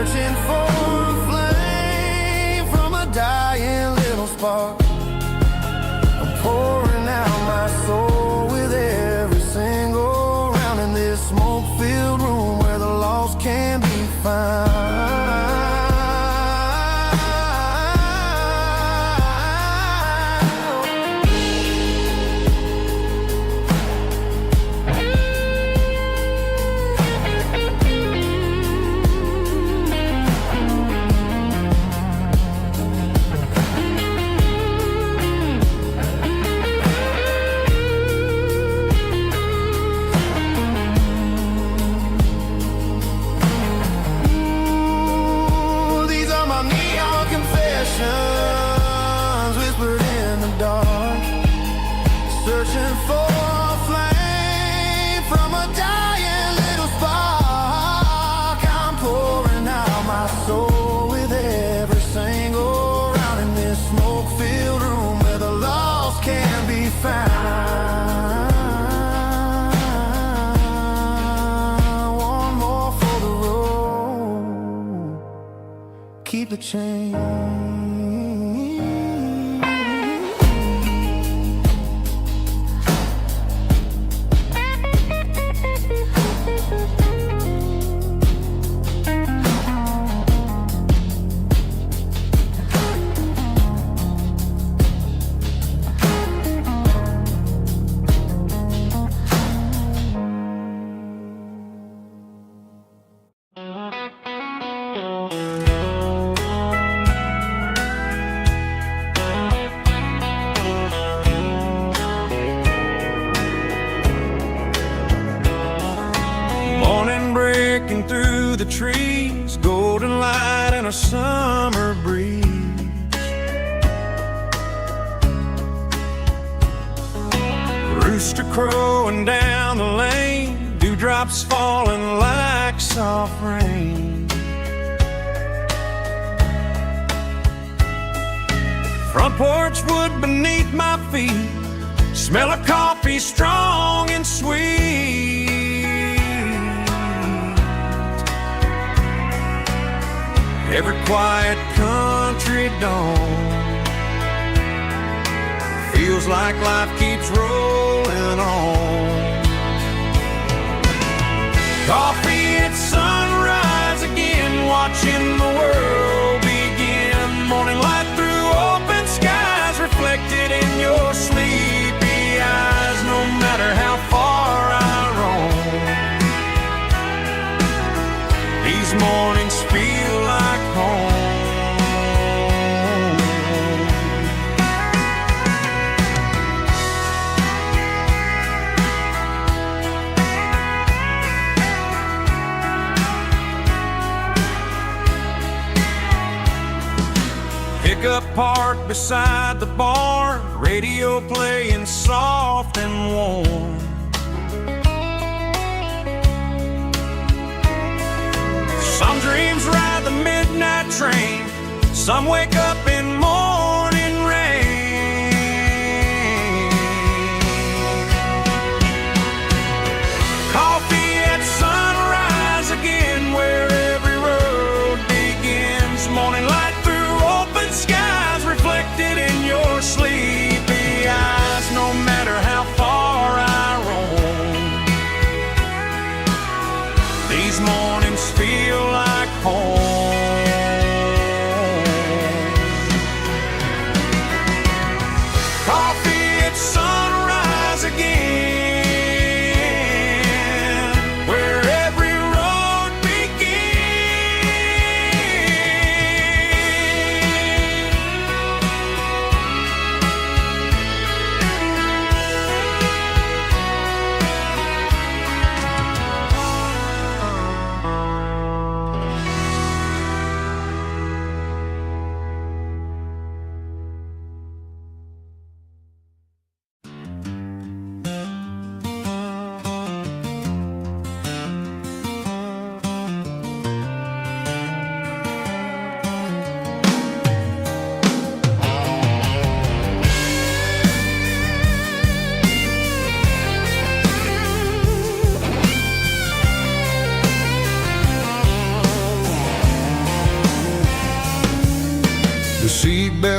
searching for a flame from a dying little spark. I'm pouring out my soul with every single round in this smoke-filled room where the lost can be found. Whispered in the dark, searching for a flame from a dying little spark. I'm pouring out my soul with every single round in this smoke-filled room where the lost can be found. One more for the road, keep the change. Breaking through the trees, golden light and a summer breeze. Rooster crowing down the lane, dewdrops falling like soft rain. Front porch wood beneath my feet, smell of coffee strong and sweet. Every quiet country dawn feels like life keeps rolling on. Coffee at sunrise again, watching the world begin. Morning light through open skies, reflected in your sleepy eyes. No matter how far I roam, these mornings feel like home. Pickup parked beside the barn, radio playing soft and warm. Some dreams ride the midnight train, some wake up in morning rain. Coffee at sunrise again, where every road begins. Morning light through open skies, reflected in your sleepy eyes. No matter how far I roam, these mornings feel like home. Coffee at sunrise again, where every road begins.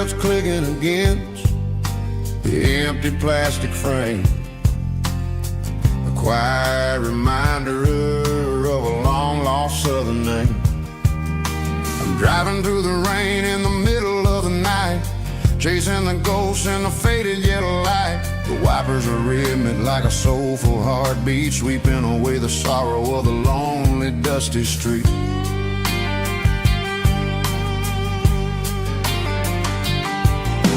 footsteps clicking against the empty plastic frame. A quiet reminder of a long-lost southern name. I'm driving through the rain in the middle of the night, chasing the ghosts in the faded yellow light. The wipers are rhythmic like a soulful heartbeat, sweeping away the sorrow of the lonely, dusty street.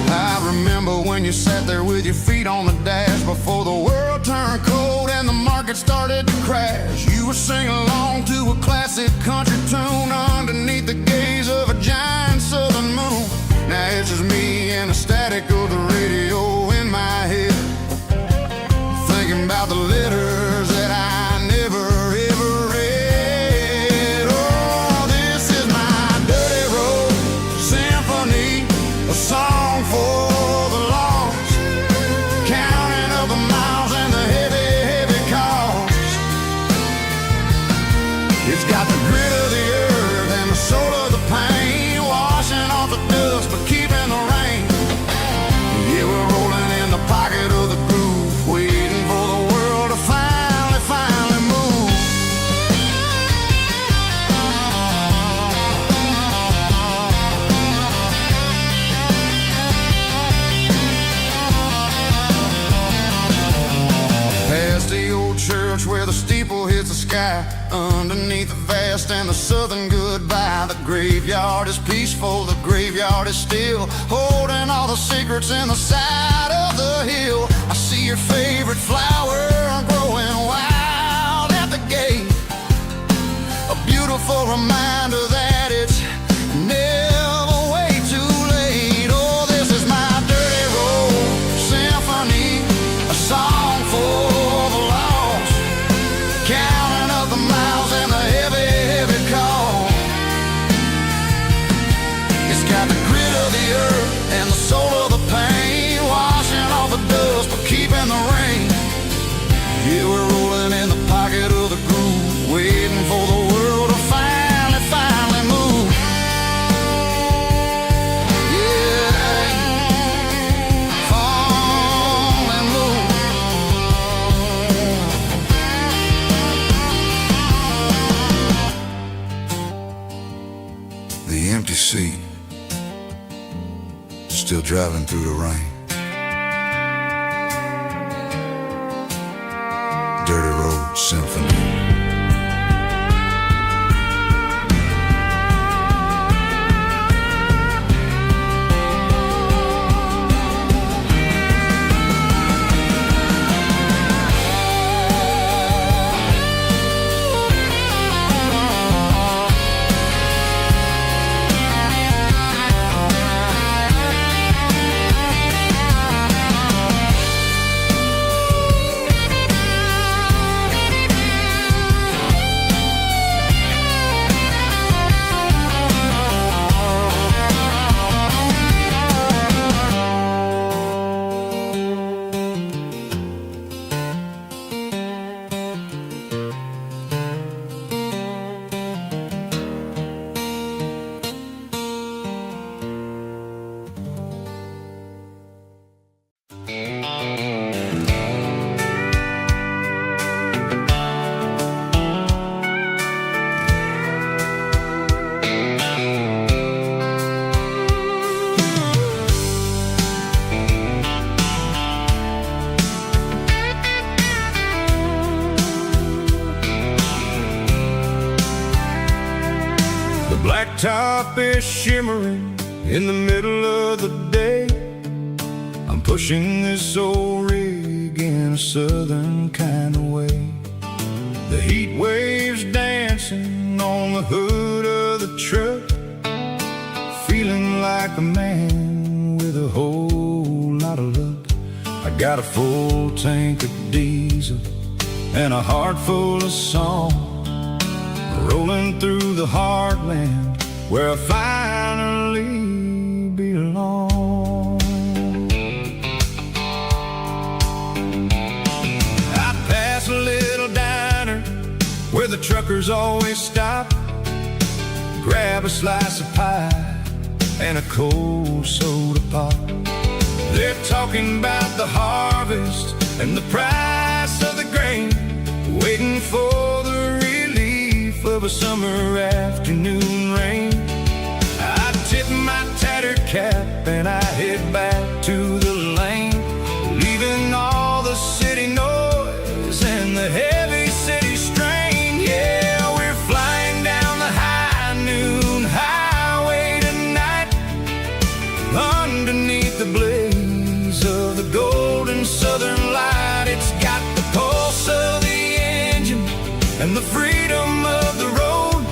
I remember when you sat there with your feet on the dash before the world turned cold and the market started to crash. You were singing along to a classic country tune underneath the gaze of a giant southern moon. Now it's just me and the static of the radio in my head, thinking about the letters that I never ever read. Oh, this is my dirty road symphony, a song for the lost, counting up the miles and the heavy, heavy cost. It's got the grit of the earth and the soul of the pain, washing off the dust but keeping the rain. Yeah, we're rolling in the pocket of the groove, waiting for the world to finally move. Past the old church where the steeple hits the sky, underneath the vast and the southern goodbye. The graveyard is peaceful, the graveyard is still, holding all the secrets in the side of the hill. I see your favorite flower growing wild at the gate, a beautiful reminder that it's never way too late. Oh, this is my dirty road symphony, a song for the lost, counting up the miles and the heavy, heavy call. It's got the grit of the earth and the soul of the pain, washing off the dust but keeping the rain. Yeah, we're rolling in the pocket of the groove, waiting for the world to finally move. Yeah, finally move. The empty seat, still driving through the rain. Dirty Road Symphony. Blacktop is shimmering in the middle of the day. I'm pushing this old rig in a southern kind of way. The heat waves dancing on the hood of the truck, feeling like a man with a whole lot of luck. I got a full tank of diesel and a heart full of song, rolling through the heartland where I finally belong. I pass a little diner where the truckers always stop, grab a slice of pie and a cold soda pop. They're talking about the harvest and the price of the grain, waiting for the relief of a summer afternoon rain. I tip my tattered cap and I head back to the lane, leaving all the city noise and the heavy city strain. Yeah, we're flying down the high noon highway tonight, underneath the blaze of the golden southern light. It's got the pulse of the engine and the freedom of the road,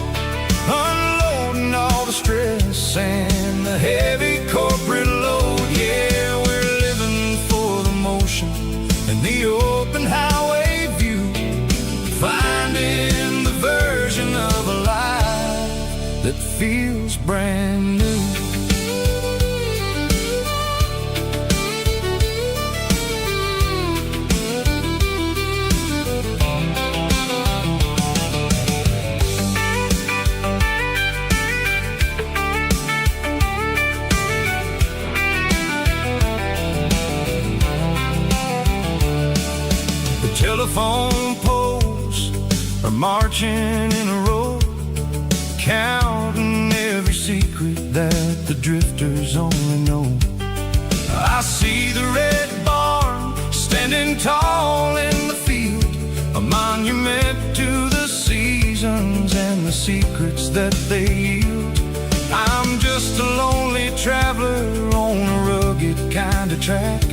unloading all the stress and the heavy corporate load. Yeah, we're living for the motion and the open highway view, finding the version of a life that feels brand new. Telephone poles are marching in a row, counting every secret that the drifters only know. I see the red barn standing tall in the field, a monument to the seasons and the secrets that they yield. I'm just a lonely traveler on a rugged kind of track,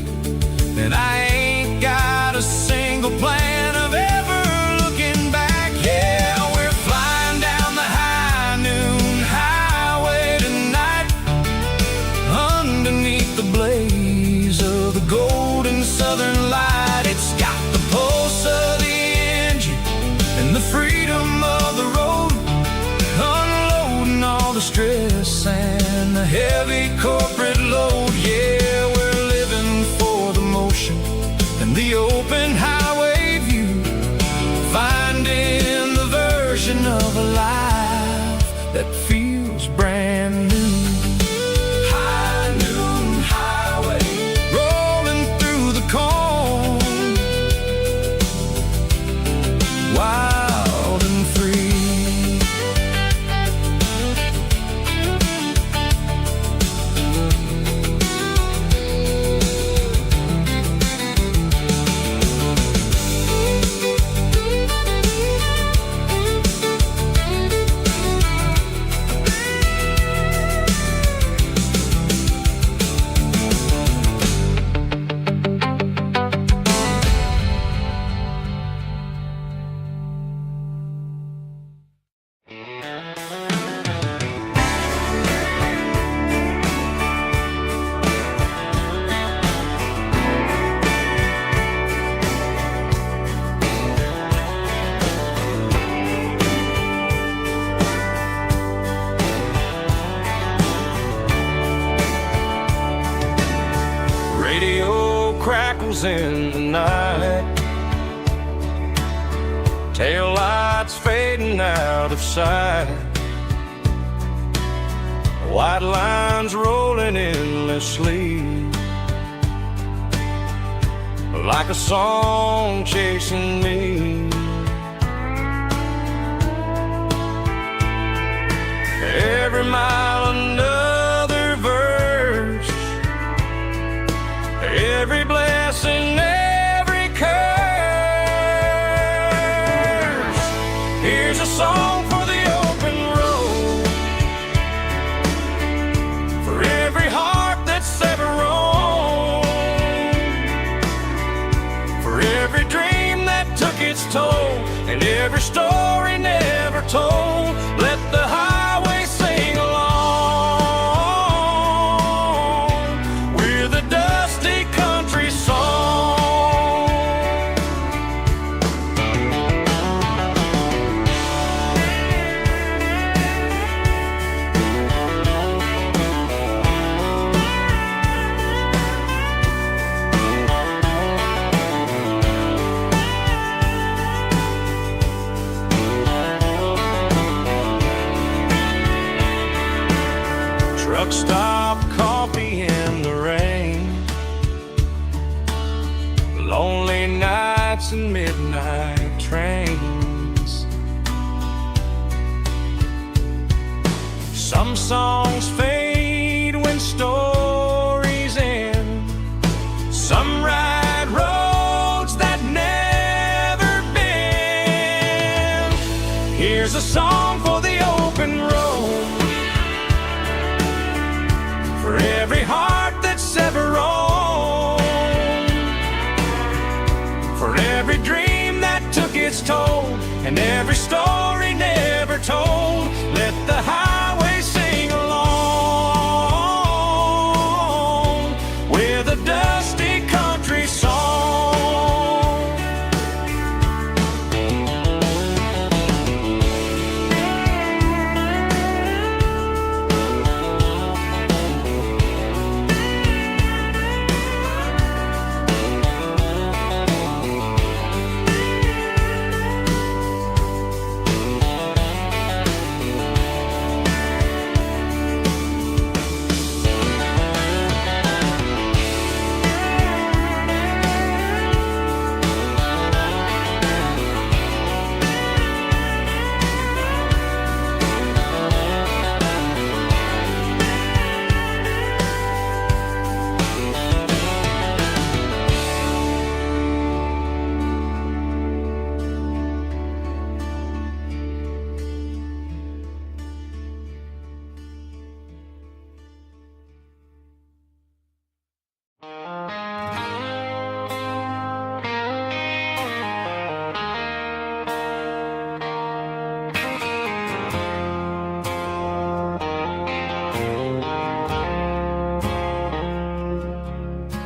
and I ain't got a single plan of ever looking back. Yeah, we're flying down the high noon highway tonight, underneath the blaze of the golden southern light. It's got the pulse of the engine and the freedom of the road, unloading all the stress and the heavy corporate load. Yeah, we're living for the motion and the open highway view, finding the version of a life that feels brand new. High noon highway, rolling through the corn, wild and free. Radio crackles in the night, tail lights fading out of sight, white lines rolling endlessly, like a song chasing me. Every mile another verse, every blessing, every curse. Here's a song for the open road, for every heart that's ever roamed, for every dream that took its toll, and every story never told. Let the highway sing along with a dusty country song. stop coffee in the rain, lonely nights and midnight trains. Some songs fade when stories end. Some ride roads that never bend. Here's a song for the open road, for every heart that's ever roamed, for every dream that took its toll, and every story never told. Let the highway sing along with a dusty country song.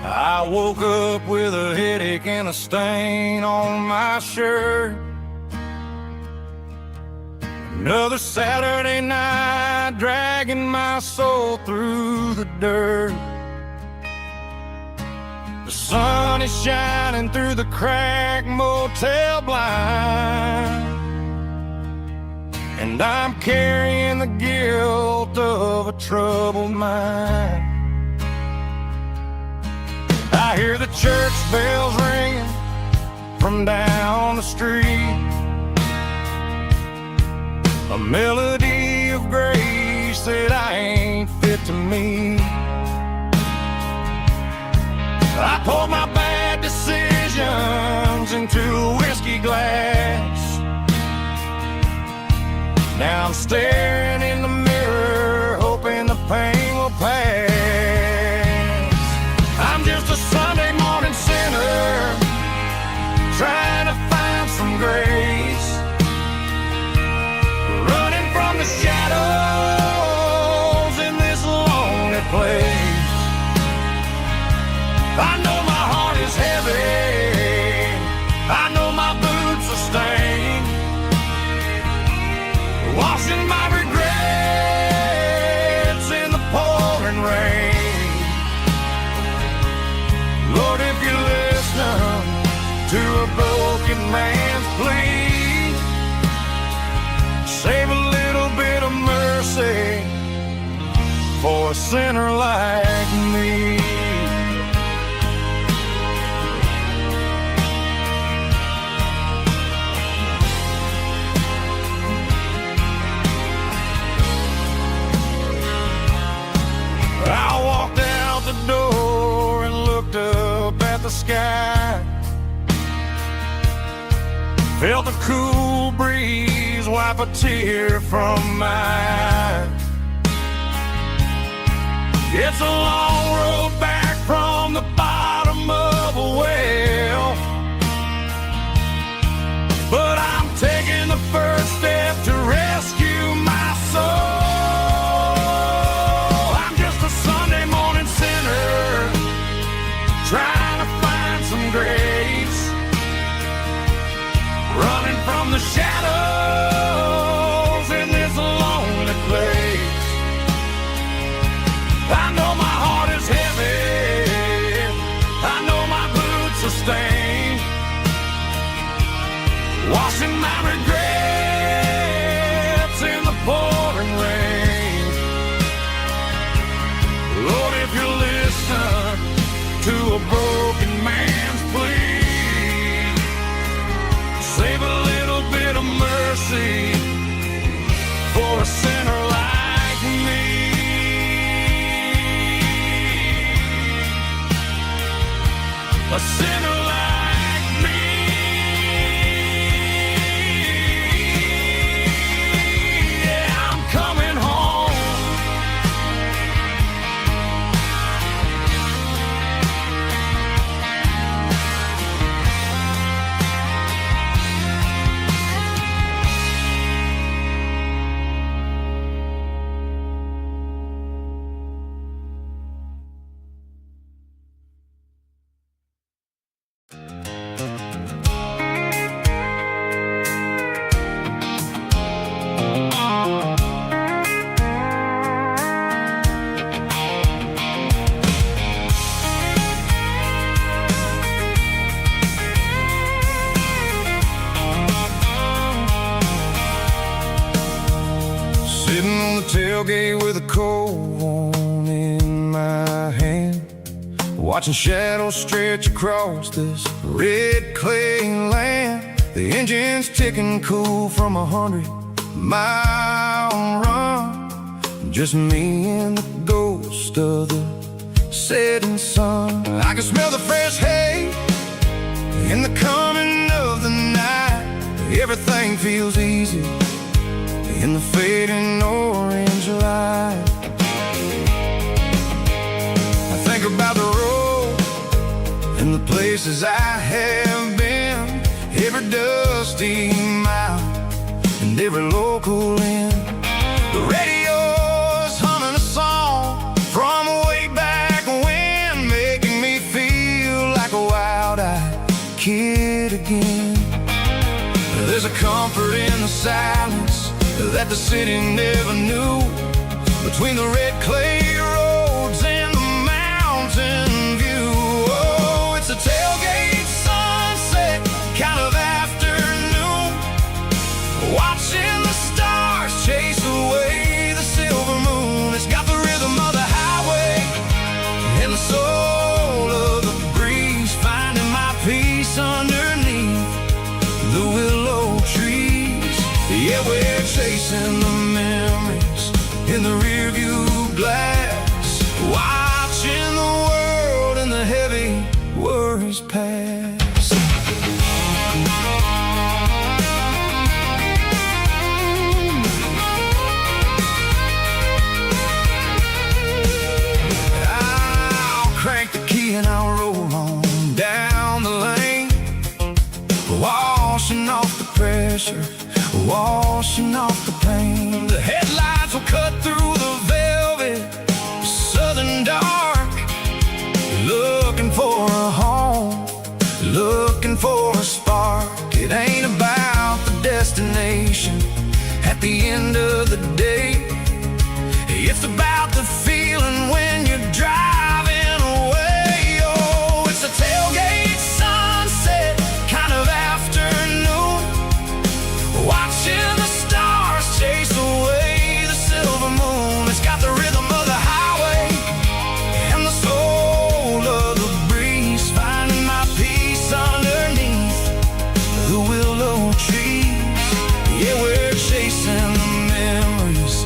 I woke up with a headache and a stain on my shirt. Another Saturday night dragging my soul through the dirt. The sun is shining through the cracked motel blind, and I'm carrying the guilt of a troubled mind. I hear the church bells ringing from down the street, a melody of grace that I ain't fit to meet. I poured my bad decisions into a whiskey glass. Now I'm staring in the mirror, hoping the pain will pass. I'm just a Sunday morning sinner, trying to find some grace, running from the shadows in this lonely place. I know my heart is heavy, I know my boots are stained, washing my regrets in the pouring rain. Lord, if you listen to a broken man's plea, save a little bit of mercy for a sinner like me. I walked out the door and looked up at the sky, felt the cool breeze wipe a tear from my eye. It's a long road back from the bottom of a well, but I'm taking the first step to rescue my soul. Trying to find some grace, running from the shadows in this lonely place. I know my heart is heavy, I know my boots are stained, washing my regrets in the pouring rain. a sinner like me. Yeah, I'm coming home. Sitting on the tailgate with a cold one in my hand, watching shadows stretch across this red clay land. The engine's ticking cool from 100-mile run. Just me and the ghost of the setting sun. I can smell the fresh hay in the coming of the night. Everything feels easy in the fading orange light. I think about the road and the places I have been, every dusty mile and every local inn. The radio's humming a song from way back when, making me feel like a wild-eyed kid again. There's a comfort in the silence that the city never knew, between the red clay roads and the mountain view. Oh, it's a tailgate sunset kind of afternoon, watching the stars chase away the silver moon. It's got the rhythm of the highway and the soul of the breeze, finding my peace underneath the willow trees. Yeah, we're chasing the memories in the rearview glass, watching the world and the heavy worries pass. I'll crank the key and I'll roll on down the lane, washing off the pressure, washing off the pain. The headlights will cut through the velvet southern dark, looking for a home, looking for a spark. It ain't about the destination at the end of the day, it's about the feeling when you're driving away. Oh, it's a tailgate sunset kind of afternoon, watching the stars chase away the silver moon. It's got the rhythm of the highway and the soul of the breeze, finding my peace underneath the willow trees. Yeah, we're chasing the memories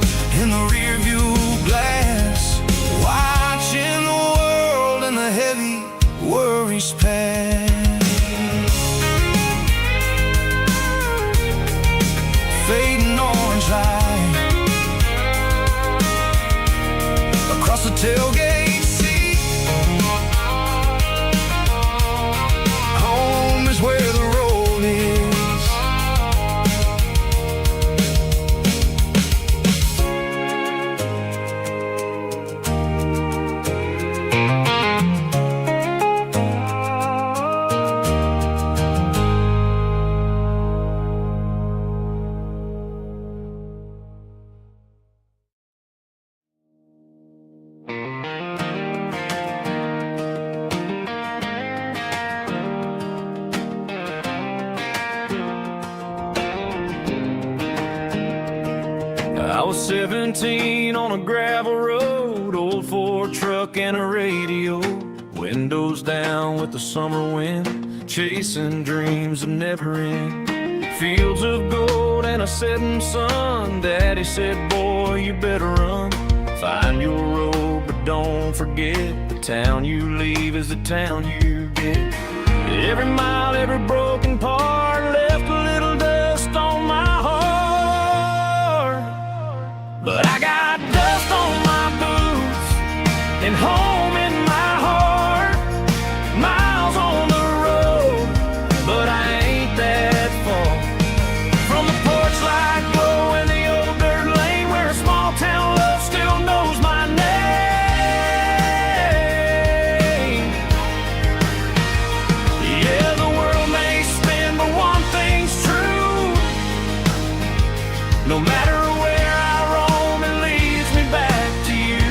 in the rearview glass, watching the world and the heavy worries pass. Fading orange light across the tailgate seat. Home is where the road is. I was 17 on a gravel road, old Ford truck and a radio, windows down with the summer wind, chasing dreams that never end. Fields of gold and a setting sun. Daddy said, boy, you better run, find your road, but don't forget the town you leave is the town you get. Every mile, every broken part left a little dust on my heart. But I got dust on my boots and home in my heart. Miles on the road, but I ain't that far from the porch light glow in the old dirt lane where a small town love still knows my name. Yeah, the world may spin, but one thing's true. No matter where I roam, it leads me back to you.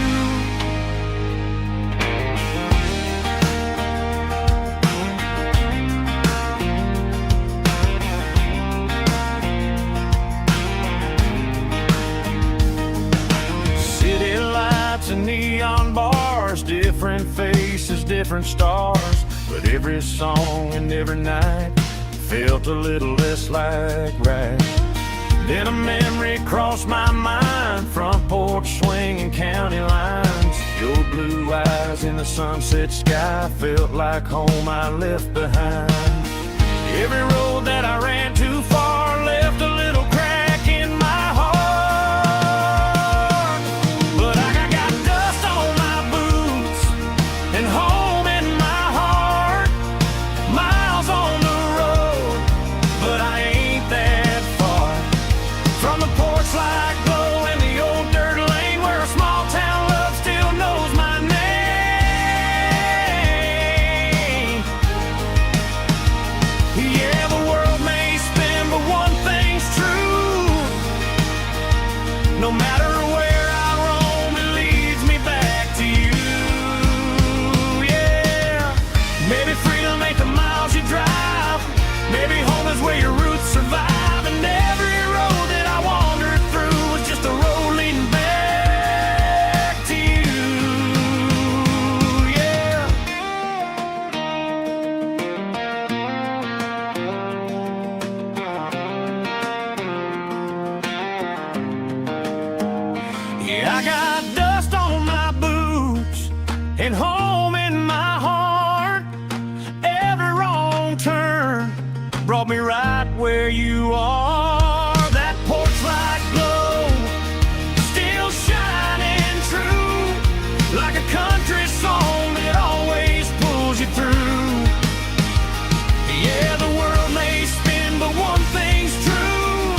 City lights and neon bars, different faces, different stars. But every song and every night felt a little less like right. Then a memory crossed my mind, front porch swinging county lines. Your blue eyes in the sunset sky felt like home I left behind. Every road that I ran too far left a little crack in my heart. But I got dust on my boots and home in my heart. Miles on the road, but I ain't that far from the porch light glow in the old dirt lane where a small town love still knows my name. Yeah, the world may spin, but one thing's true. No matter where I roam, it leads me back to you. Yeah, maybe freedom ain't the miles you drive. Maybe home is where your roots survive. And every road that I wandered through was just a road leading back to you. Yeah. Yeah, I got dust on my boots and home in my heart. Every wrong turn brought me right where you are. That porch light glow still shining true, like a country song that always pulls you through. Yeah, the world may spin, but one thing's true.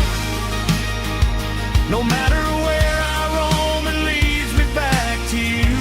No matter where I roam, it leads me back to you.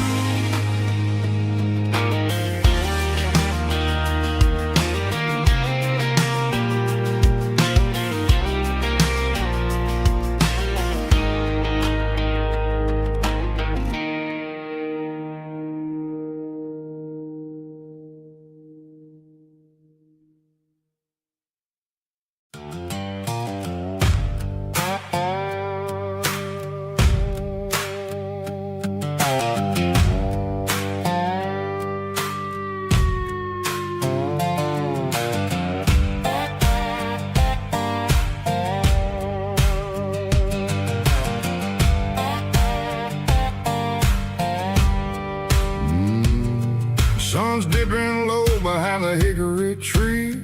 Sun's dipping low behind the hickory tree.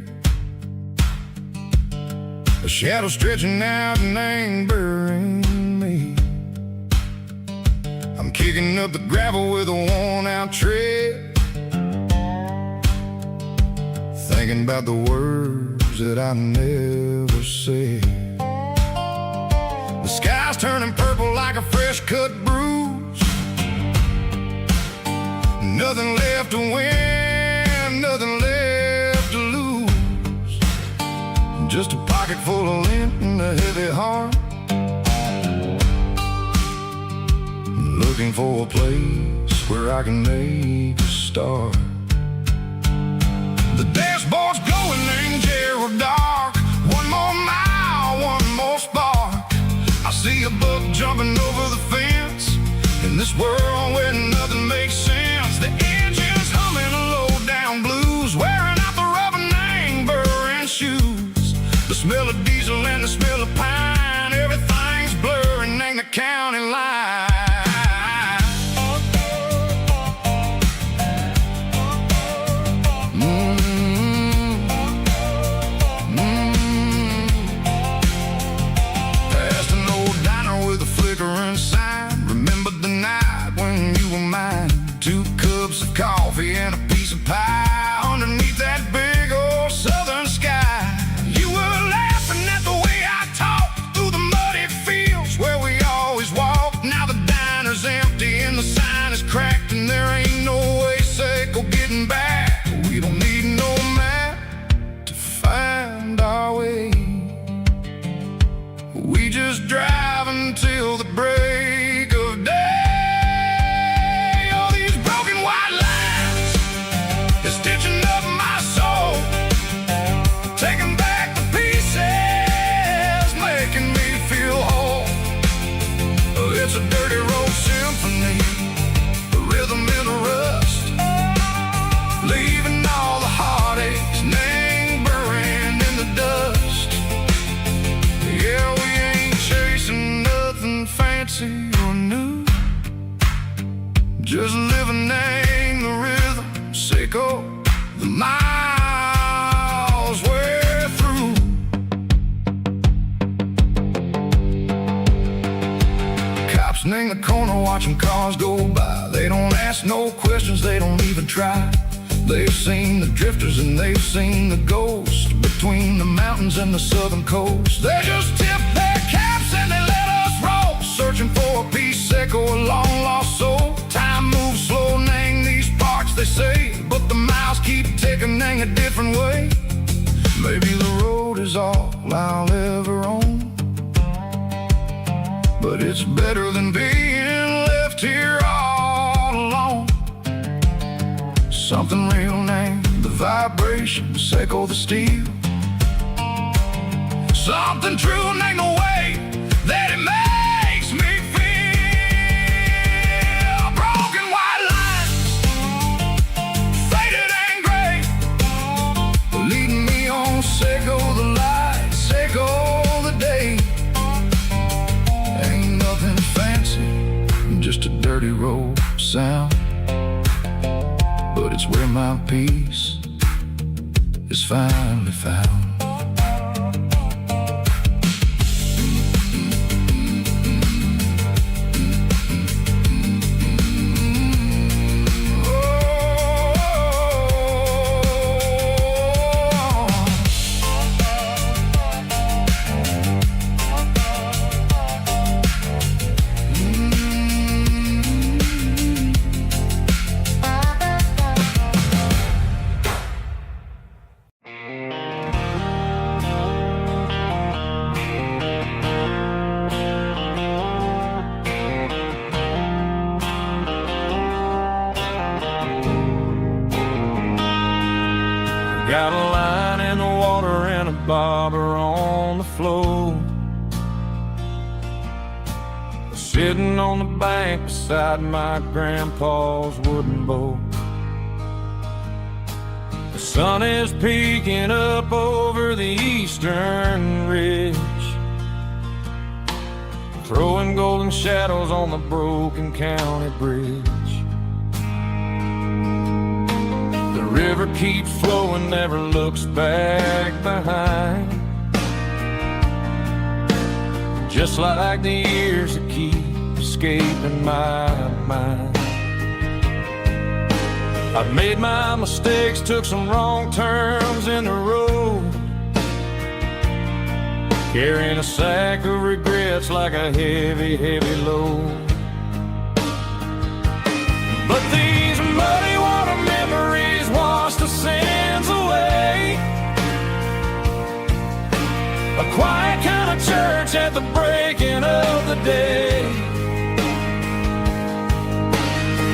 A shadow stretching out and ain't burying me. I'm kicking up the gravel with a worn-out tread, thinking about the words that I never said. The sky's turning purple like a fresh-cut bruise. Nothing left to win, nothing left to lose. Just a pocket full of lint and a heavy heart, looking for a place where I can make a start. The dashboard's glowing, angel dark. One more mile, one more spark. I see a buck jumping over the fence in this world where nothing makes sense. The engine's humming a low-down blues, wearing out the rubber name, burring shoes. The smell of diesel and the smell of pine, everything's blurring, ain't the county line. just drive until the break of day. All these broken white lines is stitching up my soul, taking back the pieces, making me feel whole. It's a dirty road symphony, a rhythm in the rust, leaving all the heartaches, name buried in the dust. Yeah, we ain't chasing nothing fancy or new, just living in the rhythm, sicko, the miles we're through. Cops in the corner watching cars go by. They don't ask no questions, they don't even try. They've seen the drifters and they've seen the ghosts between the mountains and the southern coast. They just tip their caps and they let us roll, searching for a piece or a long lost soul. Time moves slow, nang these parts they say, but the miles keep ticking, nang a different way. Maybe the road is all I'll ever own, but it's better than being left here all alone. Something real named the vibration, echo the steel. Something true named the way that it makes me feel. Broken white lines, faded and gray, leading me on, echo the light, echo the day. Ain't nothing fancy, just a dirty road sound, but it's where my peace is finally found. Got a line in the water and a bobber on the floor, sitting on the bank beside my grandpa's wooden boat. The sun is peeking up over the eastern ridge, throwing golden shadows on the broken county bridge. The river keeps flowing, never looks back behind, just like the years that keep escaping my mind. I've made my mistakes, took some wrong turns in the road, carrying a sack of regrets like a heavy, heavy load. But these muddy water memories wash the sins away. A quiet kind of church at the breaking of the day.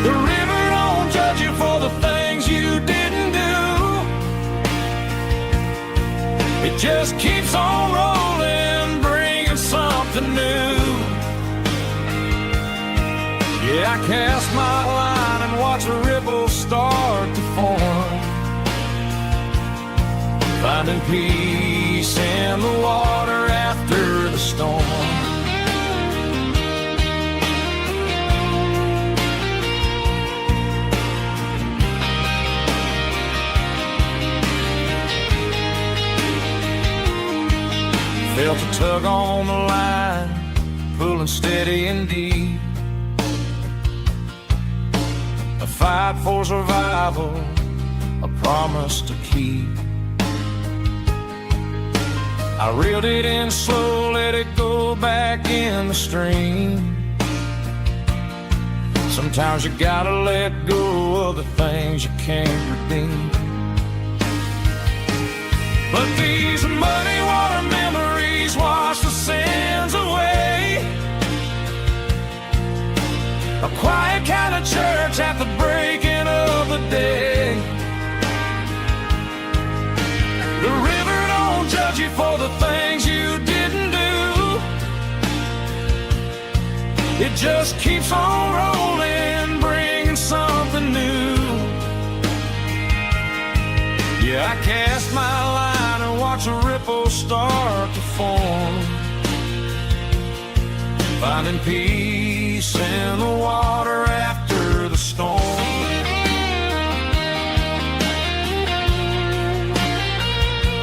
The river don't judge you for the things you didn't do. It just keeps on rolling, bringing something new. Yeah, I cast my line and watch the ripples start to form, finding peace in the water after the storm. Felt a tug on the line, pulling steady and deep. A fight for survival, a promise to keep. I reeled it in slow, let it go back in the stream. Sometimes you gotta let go of the things you can't redeem. But these muddy water memories wash the sins away. just keeps on rolling, bringing something new. Yeah, I cast my line and watch a ripple start to form, finding peace in the water after the storm.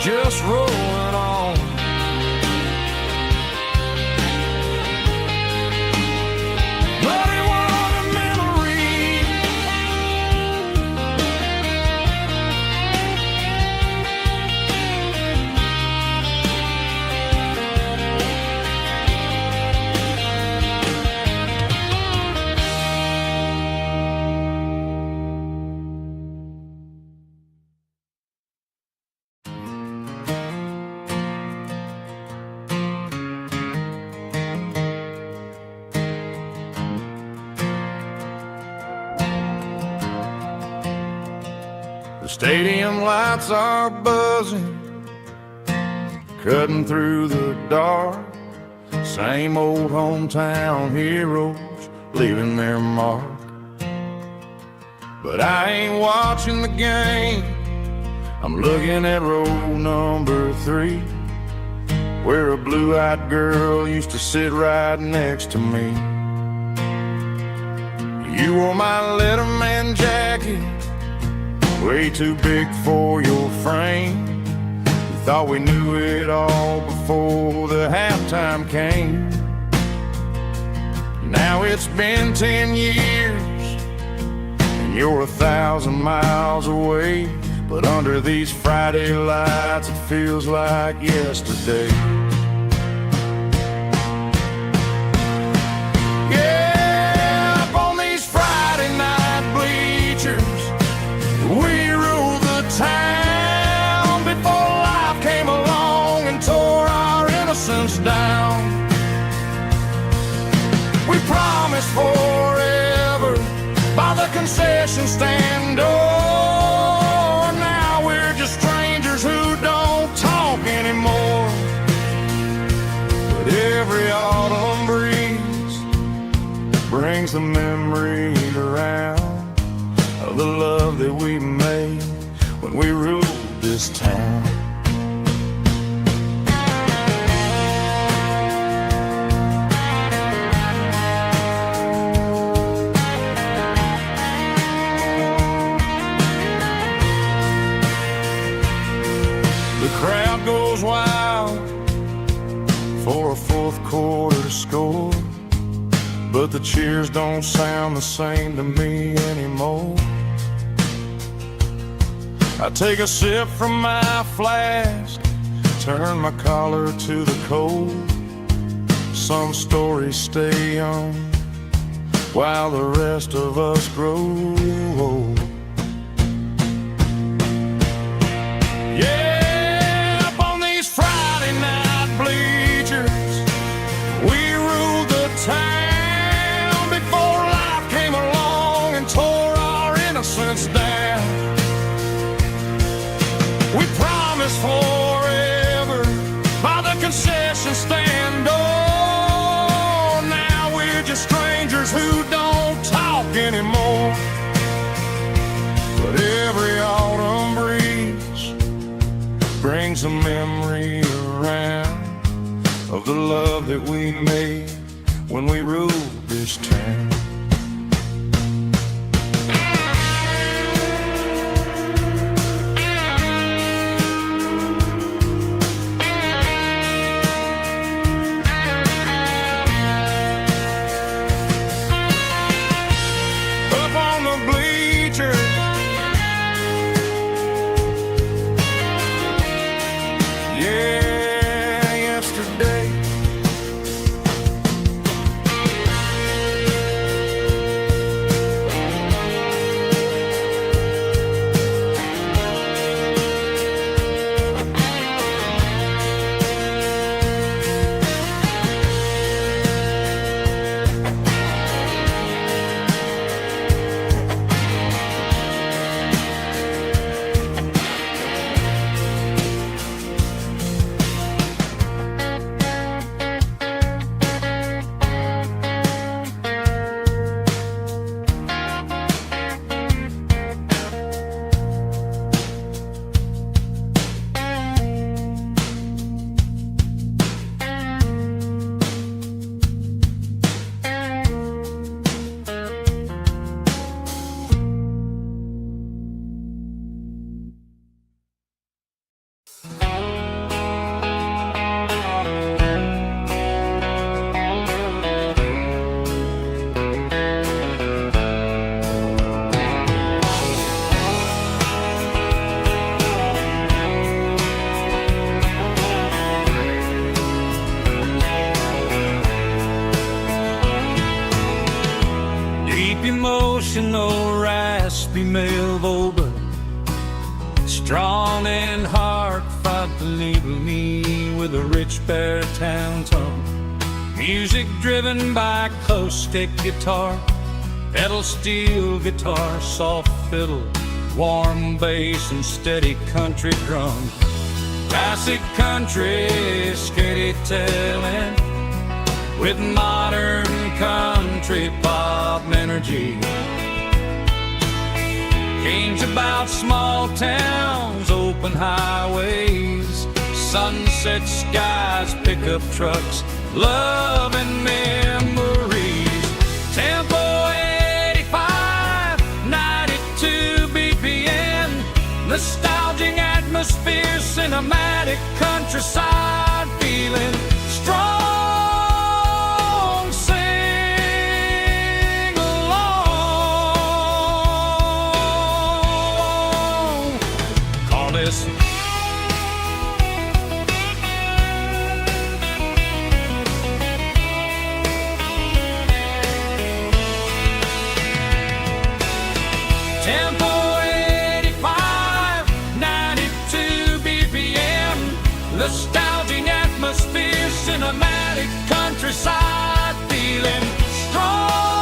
Just rolling on. But it was a memory. The stadium lights are buzzing, cutting through the dark. Same old hometown heroes leaving their mark. But I ain't watching the game, I'm looking at row number 3, where a blue-eyed girl used to sit right next to me. You wore my Letterman jacket, way too big for your frame. We thought we knew it all before the halftime came. Now it's been 10 years and you're 1,000 miles away, but under these Friday lights it feels like yesterday. Yeah, up on these Friday night bleachers, we ruled the town before life came along and tore our innocence down. We promised forever by the concession stand door. Now we're just strangers who don't talk anymore. But every autumn breeze brings the memory around of the love that we made when we ruled this town. The crowd goes wild for a fourth quarter score, but the cheers don't sound the same to me anymore. I take a sip from my flask, turn my collar to the cold. Some stories stay young while the rest of us grow old. Yeah, up on these Friday night bleachers, we ruled the town before life came along and tore our innocence down. We promised forever by the concession stand door. Now we're just strangers who don't talk anymore. But every autumn breeze brings a memory around of the love that we made when we ruled this town. traditional raspy male but strong in heart, fought to label me with a rich baritone tone. Music driven by acoustic guitar, pedal steel guitar, soft fiddle, warm bass, and steady country drum. Classic country storytelling with modern country pop energy. Games about small towns, open highways, sunset skies, pickup trucks, love and memories. Tempo 85, 92 BPM, nostalgic atmosphere, cinematic countryside feeling, strong, sing along. Call this Tempo 85, 92 BPM, nostalgic atmosphere, cinematic countryside feeling, strong,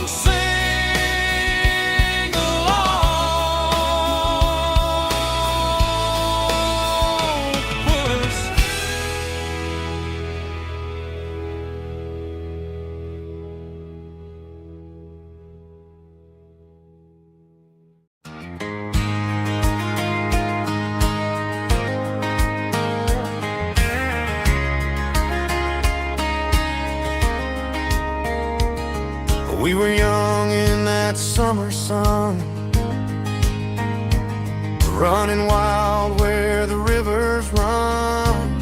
sing along. Puss. We were young in that summer sun, running wild where the rivers run,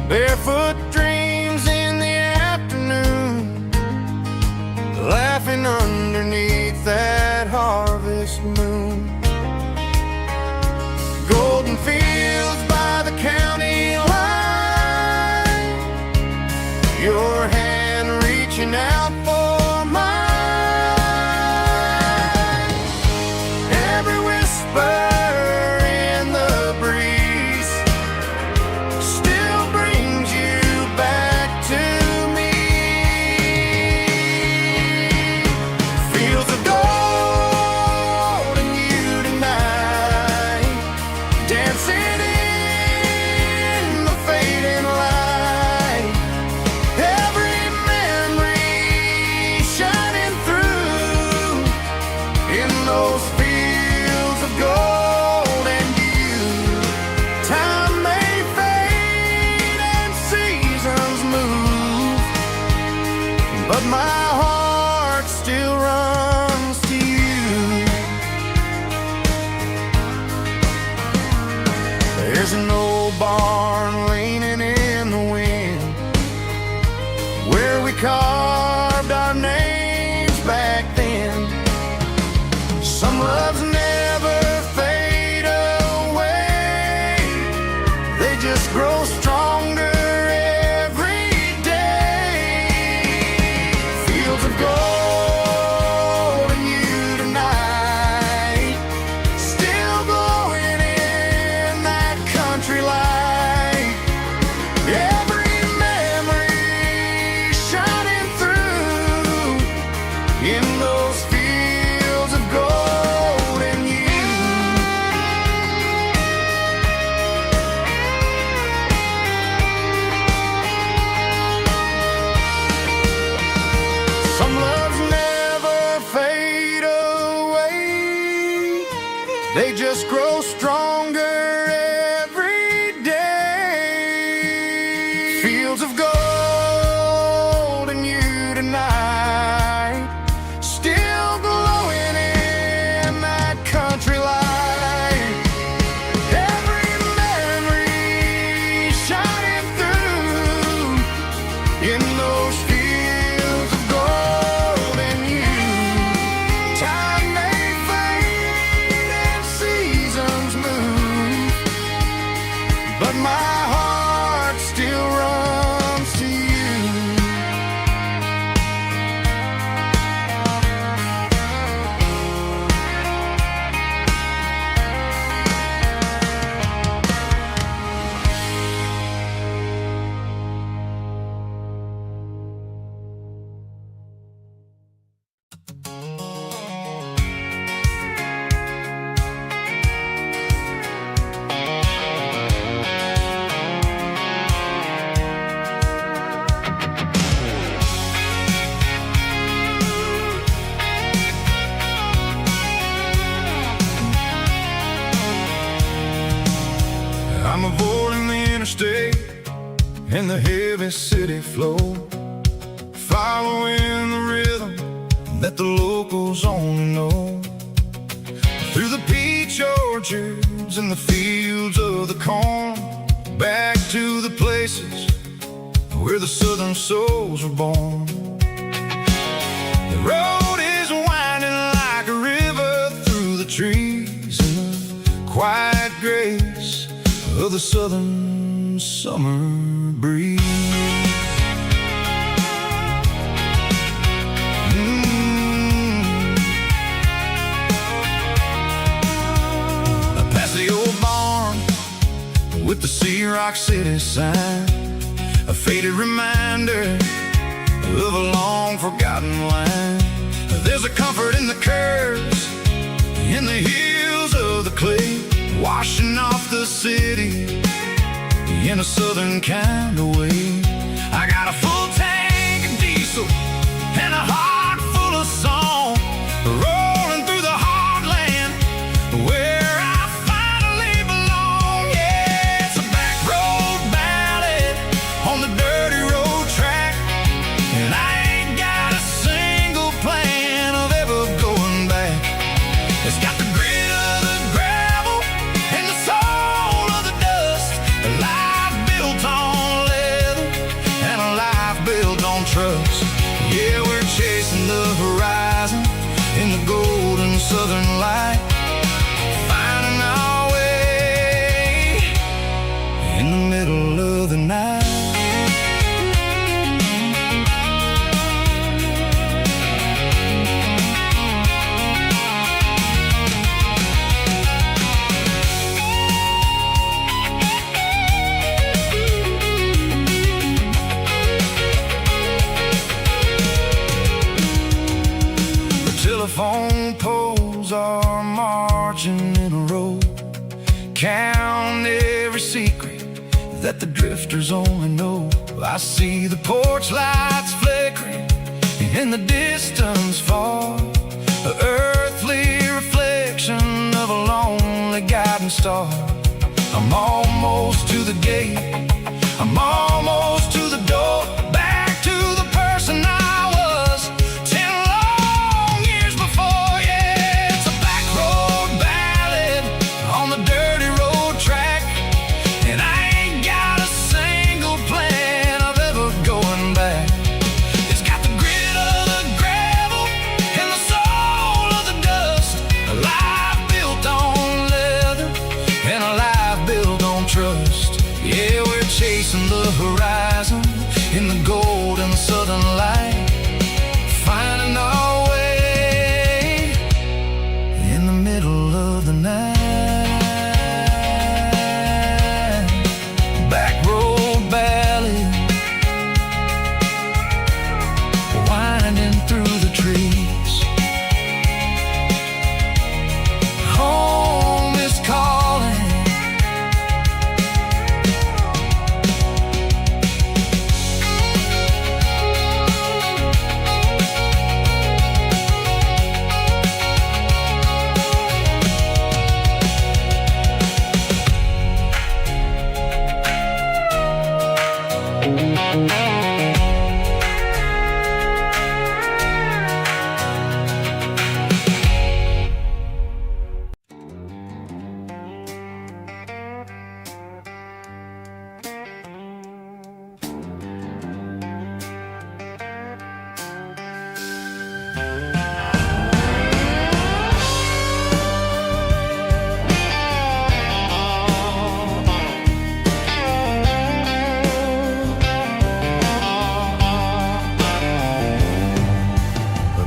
barefoot dreams in the afternoon, laughing underneath that harvest moon. Golden fields by the county line, your hand reaching out for mine. Every whisper in the breeze still brings you back to me. Fields of gold and you tonight, dancing in the fading light. Every memory shining through in those fields of gold and you. Time may fade and seasons move, but my heart still runs to you. There's an old barn leaning in the wind where we carved our names back then. Some loves never fade away, they just grow stronger every day. Fields of gold and you tonight, still glowing in that country light. Every memory shining through in those fields of gold and you. Some loves never fade away, they just grow stronger every day. Fields of gold and you tonight, still glowing in that country light. Every memory shining through in those fields of gold and you. Time may fade and seasons move, but my heart still runs to and the heavy city flow, following the rhythm that the locals only know. Through the peach orchards and the fields of the corn, back to the places where the southern souls were born. The road is winding like a river through the trees in the quiet grace of the southern summer breeze. Past the old barn with the Sea Rock City sign, a faded reminder of a long forgotten line. There's a comfort in the curves, in the hills of the clay, washing off the city in a southern kind of way. I got a full tank of diesel and a heart full of song, rolling through the heartland where I finally belong. Yeah, it's a back road ballad on the dirty road track, and I ain't got a single plan of ever going back. It's got the grit of the gravel and the soul of the dust, a life built on leather and a life built on trust. Yeah, we're chasing the horizon in the golden southern light, finding our way in the middle of the night. Telephone poles are marching in a row, count every secret that the drifters only know. I see the porch lights flickering in the distance far, an earthly reflection of a lonely guiding star. I'm almost to the gate, I'm almost to the door, back to the person I was 10 long years before. Yeah, it's a back road ballad on the dirty road track, and I ain't got a single plan of ever going back. It's got the grit of the gravel and the soul of the dust, a life built on leather and a life built on trust. Yeah, we're chasing the horizon in the golden southern light, finding our way in the middle of the night. Back road ballad, winding through the trees. Home is calling.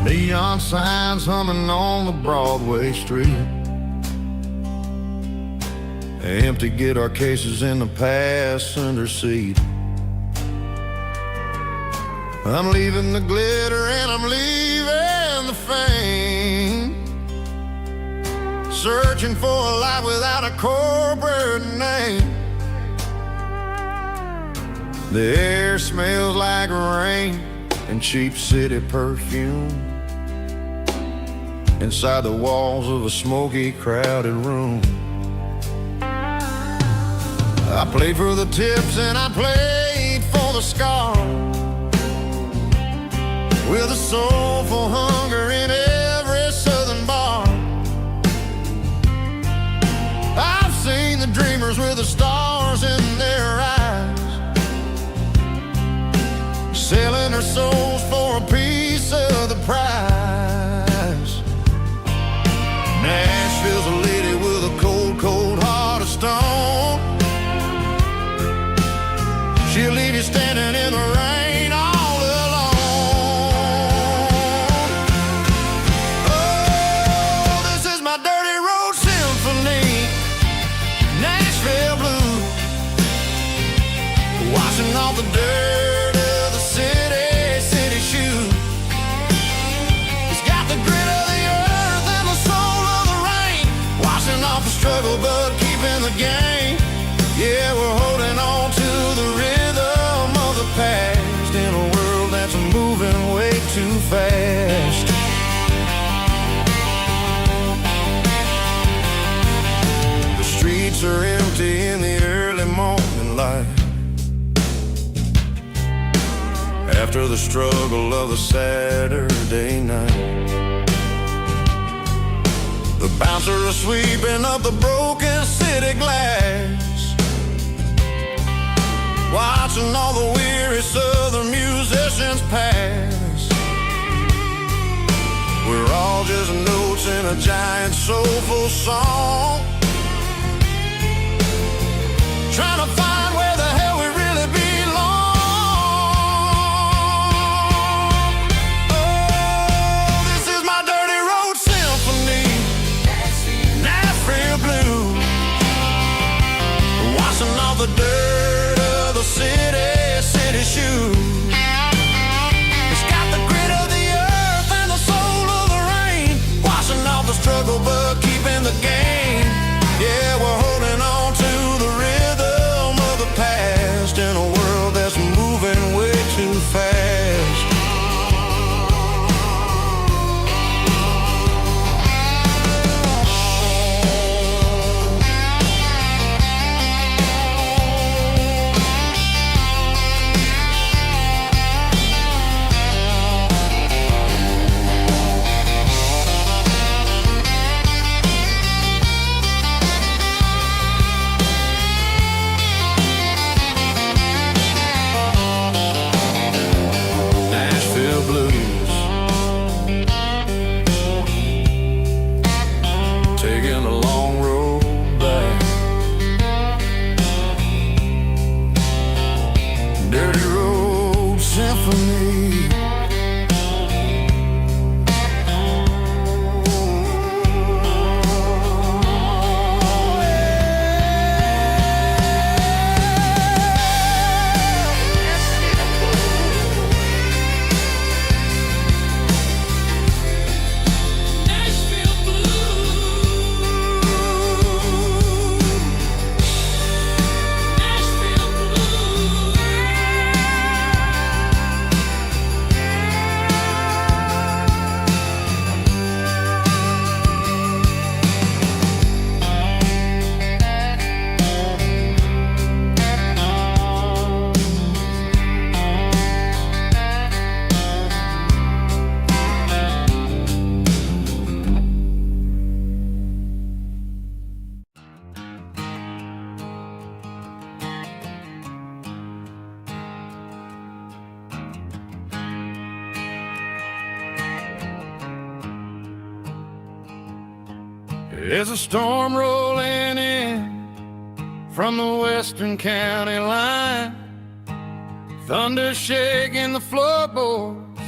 Neon signs humming on the Broadway street, empty guitar cases in the passenger seat. I'm leaving the glitter and I'm leaving the fame, searching for a life without a corporate name. The air smells like rain and cheap city perfume inside the walls of a smoky, crowded room. I played for the tips and I played scar, with a soulful hunger in every southern bar. I've seen the dreamers with the stars in their eyes, selling their souls for a piece of the prize. Nashville's a lady with a cold, cold heart of stone. She'll leave you standing in the rain all alone. Oh, this is my dirty road symphony, Nashville blues, washing off the dirt of the city shoes. It's got the grit of the earth and the soul of the rain, washing off the struggle but keeping the game. Yeah, we're holding on to the rhythm of the past in a world that's moving way too fast. The streets are empty in the early morning light, after the struggle of the Saturday night. The bouncer is sweeping up the broken city glass, watching all the weary southern musicians pass. We're all just notes in a giant soulful song, trying to find where the hell we really belong. Oh, this is my dirty road symphony, Nashville blues, washing off the dirt of the city shoes. It's got the grit of the earth and the soul of the rain, washing off the struggle but keeping the game. Yeah, we're holding on to the rhythm of the past in a world that's moving way too fast. Nashville blues, taking a long road back. Dirty road symphony. Nashville Blues. Nashville Blues. There's a storm rolling in from the western county line, thunder shaking the floorboards,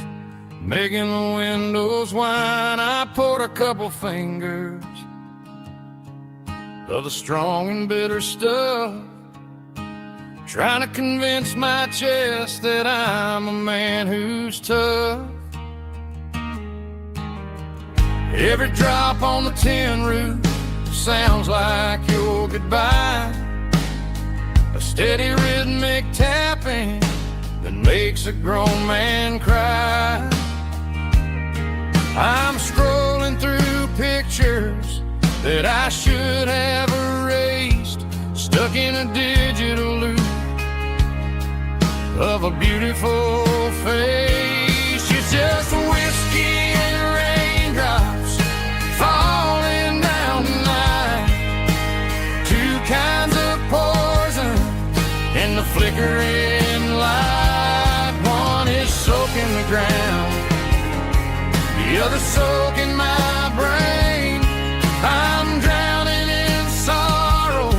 making the windows whine. I poured a couple fingers of the strong and bitter stuff, trying to convince my chest that I'm a man who's tough. Every drop on the tin roof sounds like your goodbye, a steady rhythmic tapping that makes a grown man cry. I'm scrolling through pictures that I should have erased, stuck in a digital loop of a beautiful face. It's just whiskey and raindrops falling down tonight. Two kinds of poison in the flickering light. One is soaking the ground, the other soaking my brain. I'm drowning in sorrow,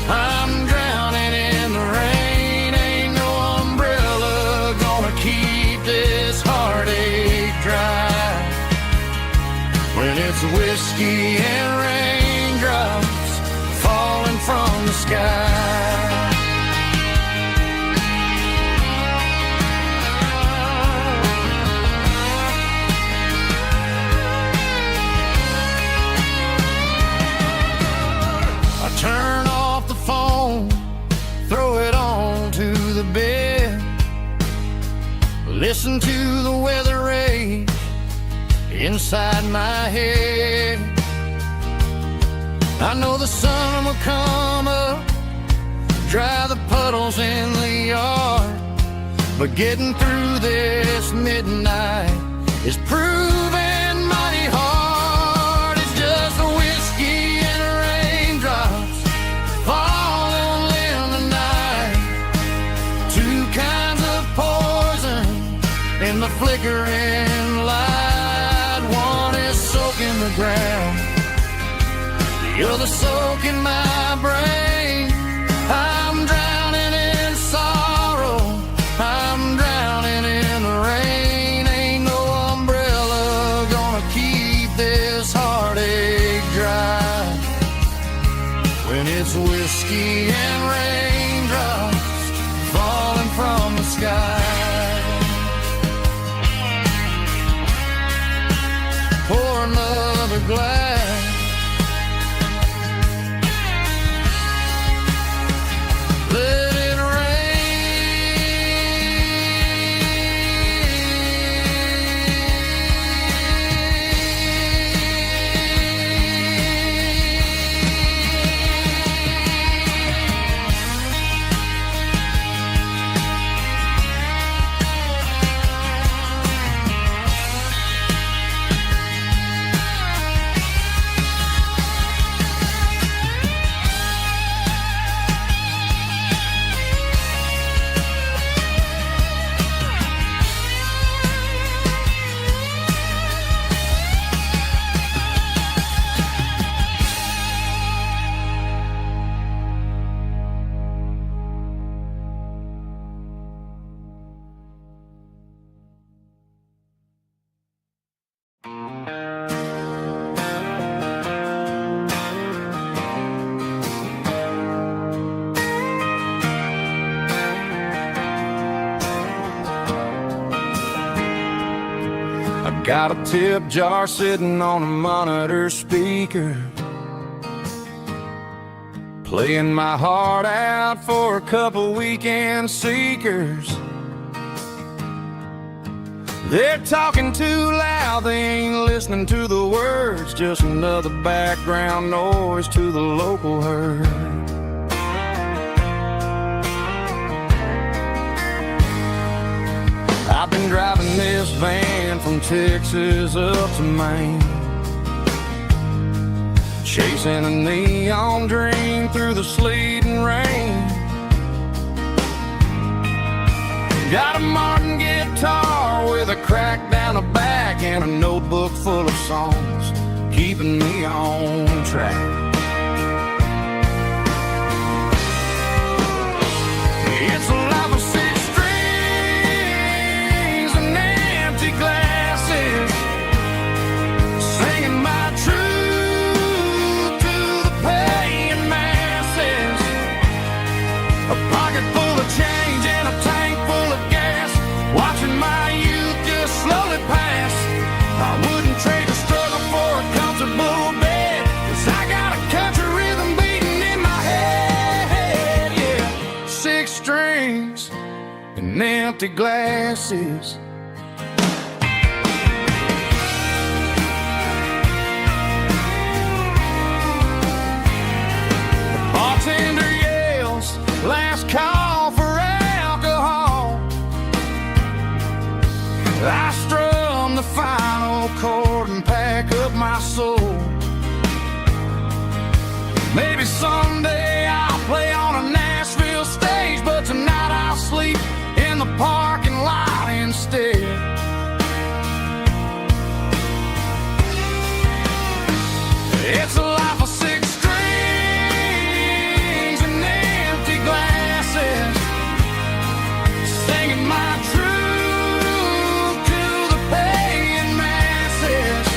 I'm drowning in the rain. Ain't no umbrella gonna keep this heartache dry when it's whiskey and raindrops falling from the sky. Turn off the phone, throw it on to the bed. Listen to the weather rage inside my head. I know the sun will come up, dry the puddles in the yard, but getting through this midnight is proving mighty hard. It's just a whiskey and raindrops falling in the night. Two kinds of poison in the flickering light. One is soaking the ground, the other soaking my brain. I'm drowning in sorrow, I'm drowning in the rain. Ain't no umbrella gonna keep this heartache dry when it's whiskey and raindrops falling from the sky. Pour another glass, let it got a tip jar sitting on a monitor speaker, playing my heart out for a couple weekend seekers. They're talking too loud, they ain't listening to the words, just another background noise to the local herd. I've been driving this van from Texas up to Maine, chasing a neon dream through the sleet and rain. Got a Martin guitar with a crack down the back and a notebook full of songs, keeping me on track. It's a life of six strings and empty glasses, singing my truth to the paying masses. A pocket full of change and a tank full of gas, watching my youth just slowly pass. I wouldn't trade the struggle for a comfortable bed, 'cause I got a country rhythm beating in my head, yeah. Six strings and empty glasses. The bartender yells, last call for alcohol. the parking lot instead. It's a life of six strings and empty glasses, singing my truth to the paying masses.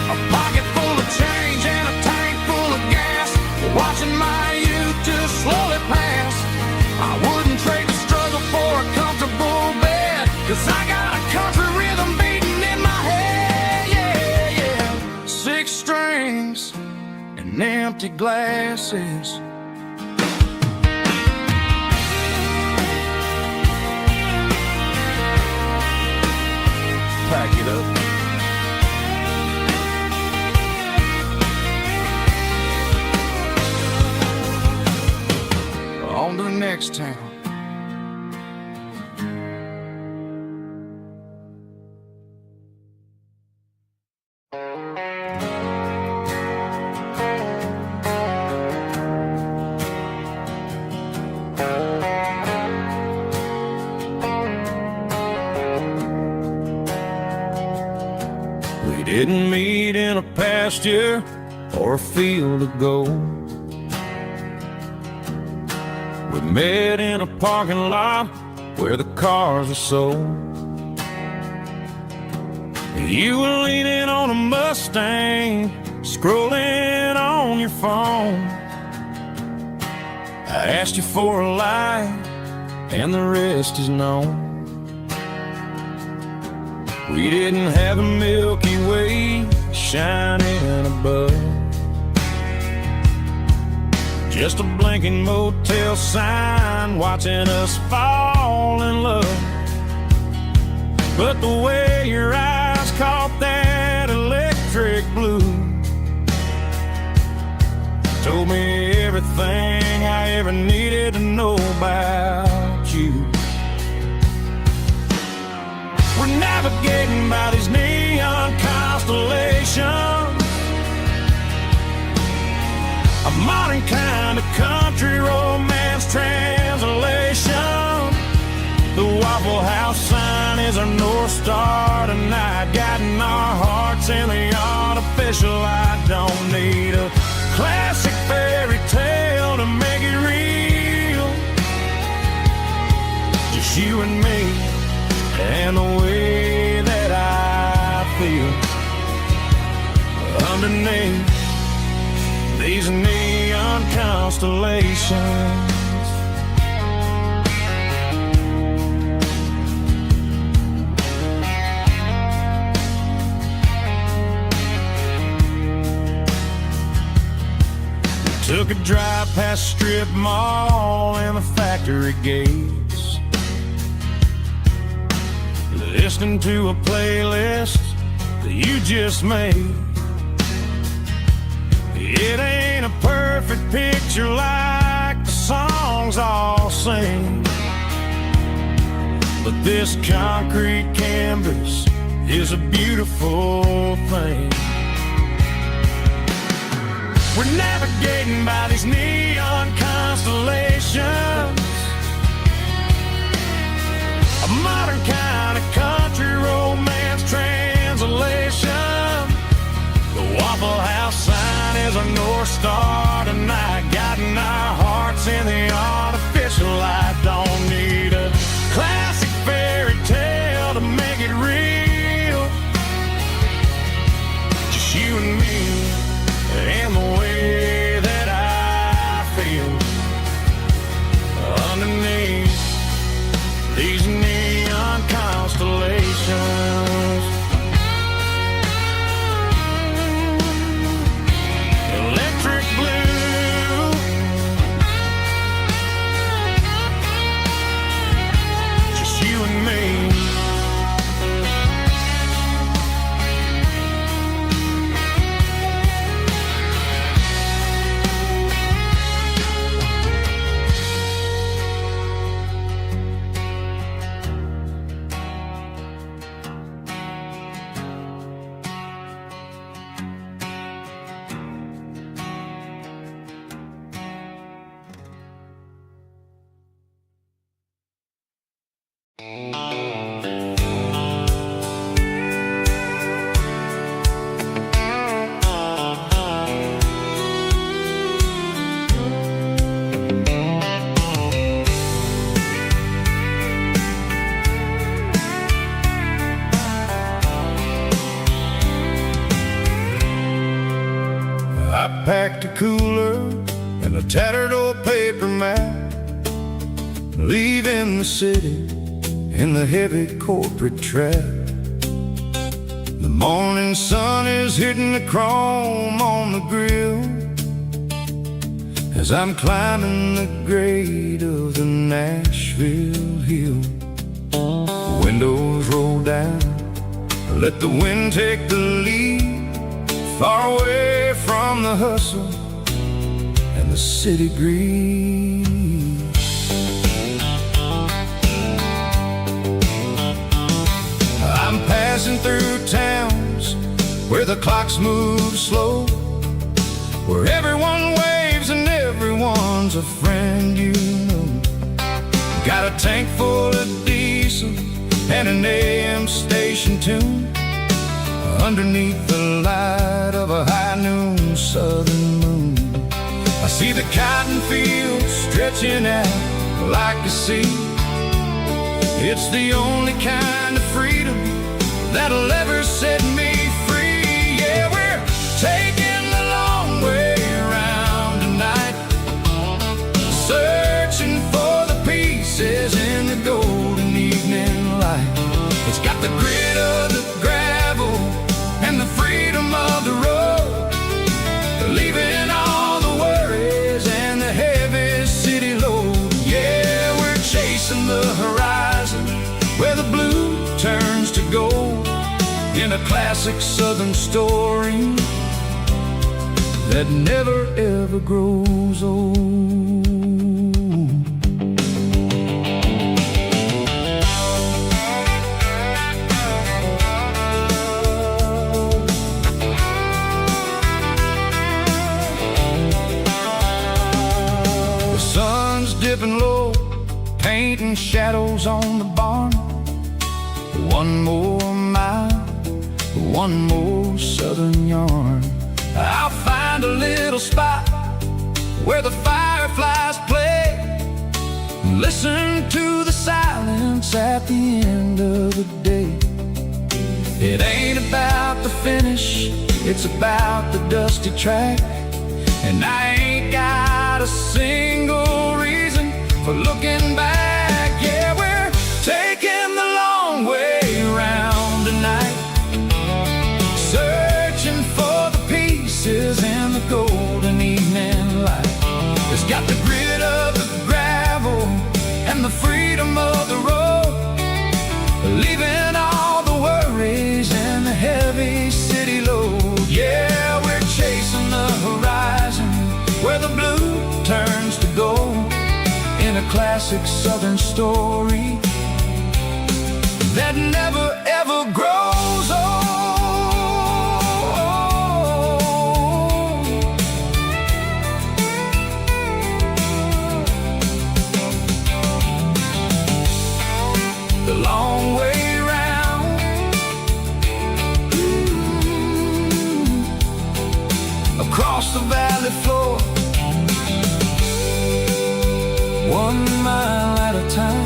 A pocket full of change and a tank full of gas, watching my youth just slowly pass. I wouldn't trade the struggle for a comfortable bed, 'cause I got a country rhythm beating in my head, yeah, yeah. Six strings and empty glasses. Pack it up. On to the next town. We didn't meet in a pasture or a field of gold. We met in a parking lot where the cars are sold. You were leaning on a Mustang, scrolling on your phone. I asked you for a light, and the rest is known. We didn't have a Milky Way shining above, just a blinking motel sign watching us fall in love. But the way your eyes caught that electric blue told me everything I ever needed to know about you. We're navigating by these neon constellations, a modern kind of country romance translation. The Waffle House sign is our North Star tonight, guiding our hearts in the artificial light. Don't need a classic fairy tale to make it real, just you and me and the way that I feel underneath these neon constellations. Took a drive past strip mall and the factory gates, listening to a playlist that you just made. It ain't a perfect picture like the songs all sing, but this concrete canvas is a beautiful thing. We're navigating by these neon constellations, a modern kind of country romance translation. The Waffle House sign is our North Star tonight, guiding our hearts in the artificial light. Don't need a classic fairy tale to make it real, just you and me and the way that I feel underneath these neon constellations. Electric blue I packed a cooler and a tattered old paper map, leaving the city in the heavy corporate trap. The morning sun is hitting the chrome on the grill as I'm climbing the grade of the Nashville hill. The windows roll down, let the wind take the lead, far away from the hustle and the city greed. I'm passing through towns where the clocks move slow, where everyone waves and everyone's a friend you know. Got a tank full of diesel and an AM station tune underneath the light of a high noon southern moon. I see the cotton fields stretching out like a sea. It's the only kind of freedom that'll ever set me free. Yeah, we're taking the long way around tonight, searching for the pieces in the golden evening light. It's got the grit of the gravel and the freedom of the road, leaving all the worries and the heavy city load. Yeah, we're chasing the horizon where the blue turns to gold, in a classic southern story that never ever grows old. The sun's dipping low, painting shadows on the barn. One more mile, one more southern yarn. I'll find a little spot where the fireflies play, listen to the silence at the end of the day. It ain't about the finish, it's about the dusty track. And I ain't got a single reason for looking back. Yeah, we're taking the long way around tonight, searching for the pieces in the golden evening light. It's got the grit of the gravel and the freedom of the road, leaving all the worries and the heavy city load. Yeah, we're chasing the horizon where the blue turns to gold, in a classic southern story that never ever grows old. The long way round, across the valley floor, 1 mile at a time.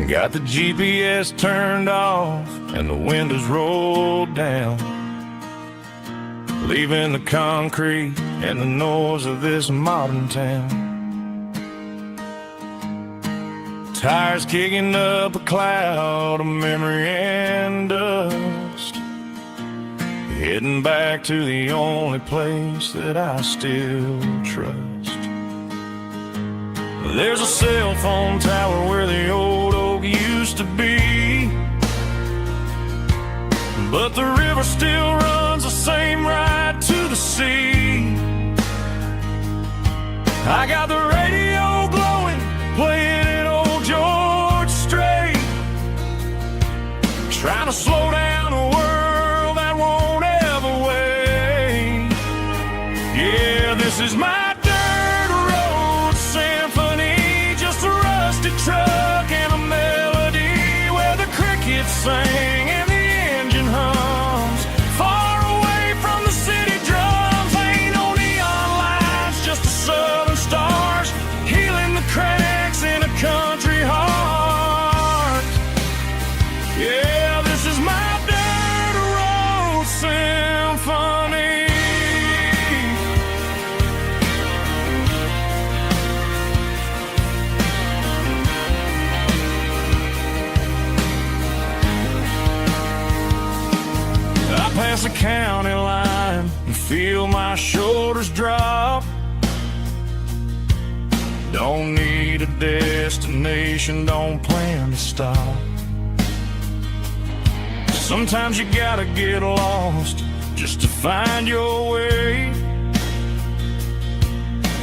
Got the GPS turned off and the windows rolled down, leaving the concrete and the noise of this modern town. Tires kicking up a cloud of memory and dust, heading back to the only place that I still trust. There's a cell phone tower where the old oak used to be, but the river still runs the same right to the sea. I got the radio glowing, playing an old George Strait, trying to slow down a world that won't ever wait. Yeah, this is my dirt road symphony, just a rusty truck and a melody where the crickets sing and the engine hums. Far away from the city drums, ain't no neon lights, just the southern stars healing the cracks in a country heart. Yeah, this is my dirt road symphony. I pass the county line and feel my shoulders drop. Don't need a destination, don't plan to stop. Sometimes you gotta get lost just to find your way,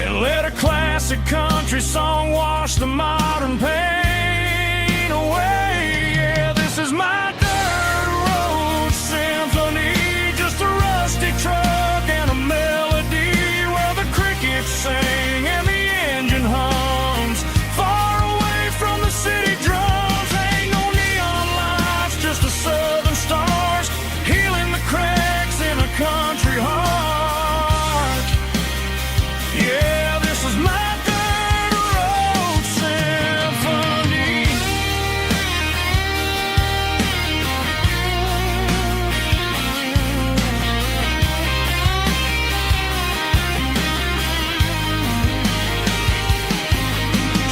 and let a classic country song wash the modern pain away. Yeah, this is my dirt road symphony, just a rusty truck and a melody where the crickets sing and the engine hums. Far away from the city drums, ain't no neon lights, just the southern stars healing the cracks in a country heart. Yeah, this is my dirt road symphony.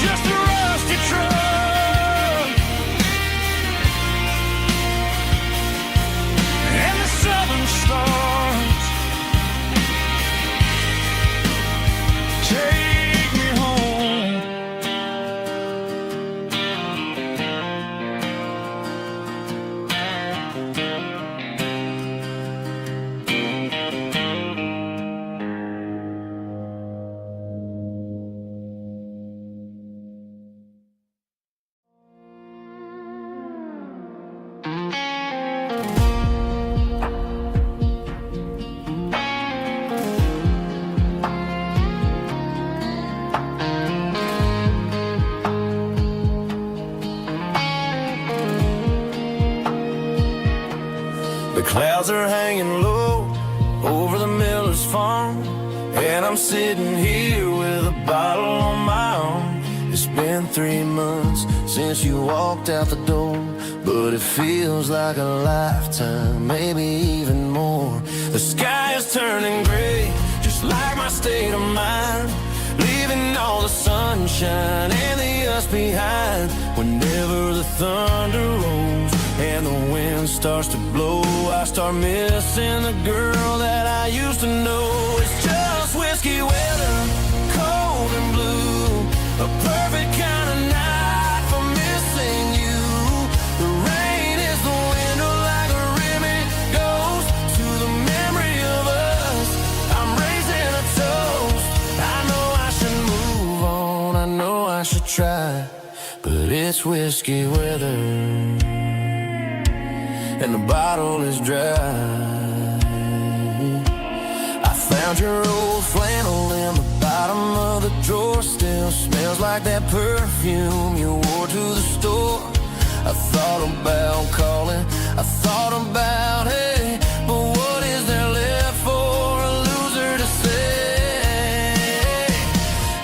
Just a rusty truck and the southern stars take me home. The clouds are hanging low over the miller's farm, and I'm sitting here with a bottle on my arm. It's been 3 months since you walked out the door, but it feels like a lifetime, maybe even more. The sky is turning gray, just like my state of mind, leaving all the sunshine and the us behind. Whenever the thunder rolls and the wind starts to blow, I start missing the girl that I used to know. It's just whiskey weather, cold and blue, a perfect kind of night for missing you. The rain is the window like a ribbon goes to the memory of us. I'm raising a toast. I know I should move on, I know I should try, but it's whiskey weather and the bottle is dry. I found your old flannel in the bottom of the drawer, still smells like that perfume you wore to the store. I thought about calling, I thought about, hey, but what is there left for a loser to say?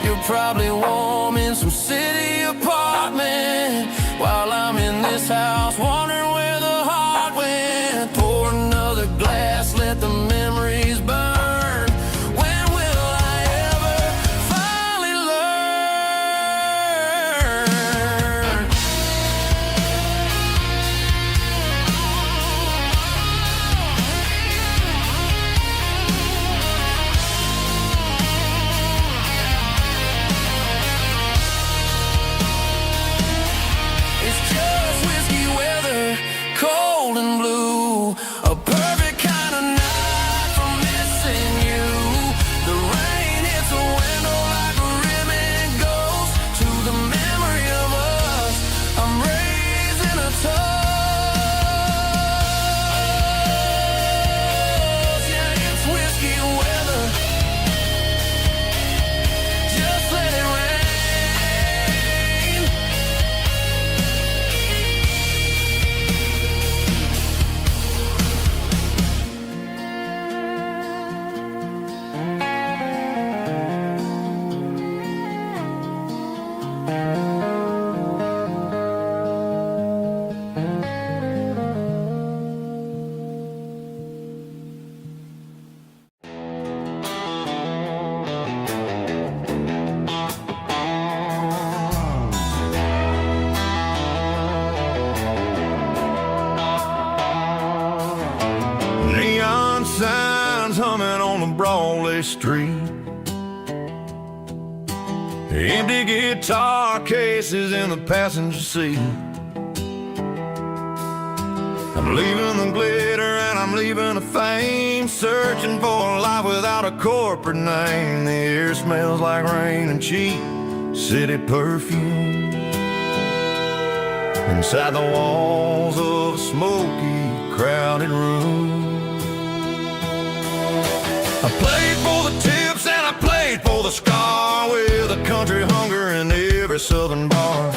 You're probably warm in some city apartment while I'm in this house wondering where the heart went. Pour another glass, let the memories burn. When will I ever finally learn? lines humming on the Broadway street. Empty guitar cases in the passenger seat. I'm leaving the glitter and I'm leaving the fame, searching for a life without a corporate name. The air smells like rain and cheap city perfume. Inside the walls of a smoky, crowded room. I played for the tips and I played for the scar, with a country hunger in every southern bar.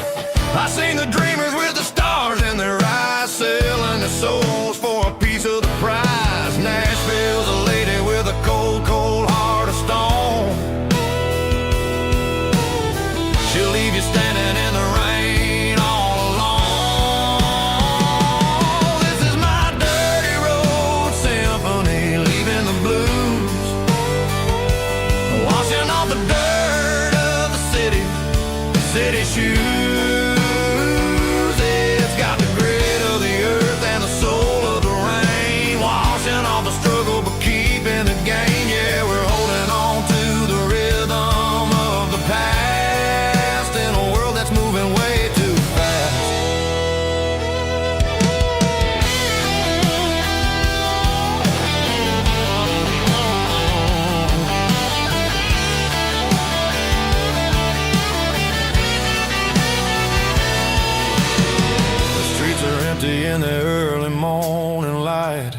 I seen the dreamers with the stars in their eyes, selling their souls for a piece of the prize. Nashville's a lady with a cold, cold heart of stone. She'll leave you standing in the rain all alone. This is my dirty road symphony, leaving the blues, washing off the dirt of the city shoes. It's got the grit of the earth and the soul of the rain, washing off the struggle but keeping the gain. Yeah, we're holding on to the rhythm of the past in a world that's moving way too fast. The streets are empty in the early morning light,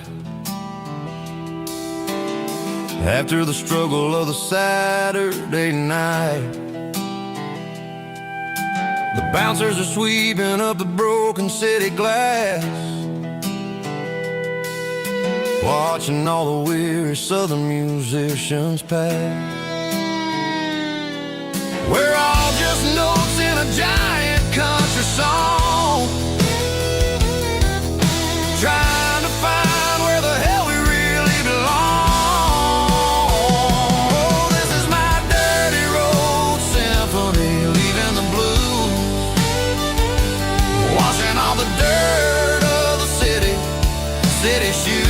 after the struggle of the Saturday night. The bouncers are sweeping up the broken city glass, watching all the weary southern musicians pass. We're all just notes in a giant country song, trying to find where the hell we really belong. Oh, this is my dirty road symphony, leaving the blues, washing all the dirt of the city shoes.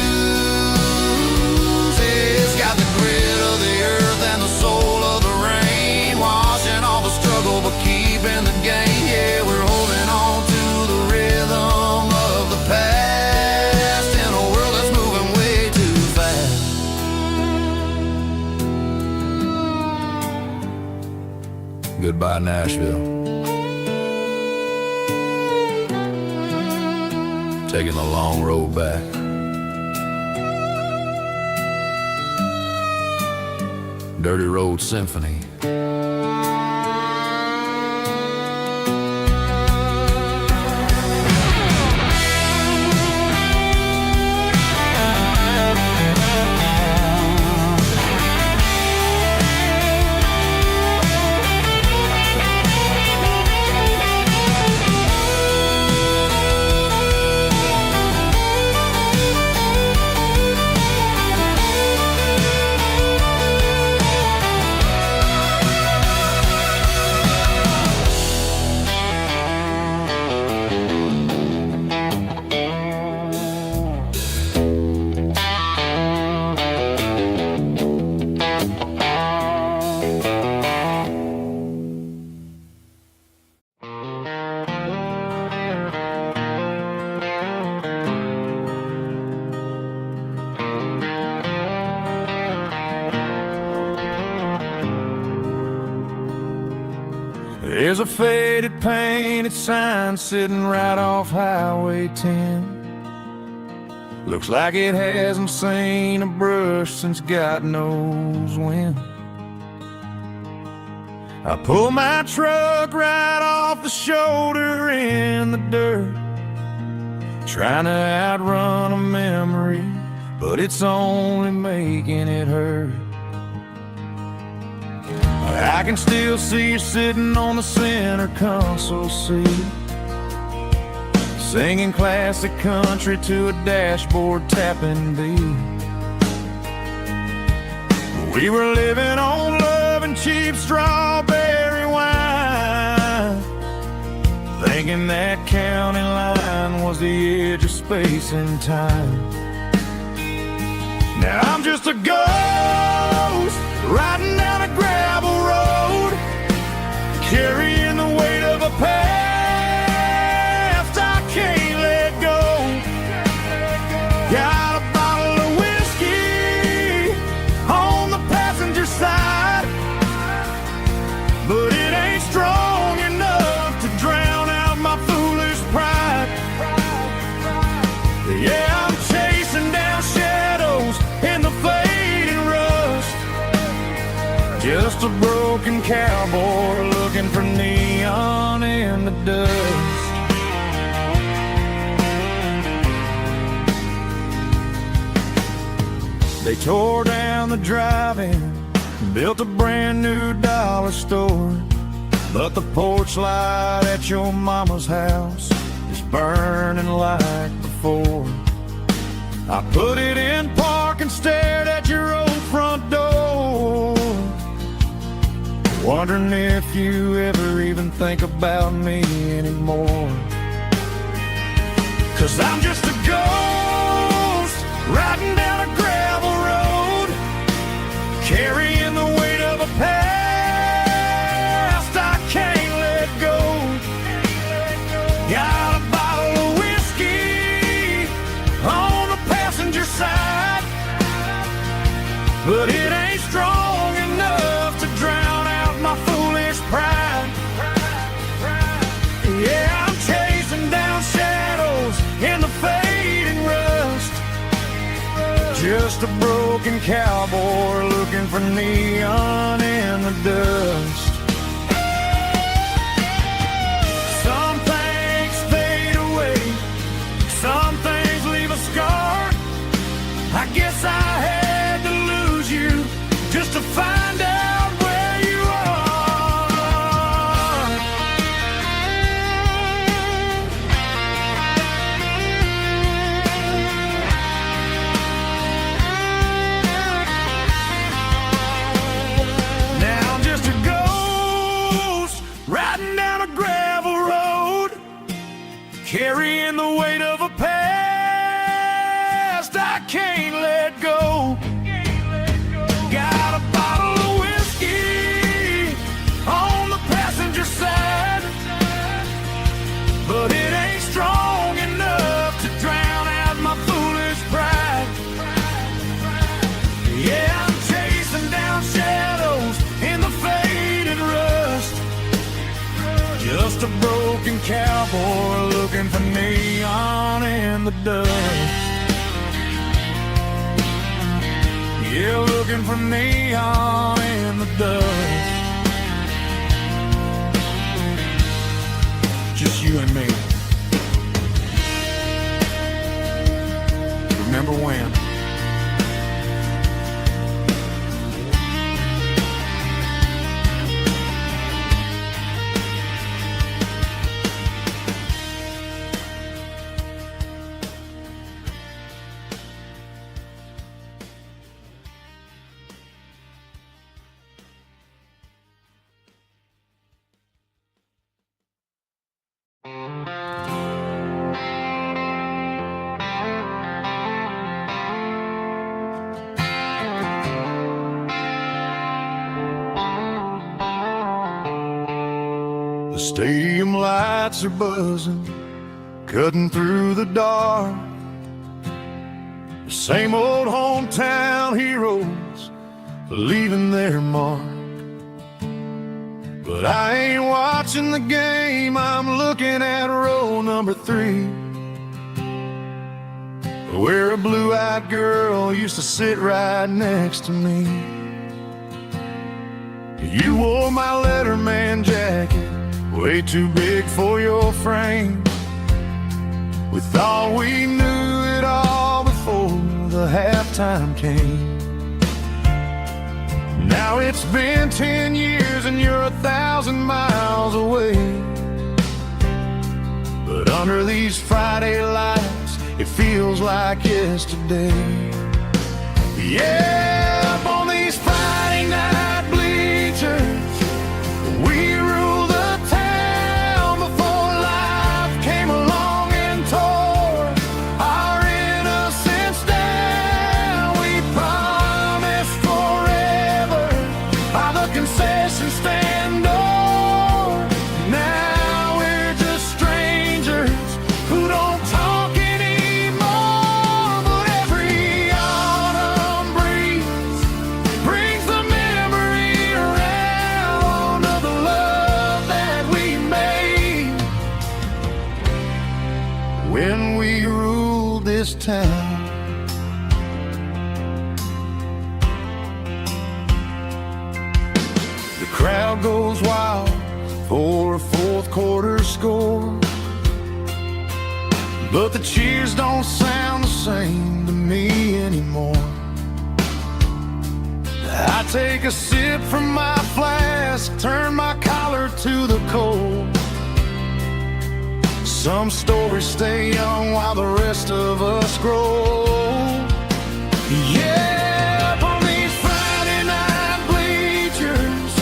It's got the grit of the earth and the soul of the rain, washing all the struggle but keeping the gain. Yeah, we're holding on to the rhythm of the past in a world that's moving way too fast. Goodbye, Nashville. Taking the long road back. Dirty Road Symphony. There's a faded painted sign sitting right off Highway 10. Looks like it hasn't seen a brush since God knows when. I pull my truck right off the shoulder in the dirt, trying to outrun a memory, but it's only making it hurt. I can still see you sitting on the center console seat, singing classic country to a dashboard tapping beat. We were living on love and cheap strawberry wine, thinking that county line was the edge of space and time. Now I'm just a ghost riding down a gravel road, carrying the weight of a past I can't let go. Got a bottle of whiskey on the passenger side, but it ain't strong enough to drown out my foolish pride. Yeah, I'm chasing down shadows in the fading rust, just a broken cowboy looking for neon in the dust. They tore down the drive-in, built a brand new dollar store, but the porch light at your mama's house is burning like before. I put it in park and stared at your old front door, wondering if you ever even think about me anymore. 'Cause I'm just a ghost riding down a gravel road, carrying the weight of a past I can't let go. Got a bottle of whiskey on the passenger side, but it ain't strong enough to drown out my foolish pride. Yeah, I'm chasing down shadows in the fading rust, just a broken cowboy looking for neon in the dust. Some things fade away, some things leave a scar. I guess I had to lose you just to find out where you are. Now I'm just a ghost riding down a gravel road, carrying the weight of a past I can't let go. Got a bottle of whiskey on the passenger side, but it ain't strong enough to drown out my foolish pride. Yeah, I'm chasing down shadows in the faded rust, just a broken cowboy looking for neon in the dust. Yeah, looking for neon in the dust. Just you and me. Remember when? The stadium lights are buzzing, cutting through the dark. The same old hometown heroes leaving their mark. But I ain't watching the game, I'm looking at row number 3, where a blue-eyed girl used to sit right next to me. You wore my Letterman jacket, way too big for your frame. We thought we knew it all before the halftime came. Now it's been 10 years and you're 1,000 miles away. But under these Friday lights, it feels like yesterday. Yeah, up on these Friday night bleachers, we rule the town before life came along and tore our innocence down. We town. The crowd goes wild for a fourth quarter score, but the cheers don't sound the same to me anymore. I take a sip from my flask, turn my collar to the cold. Some stories stay young while the rest of us grow. Yeah, up on these Friday night bleachers,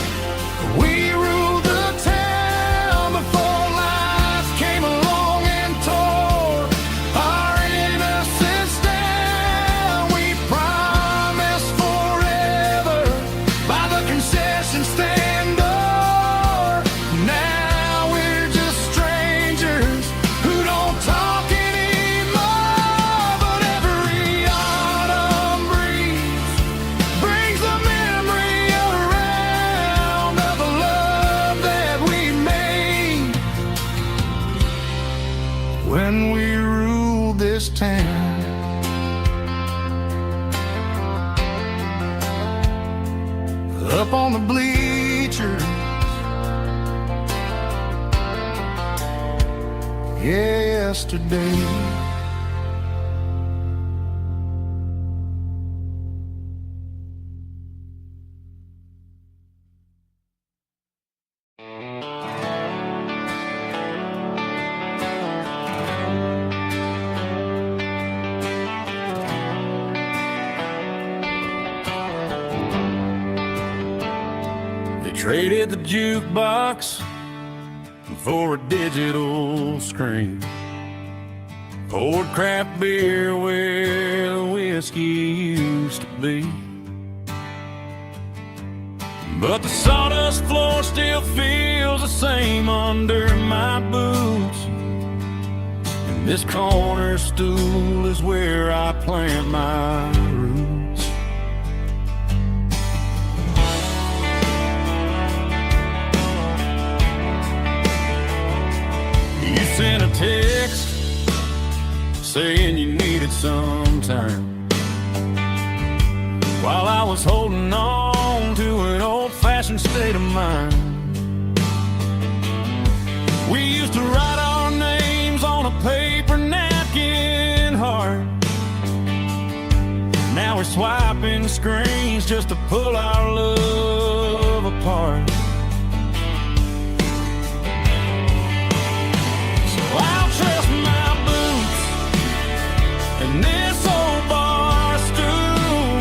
we ruled the town before life came along and tore our innocence down. We promised forever by the concession stand door. Now we're just strangers who don't talk anymore. But every autumn breeze brings the memory around of the love that we made when we ruled this town. Up on the bleachers, yesterday. They traded the jukebox for a digital screen, poured craft beer where the whiskey used to be. But the sawdust floor still feels the same under my boots, and this corner stool is where I plant my roots. You sent a text saying you needed some time, while I was holding on to an old-fashioned state of mind. We used to write our names on a paper napkin heart. Now we're swiping screens just to pull our love apart. So I'll trust my boots and this old bar stool.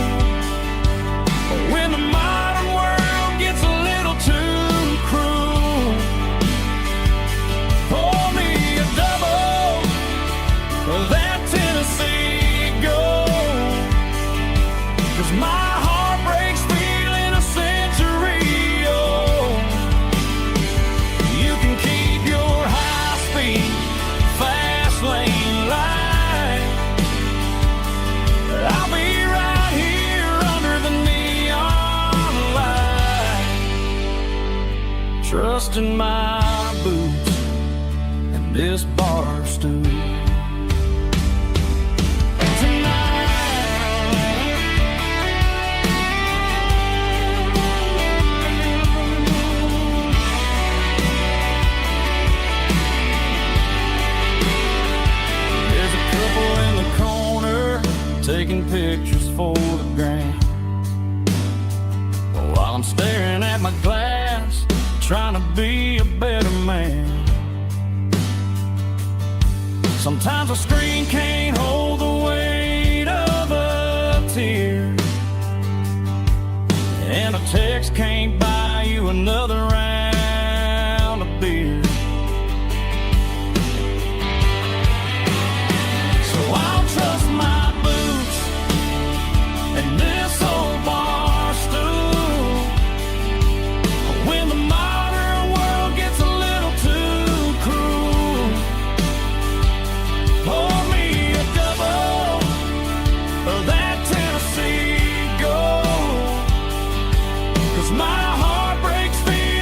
When the modern world gets a little too cruel, pour me a double of that Tennessee Gold, 'cause my heart breaks feeling a century old. You can keep your high-speed, fast lane light. I'll be right here under the neon light, trusting my boots and this bar stool. There's a couple in the corner taking pictures for the gram, while I'm staring at my glass, trying to be a better man. Sometimes a screen can't hold the weight of a tear, and a text can't buy you another round of beer. So I'll trust my boots and this old bar stool. When the modern world gets a little too cruel, pour me a double of that Tennessee Gold, 'cause my heart breaks feeling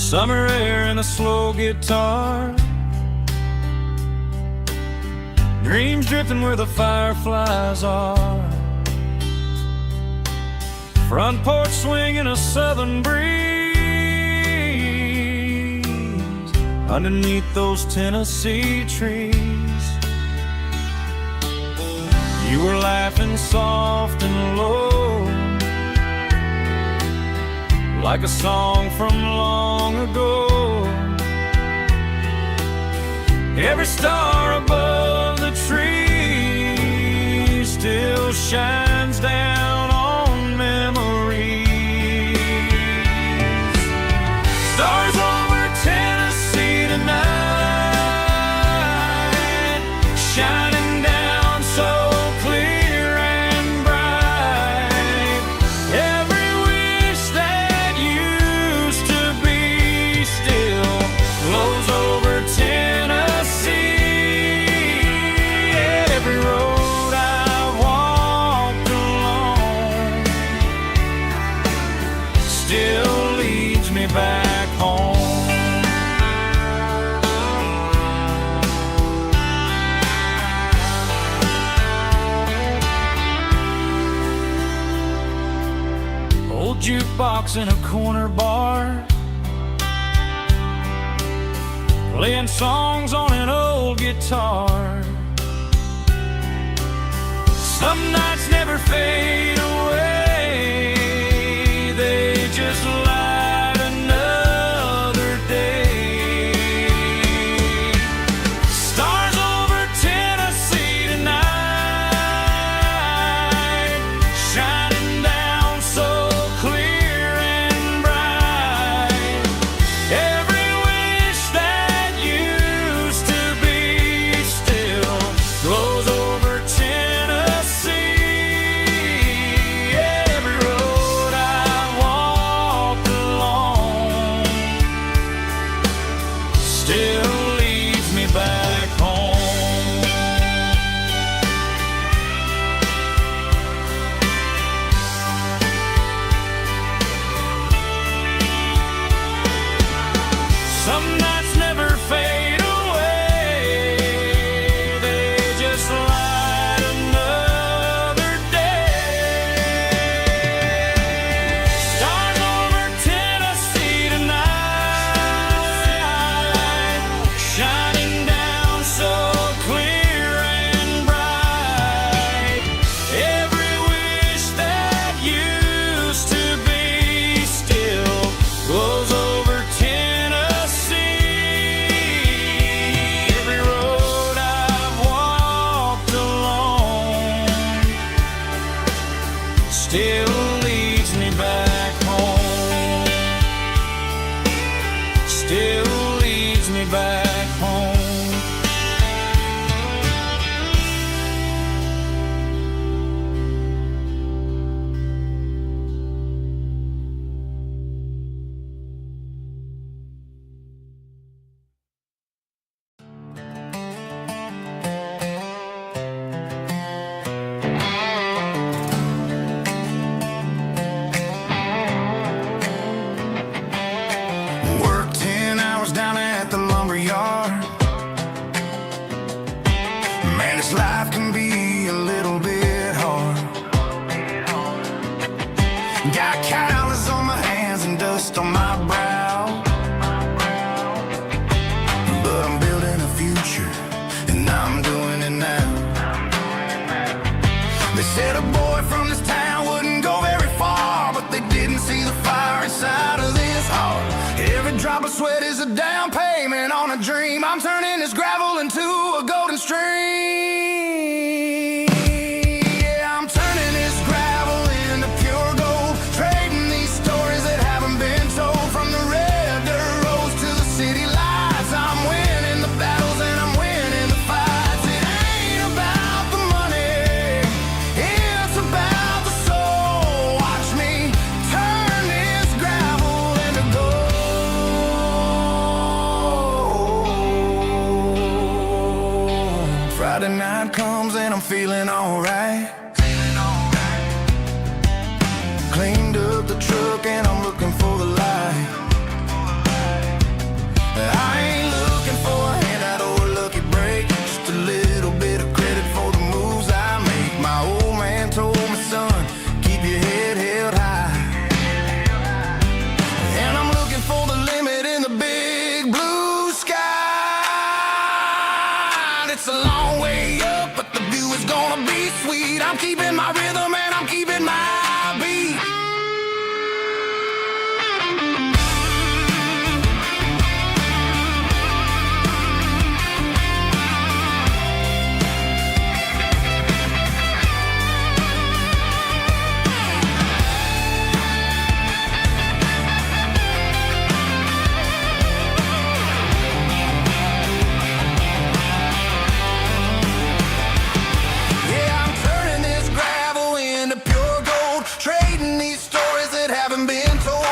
Summer air and a slow guitar, dreams drifting where the fireflies are. Front porch swinging a southern breeze underneath those Tennessee trees. You were laughing soft and low, like a song from long ago. Every star above the tree still shines down on memories. Stars over Tennessee tonight, shining down so clear and bright. Every wish that used to be still glows over Tennessee. Every road I walked along still leads me back home. Old jukebox in a corner bar, playing songs on an old guitar. Some nights never fade away, they just light another day. Stars over Tennessee tonight, shining down so clear and bright. Every wish that used to be still glows over Tennessee. Every road I walked along still leads me back home. Some nights never fade away, they just light another day. Stars over Tennessee tonight, shining down so clear and bright. Every wish that used to be still glows over Tennessee. Every road I've walked along still leads me back home. Still leads me back home. Work 10 hours down at the lumber yard. Man, this life can be a little bit hard. Got calluses on my hands and dust on my brow, but I'm building a future and I'm doing it now. They said a boy from this town wouldn't go very far, but they didn't see the fire inside of this heart. Every drop of sweat is a down payment on a dream. I'm turning this gravel into a golden stream. Yeah, I'm turning this gravel into pure gold, trading these stories that haven't been told. From the red dirt roads to the city lights, I'm winning the battles and I'm winning the fights. It ain't about the money, it's about the soul. Watch me turn this gravel into gold. Friday night comes and I'm feeling alright. Cleaned up the truck and I'm looking for the light. sweet. I'm keeping my rhythm and I'm keeping my beat.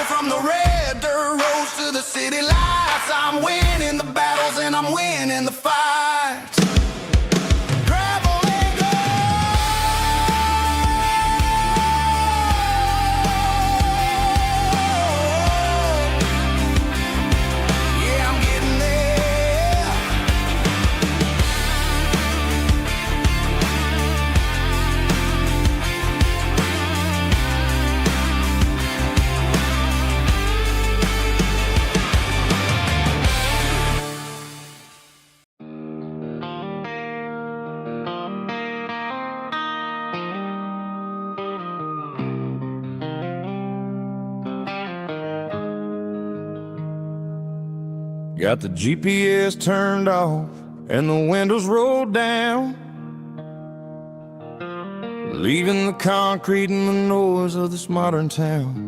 From the red dirt roads to the city lights, I'm winning the battles and I'm winning the fights. Gravel and gold. Yeah, I'm getting there. Got the GPS turned off and the windows rolled down, leaving the concrete and the noise of this modern town.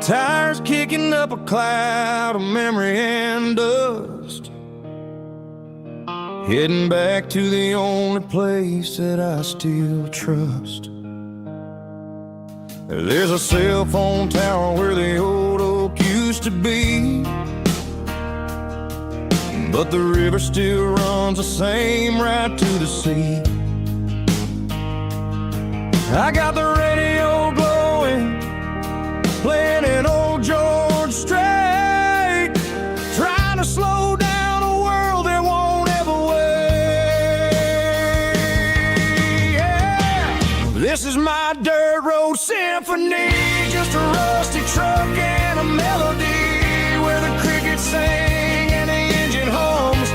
Tires kicking up a cloud of memory and dust, heading back to the only place that I still trust. There's a cell phone tower where the old oak used to be, but the river still runs the same right to the sea. I got the radio glowing, playing an old George Strait, trying to slow down a world that won't ever wait. Yeah. This is my dirt road symphony, just a rusty truck and a melody where the crickets sing and the engine hums,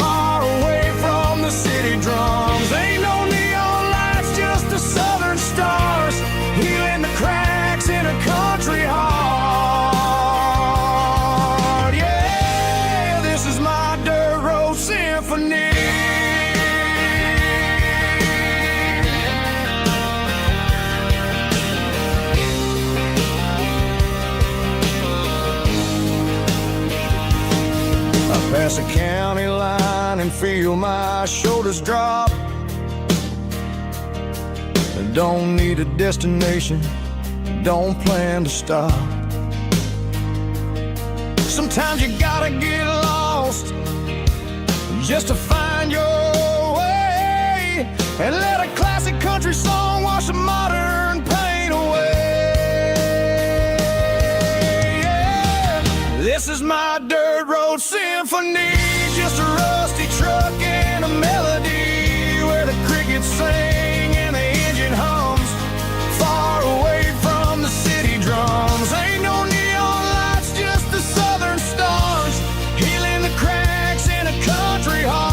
far away from the city drums. Ain't no neon lights, just the southern stars, healing the cracks in a country heart. Yeah, this is my dirt road symphony. Pass a county line and feel my shoulders drop. Don't need a destination, don't plan to stop. Sometimes you gotta get lost just to find your way, and let a classic country song wash the modern pain away. Yeah. This is my dirt road symphony, just a rusty truck and a melody where the crickets sing and the engine hums, far away from the city drums. Ain't no neon lights, just the southern stars, healing the cracks in a country heart.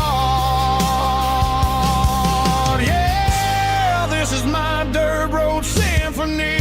Yeah, this is my dirt road symphony.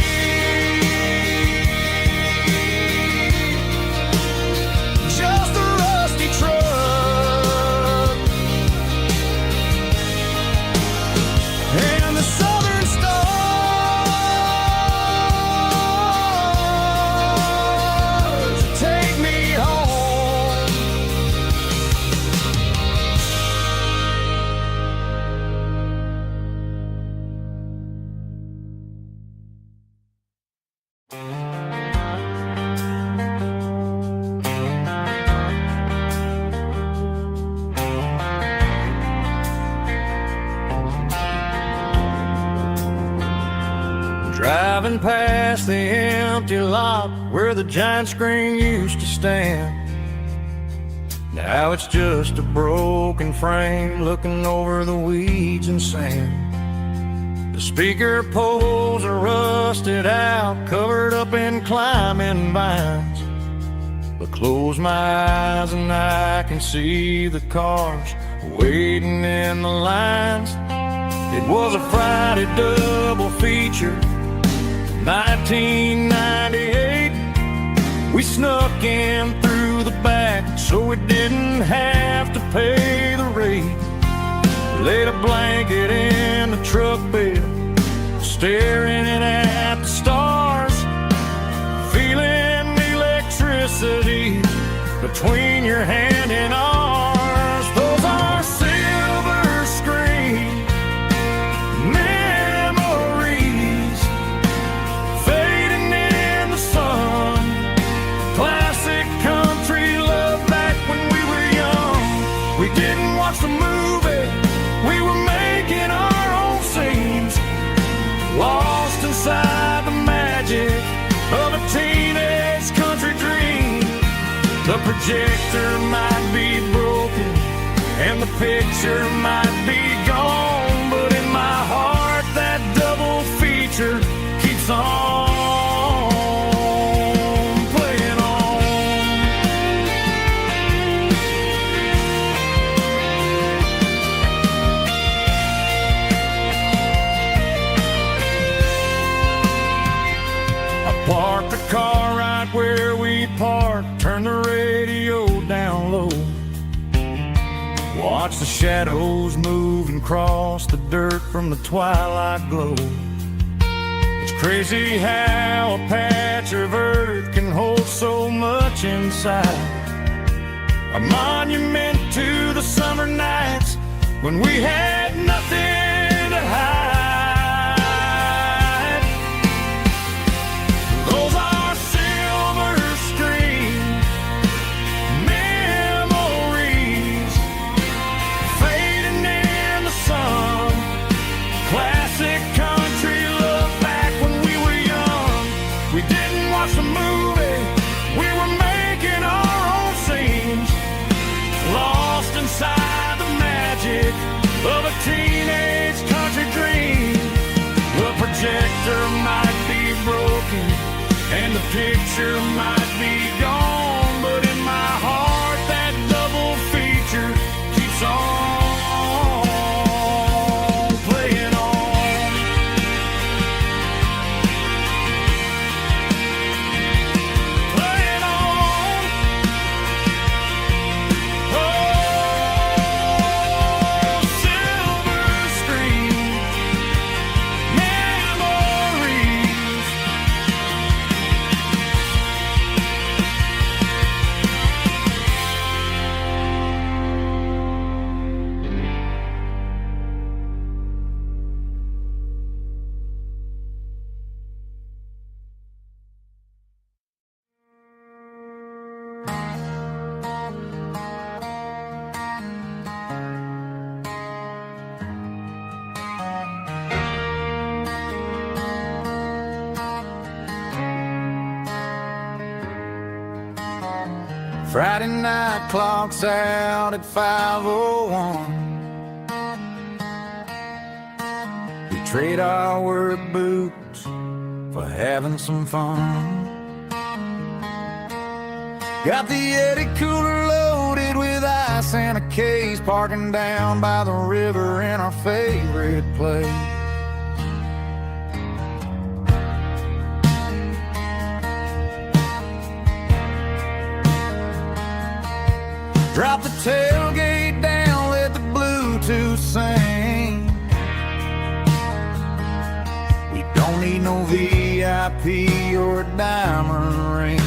Driving past the empty lot where the giant screen used to stand. Now it's just a broken frame looking over the weeds and sand. The speaker poles are rusted out, covered up in climbing vines. But close my eyes and I can see the cars waiting in the lines. It was a Friday double feature, 1998. We snuck in through the back so we didn't have to pay the rate. Laid a blanket in the truck bed, staring at the stars, feeling the electricity between your hand and ours. Those are silver screen memories fading in the sun. Classic country love back when we were young. We didn't watch the movie, we were making our own scenes, lost inside the magic of a teenage country dream. The projector might be broken and the picture might be gone, but in my heart that double feature keeps on playing on. I parked the car right where we parked, turned the radio down low, watch the shadows move and cross the dirt from the twilight glow. It's crazy how a patch of earth can hold so much inside. A monument to the summer nights when we had nothing to hide. Those are silver screen memories fading in the sun. Classic country love back when we were young. We didn't watch the movie, we were making our own scenes, lost inside the magic of a teenage country dream. The projector might be broken and the picture might be gone, but in my heart that double feature keeps on playing on. Playing on. Oh, silver screen memories. Friday night clocks out at 5:01. We trade our work boots for having some fun. Got the Yeti cooler loaded with ice and a case, parking down by the river in our favorite place. Drop the tailgate down, let the Bluetooth sing. We don't need no VIP or a diamond ring.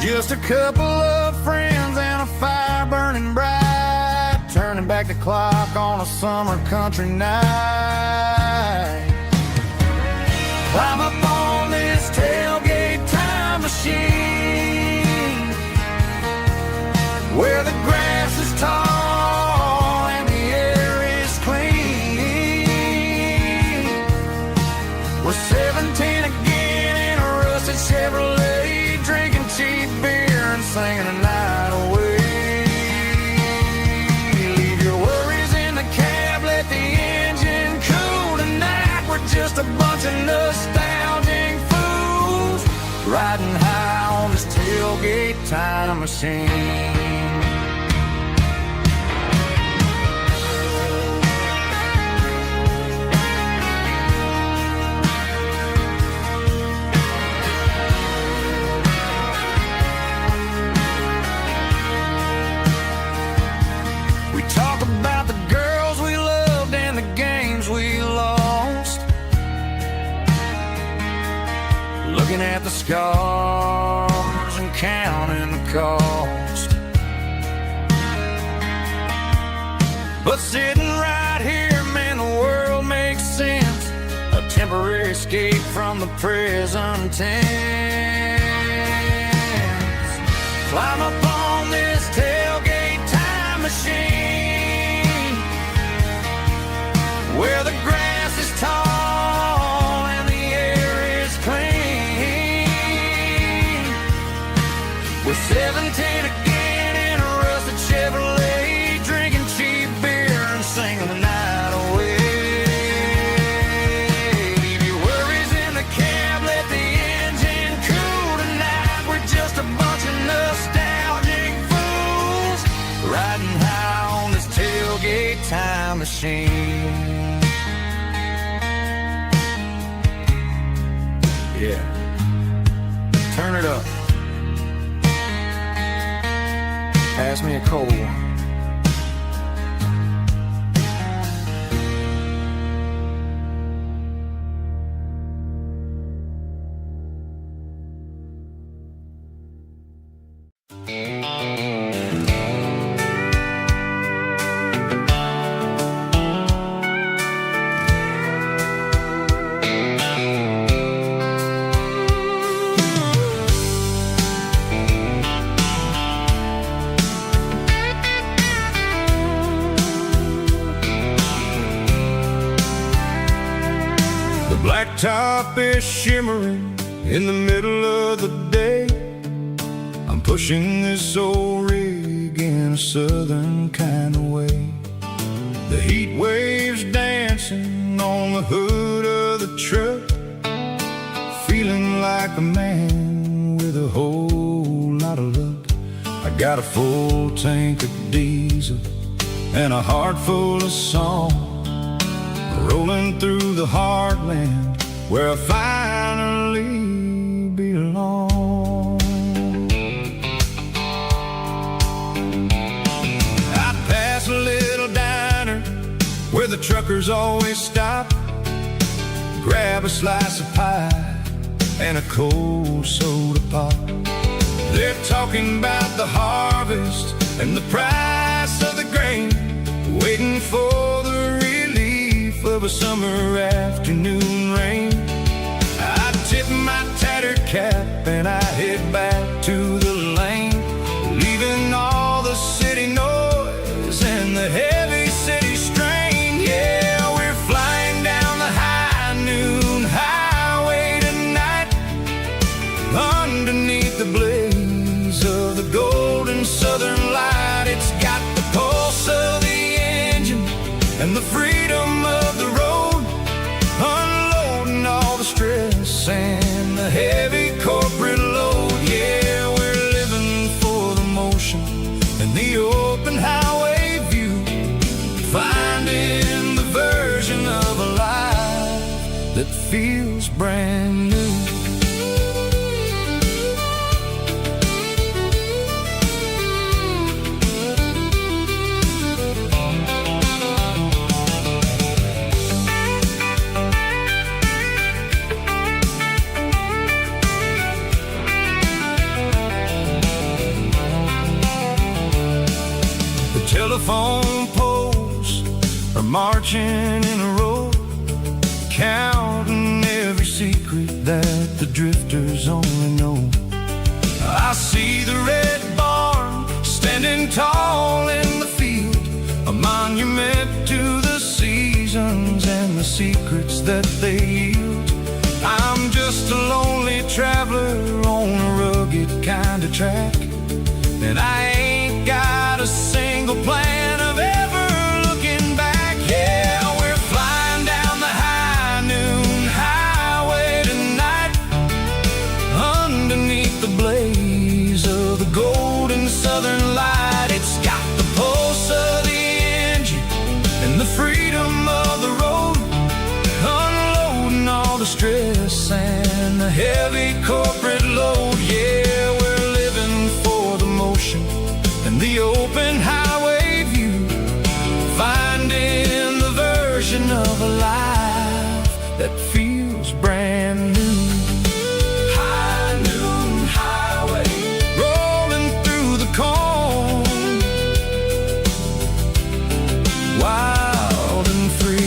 Just a couple of friends and a fire burning bright, turning back the clock on a summer country night. Climb up on this tailgate time machine, where the grass is tall and the air is clean. We're 17 again in a rusted Chevrolet, drinking cheap beer and singing the night away. Leave your worries in the cab, let the engine cool tonight. We're just a bunch of nostalgic fools riding high on on this tailgate time machine. We talk about the girls we loved and the games we lost, looking at the scars and counting the cost. But sitting right here, man, the world makes sense. A temporary escape from the present tense. Climb up on this tailgate time machine, where the grass is tall and the air is clean. We're 17 again in a rusted Chevrolet, drinking cheap beer and singing the night away. Leave your worries in the cab, let the engine cool tonight. We're just a bunch of nostalgic fools riding high on this tailgate time machine. Yeah, turn it up. Pass me a cold. Blacktop is shimmering in the middle of the day. I'm pushing this old rig in a southern kind of way. The heat waves dancing on the hood of the truck, feeling like a man with a whole lot of luck. I got a full tank of diesel and a heart full of song, rolling through the heartland where I finally belong. I pass a little diner where the truckers always stop, grab a slice of pie and a cold soda pop. They're talking about the harvest and the price of the grain, waiting for the relief of a summer afternoon rain. I tip my tattered cap and I head back to the lane, leaving all the city noise and the heavy city strain. Yeah, we're flying down the high noon highway tonight, underneath the blaze of the golden southern light. It's got the pulse of the engine and the freedom of the road, unloading all the stress and the heavy corporate load. Yeah, we're living for the motion and the open highway view, finding the version of a life that feels brand new. Telephone poles are marching in a row, counting every secret that the drifters only know. I see the red barn standing tall in the field, a monument to the seasons and the secrets that they yield. I'm just a lonely traveler on a rugged kind of track, and I ain't got a single plan of ever looking back. Yeah, we're flying down the high noon highway tonight, underneath the blaze freight corporate load. Yeah, we're living for the motion and the open highway view, finding the version of a life that feels brand new. High noon highway, rolling through the corn, wild and free.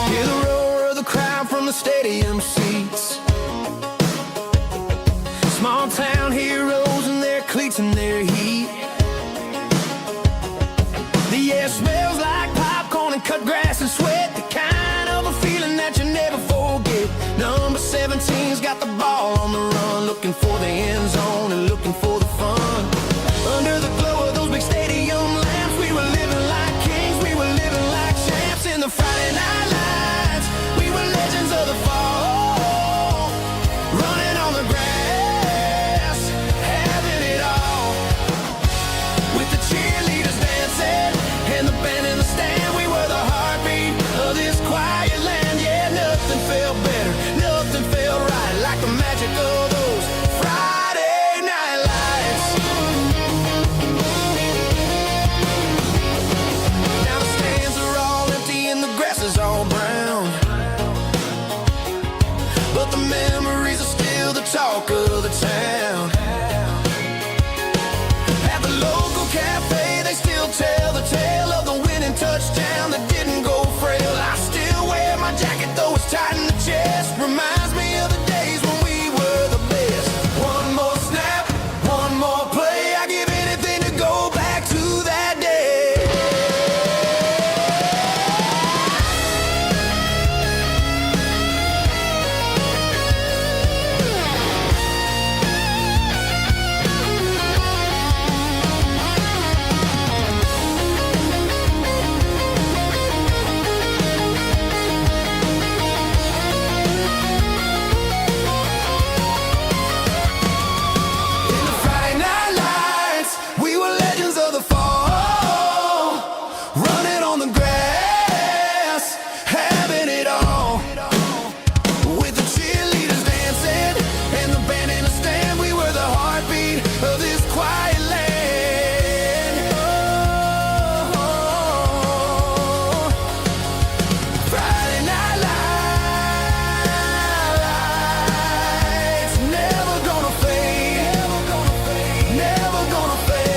Hear the roar of the crowd from the stadium seats. Small town heroes in their cleats and their heat. The air smells like popcorn and cut grass and sweat, the kind of a feeling that you never forget. Number 17's got the ball on the run, looking for the end zone and looking for the fun. Under the glow of those big stadium lamps, we were living like kings, we were living like champs in the Friday night lights. We were legends of the fall, running on the grass, having it all. With the cheerleaders dancing and the band in the stand, we were the heartbeat of this quiet land. Yeah, nothing felt better, nothing felt right like the magic of those Friday night lights. Now the stands are all empty and the grass is all brown, but the memories are still the talk of the town. At the local cafe, they still tell the tale of the winning touchdown that didn't go frail. I still wear my jacket though it's tight in the chest. Reminds me of the days when we were the best. One more snap, one more play. I give anything to go back to that day. In the Friday night lights, we were legends of the fall, running on the grass, having it all. With the cheerleaders dancing and the band in the stand, we were the heartbeat of this quiet land. Oh, Friday night lights, never gonna fade, never gonna fade.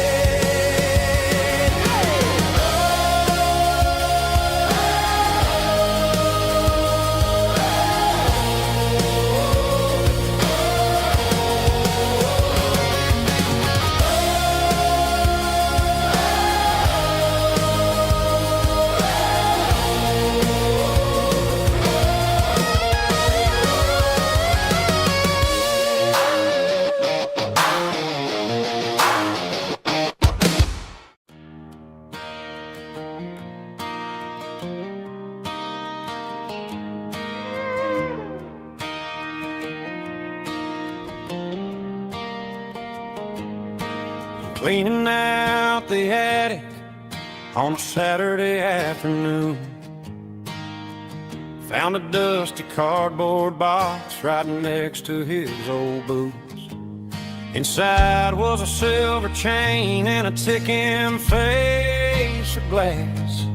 Cleaning out the attic on a Saturday afternoon. Found a dusty cardboard box right next to his old boots. Inside was a silver chain and a ticking face of glass.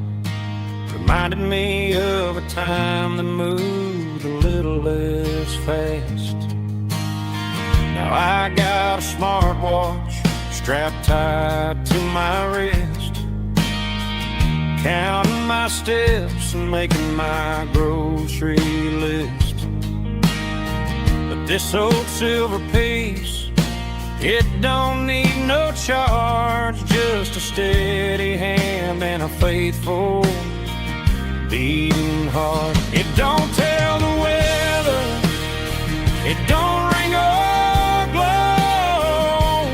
Reminded me of a time that moved a little less fast. Now I got a smartwatch strapped tight to my wrist, counting my steps and making my grocery list. But this old silver piece It don't need no charge, just a steady hand and a faithful beating heart. It don't tell the weather, it don't ring or glow,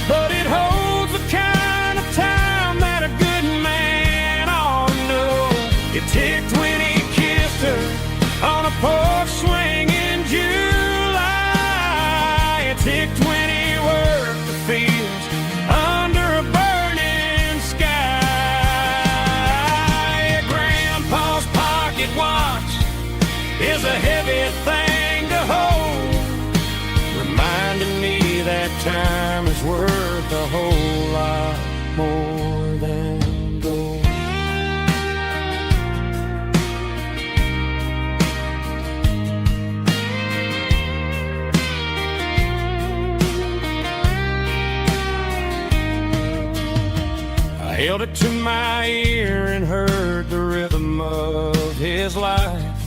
but it holds the kind of time that a good man ought to know. It ticked when he kissed her on a porch swing in July. It ticked when he worked the fields under a burning sky. Grandpa's pocket watch is a heavy thing to hold, reminding me that time is worth a whole lot more than gold. I held it to my ear and heard the rhythm of his life,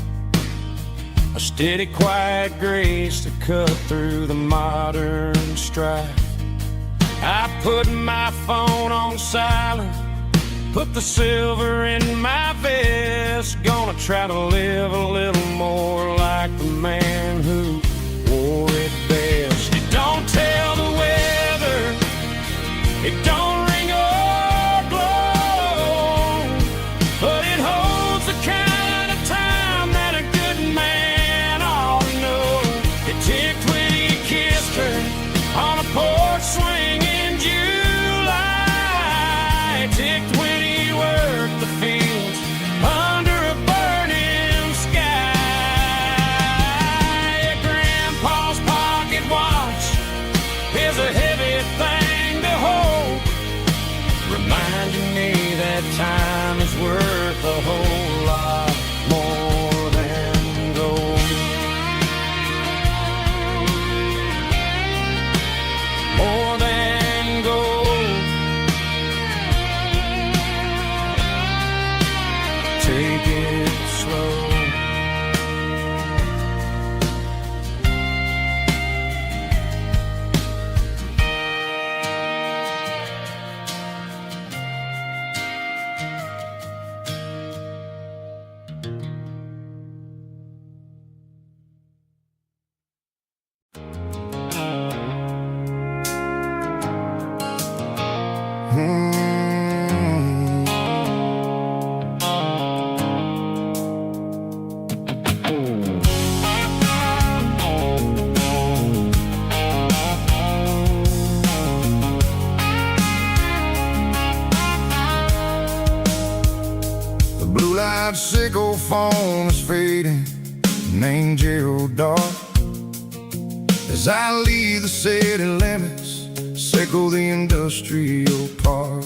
a steady, quiet grace to cut through the modern strife. I put my phone on silent, put the silver in my vest, gonna try to live a little more like the man who wore it best. It don't tell the weather, it don't ring or glow, but it holds the kind of time that a good man ought to know. It ticked when he kissed her on a porch swing in July. It ticked when he worked the fields under a burning sky. Grandpa's pocket watch is a heavy thing to hold, reminding me that time is worth a whole lot more than gold. More than gold. Take it slow. The blue light sickle foam is fading, an angel dark. As I leave the city limits, sickle the industrial park.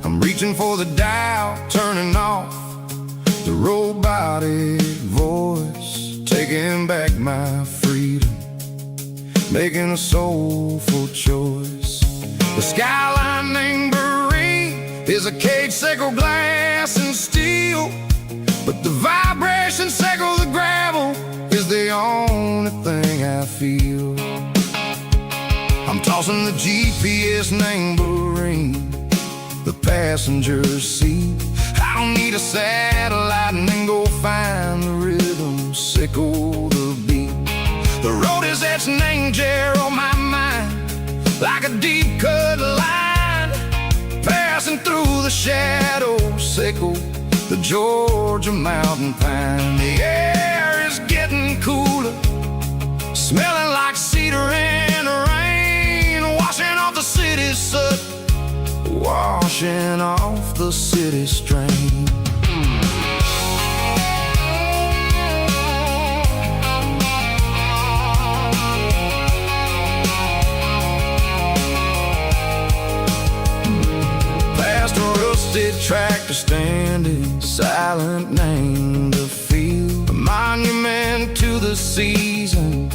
I'm reaching for the dial, turning off the robotic voice, taking back my freedom, making a soulful choice. The skyline named Bryan is a cage, sickle glass and steel, but the vibration sickle the gravel is the only thing I feel. I'm tossing the GPS named Bryan, the passenger seat. I don't need a satellite and then go find the rhythm, sickle the beat. The road is etched and angel on my mind, like a deep cut line, passing through the shadows, sickle the Georgia mountain pine. The air is getting cooler, smelling like cedar in the rain, washing off the city's soot, washing off the city strain. Past a rusted tractor standing silent, named the field, a monument to the seasons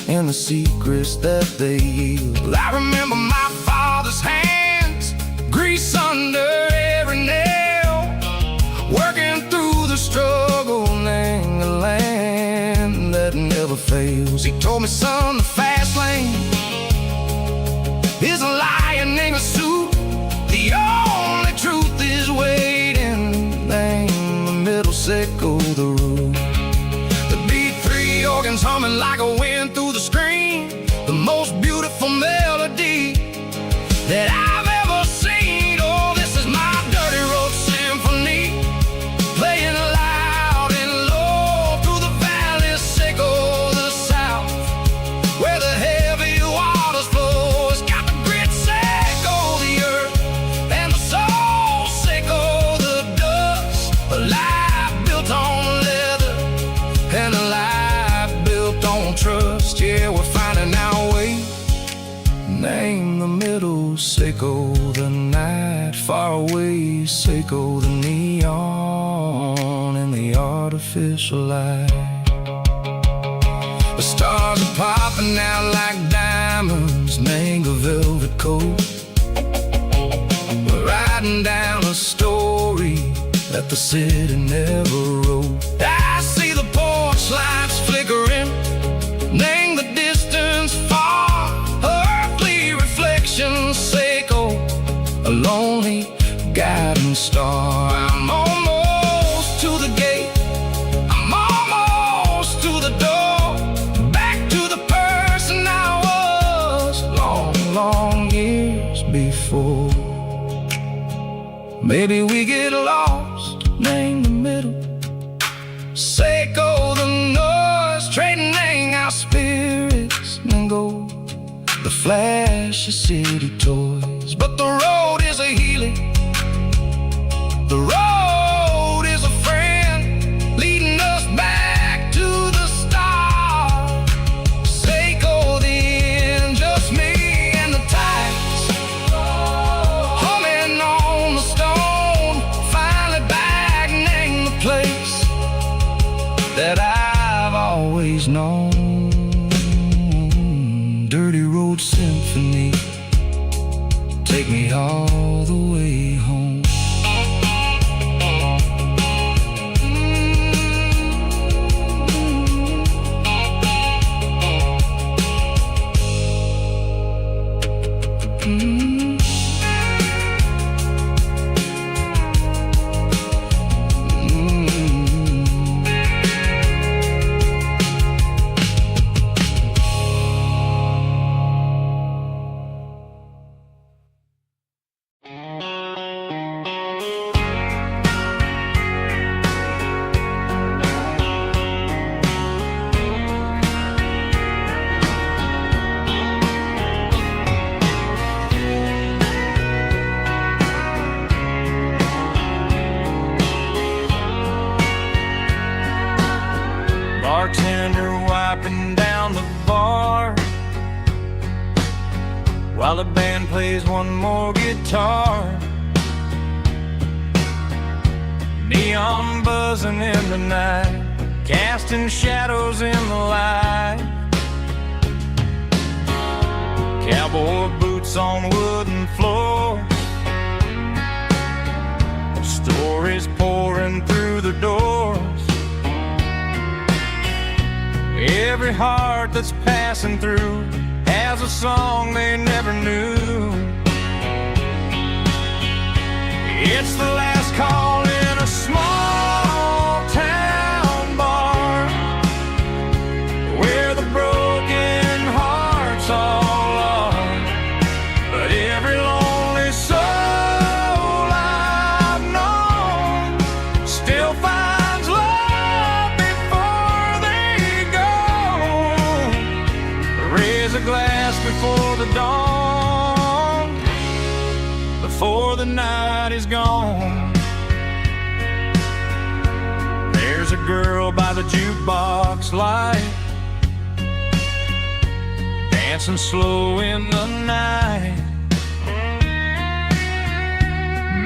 and the secrets that they yield. I remember my father's hands, grease under every nail, working through the struggle and the land that never fails. He told me, son, the fast lane that I've ever seen. Oh, this is my dirty road symphony, playing loud and low through the valleys, Seco, the south, where the heavy waters flow. It's got the grit, Seco, the earth, and the soul, Seco, the dust. A life built on leather and a life built on trust. Yeah, we're finding our way. Name the middle, Seco, the night far away, Seco, the neon and the artificial light. The stars are popping out like diamonds, mango velvet coat. We're riding down a story that the city never wrote. I see the porch lights flickering, name the distance far, earthly reflections, Seco, a lonely guiding star. I'm almost to the gate, I'm almost to the door, back to the person I was long, long years before. Maybe we get lost, name the middle, Seco, the noise, trading our spirits and gold, the flash of city toys. But the road is a healing, the road is a friend, leading us back to the start. Seco, the end, just me and the tides, humming on the stone, finally back, name the place that I've always known. Dirty road symphony, take me all the way home. Bartender wiping down the bar while the band plays one more guitar. Neon buzzing in the night, casting shadows in the light. Cowboy boots on wooden floors, stories pouring through the doors. Every heart that's passing through has a song they never knew. It's the last call in a small town bar where the broken hearts all are. But every lonely soul I've known still finds love before they go. Raise a glass before the dawn, before the night is gone. There's a girl by the jukebox light, dancing slow in the night.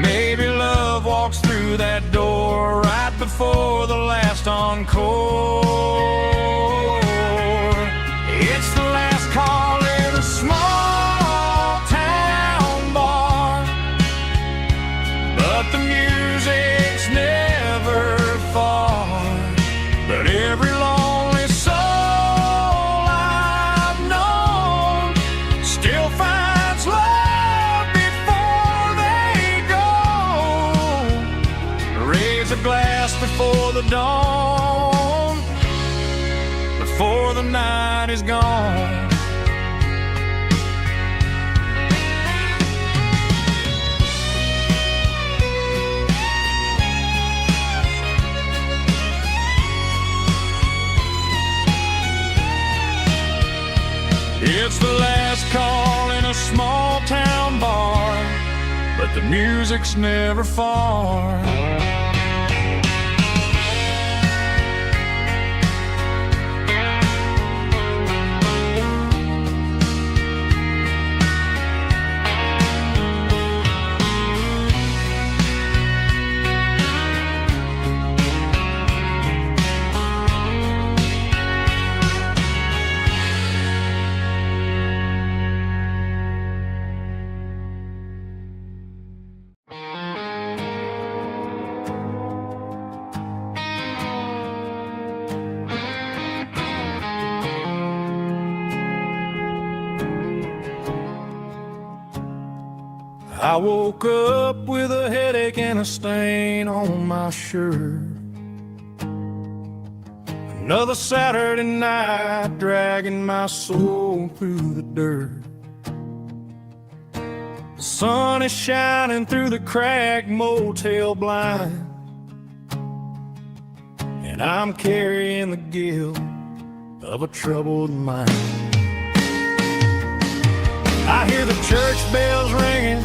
Maybe love walks through that door right before the last encore. It's the last call in a small town bar, but the music's never far. But every lonely soul I've known still finds love before they go. Raise a glass before the dawn, before the night is gone. but the music's never far. I woke up with a headache and a stain on my shirt. Another Saturday night dragging my soul through the dirt. The sun is shining through the cracked motel blind, and I'm carrying the guilt of a troubled mind. I hear the church bells ringing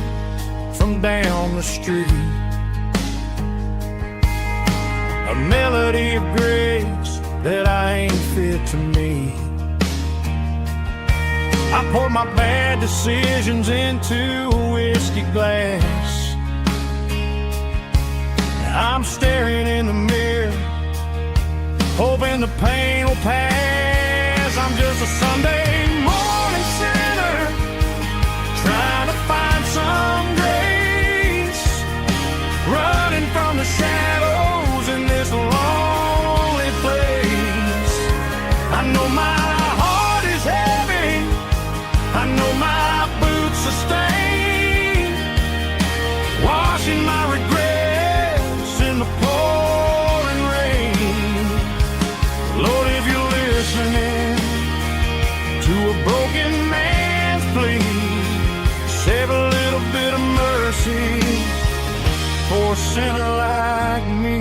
from down the street, a melody of grace that I ain't fit to meet. I poured my bad decisions into a whiskey glass. I'm staring in the mirror, hoping the pain will pass. I'm just a Sunday morning sinner, trying to find some grace, running from the shadows in this lonely place. I know my heart is heavy, I know my boots are stained, washing my regrets in the pouring rain. Lord, if you're listening to a broken man's plea, save a little bit of mercy for a sinner like me.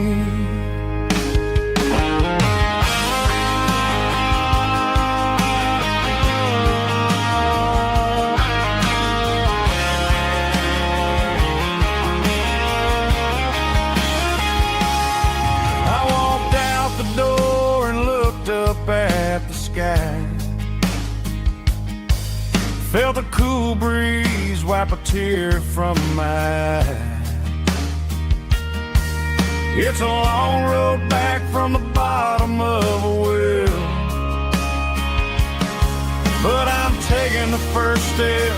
I walked out the door and looked up at the sky, felt a cool breeze wipe a tear from my eye. It's a long road back from the bottom of a well, but I'm taking the first step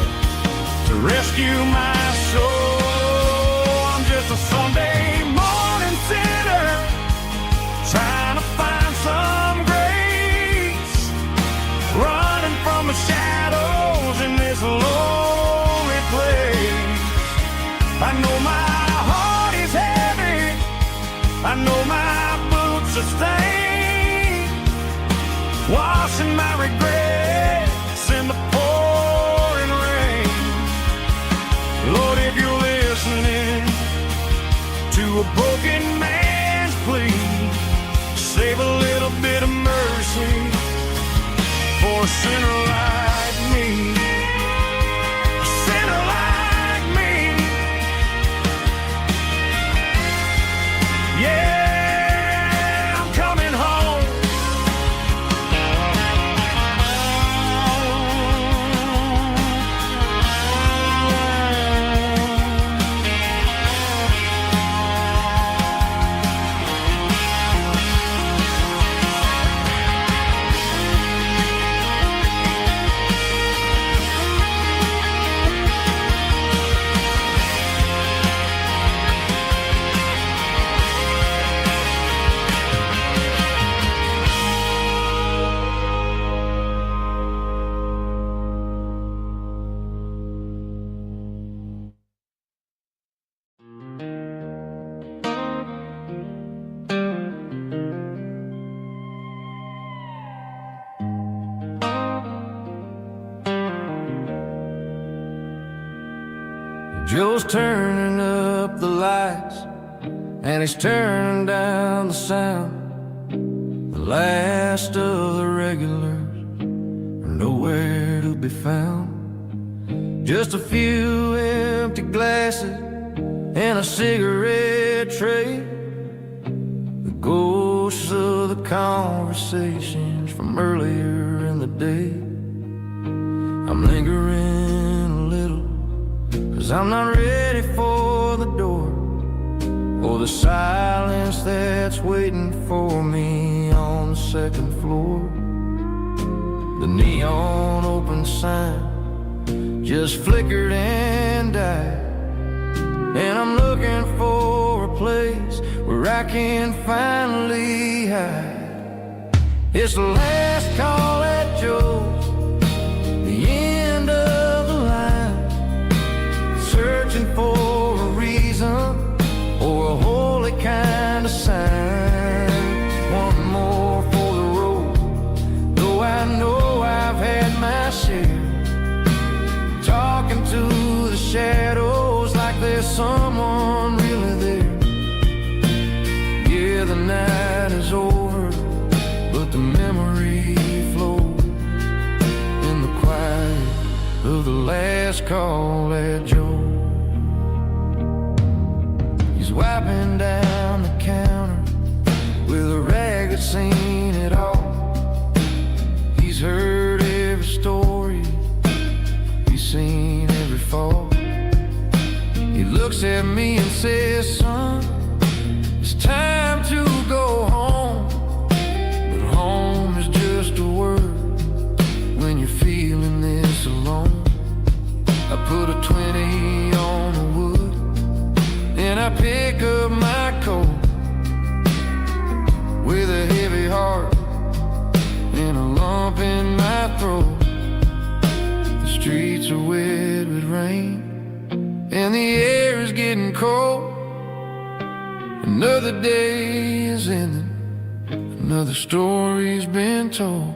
to rescue my soul. I'm just a Sunday morning sinner, trying to find some grace, running from the shadows in this lonely place. I know my heart is heavy, I know my boots are stained, washing my regrets in the pouring rain. Lord, if you're listening to a broken man's plea, save a little bit of mercy for a sinner like me. A sinner like me. Yeah, I'm coming home. Joe's turning up the lights, and he's turning down the sound. The last of the regulars are nowhere to be found. Just a few empty glasses and a cigarette tray. The ghosts of the conversations from earlier in the day. I'm lingering a little, 'cause I'm not ready for the door, or the silence that's waiting for me on the second floor. The neon open sign just flickered and died, and I'm looking for a place where I can finally hide. It's the last call at Joe's, the end of the line, searching for a reason or a holy kind of sign. One more for the road, though I know I've had my share. Talking to the shadows like there's someone really there. Yeah, the night is over, but the memory flows in the quiet of the last call at Joe. He's wiping down the counter with a rag that's seen it all. He's heard every story, he's seen every fall. He looks at me and says, son, it's time to go home. But home is just a word when you're feeling this alone. I put a 20 on the wood, and I pick up my coat with a heavy heart and a lump in my throat. The streets are wet with rain, and the air is getting cold. Another day is ending, another story's been told.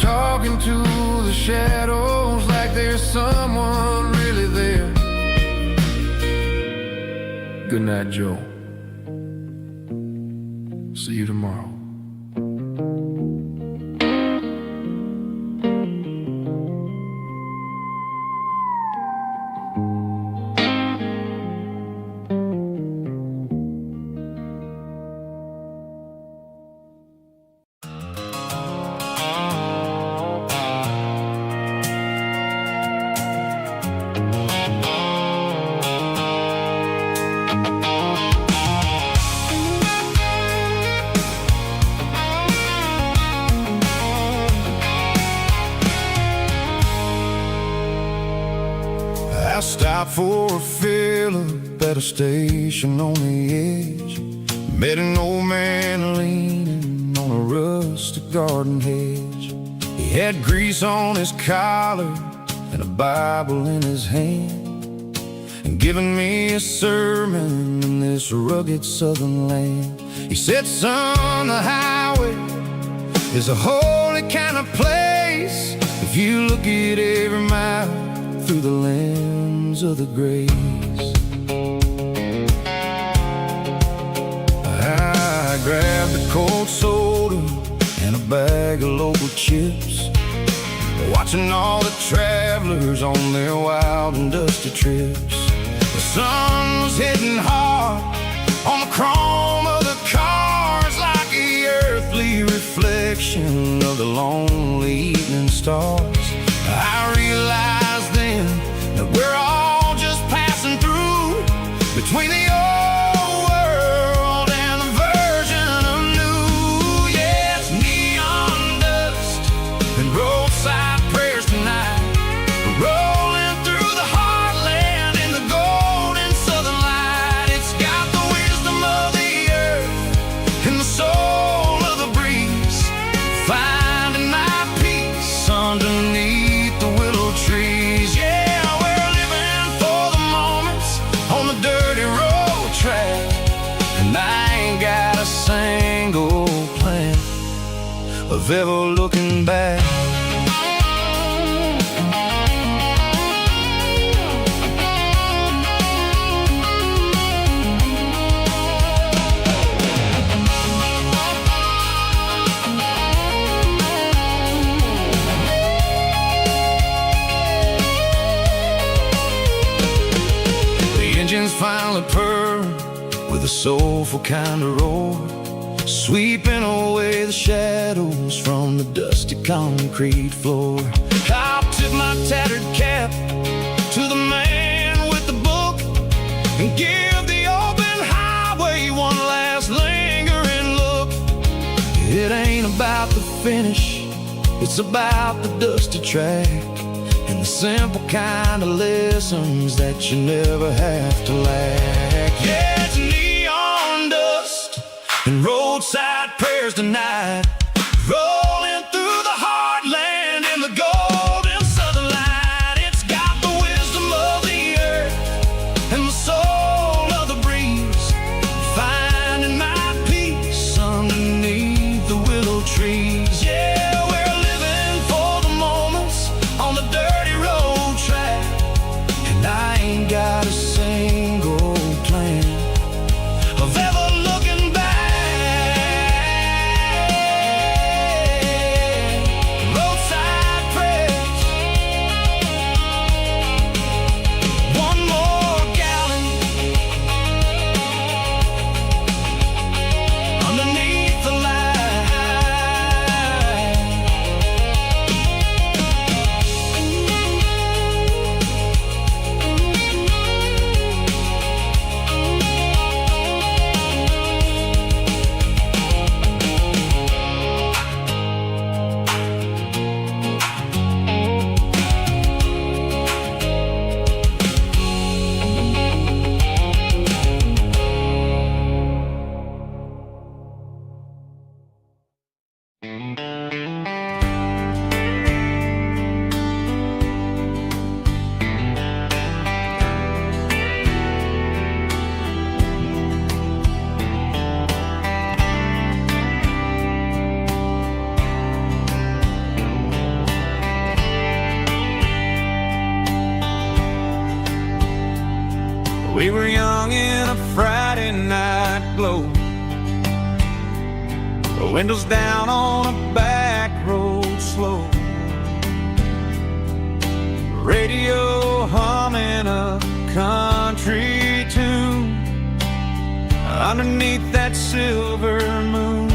Talking to the shadows like there's someone really there. Good night, Joe. See you tomorrow. I stopped for a fill-up at a station on the edge. Met an old man leaning on a rustic garden hedge. He had grease on his collar and a Bible in his hand, and giving me a sermon in this rugged southern land. He said, son, the highway is a holy kind of place if you look at every mile through the lens of the grace. I grabbed a cold soda and a bag of local chips, watching all the travelers on their wild and dusty trips. The sun was hitting hard on the chrome of the cars, like the earthly reflection of the lonely evening stars. I realized then that we're all just passing through between the old world and the version of new. Yeah, it's neon dust and roadside prayers tonight, rolling through the heartland in of ever looking back. Engines finally purr with a soulful kind of roar, sweeping away the shadows from the dusty concrete floor. I'll tip my tattered cap to the man with the book and give the open highway one last lingering look. It ain't about the finish, it's about the dusty track and the simple kind of lessons that you never have to lack. Yeah, it's neon dust and roadside prayers tonight, rolling through the heartland in the golden southern light. It's got the wisdom of the earth and the soul of the breeze, finding my peace underneath the willow trees. Yeah, we're living for the moments on the dirty road track, and I ain't got a single plan of ever looking back. Roadside prayers, one more gallon underneath the light. We were young in a Friday night glow, the windows down on a back road slow, radio humming a country tune underneath that silver moon.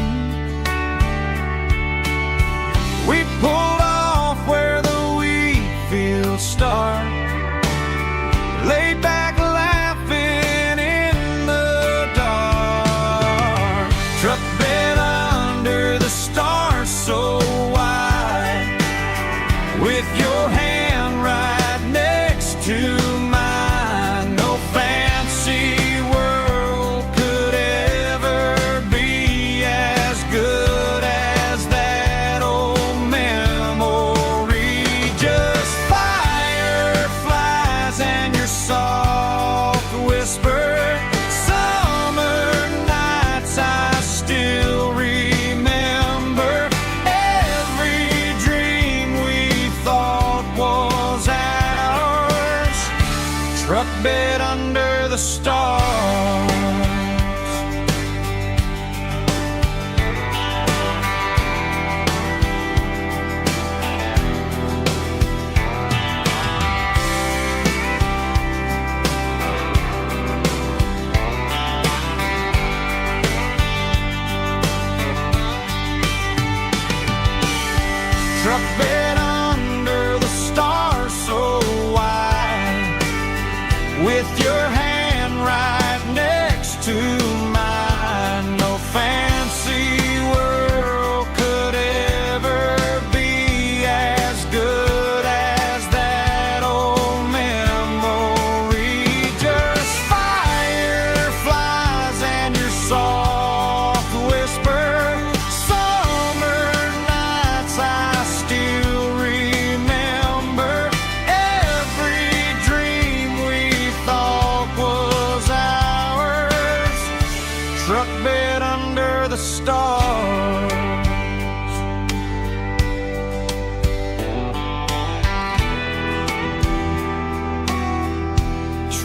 We pulled off where the wheat fields start, laid back laughing in the dark, truck bed under the stars so wide, with your hand right next to mine. No fancy world could ever be as good as that old memory. Just fireflies and your soft whisper, summer nights I still remember. Every dream we thought was ours, truck bed under the stars. Truck bed under the stars so wide, with your hand right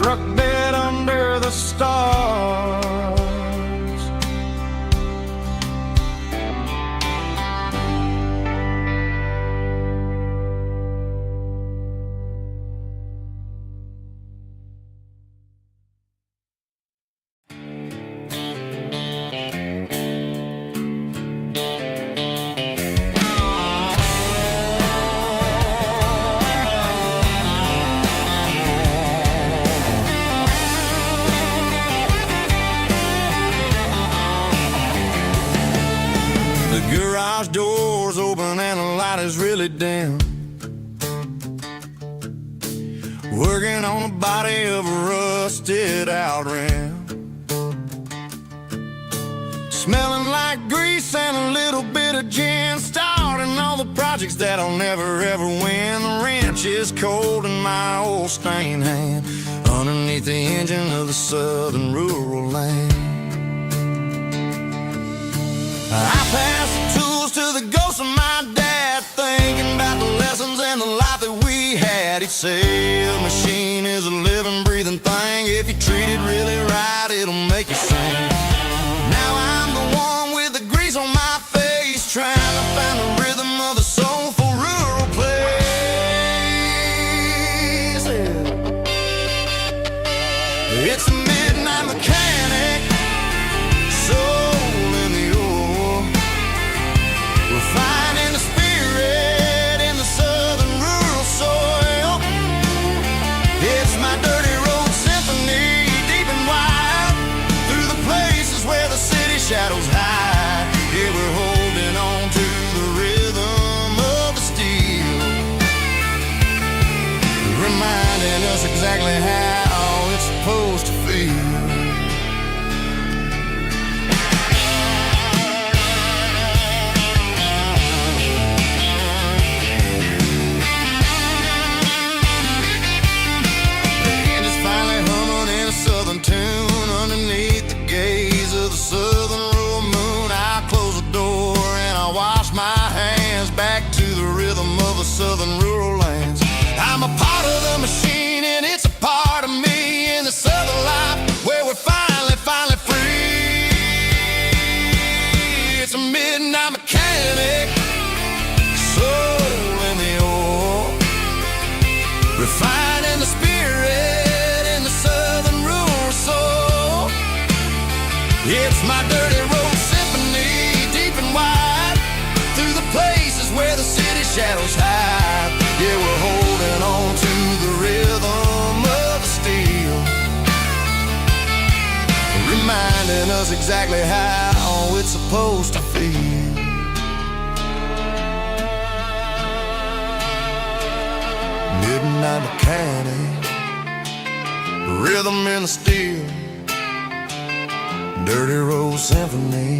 struck dead under the stars. The garage door's open and the light is really dim. Working on the body of a rusted out rim. Smelling like grease and a little bit of gin. Starting all the projects that I'll never ever win. The wrench is cold in my old stained hand underneath the engine of the southern rural land. I pass the tools to the ghost of my dad, thinking about the lessons and the life that we had. He'd say a machine is a living, breathing thing. If you treat it really right, it'll make you sing. Now I'm the one with the grease on my face, trying to find the rhythm of the soulful rural place. It's a midnight mechanic, soul in the oil, refining the spirit in the southern rural soil. It's my dirty road symphony, deep and wide, through the places where the city shadows hide. Yeah, we're holding on to the rhythm of the steel, reminding us exactly how it's supposed to feel. Tune underneath the gaze of the southern rural moon. I close the door and I wash my hands back to the rhythm of the southern rural lands. I'm a part of the machine and it's a part of me in the southern life where we're finally free. It's a midnight mechanic, soul in the oil, refining the spirit in the southern rural soul. It's my dirty road symphony, deep and wide, through the places where the city shadows hide. Yeah, we're holding on to the rhythm of the steel, reminding us exactly how it's supposed to feel. Midnight mechanic, rhythm in the steel, dirty road symphony.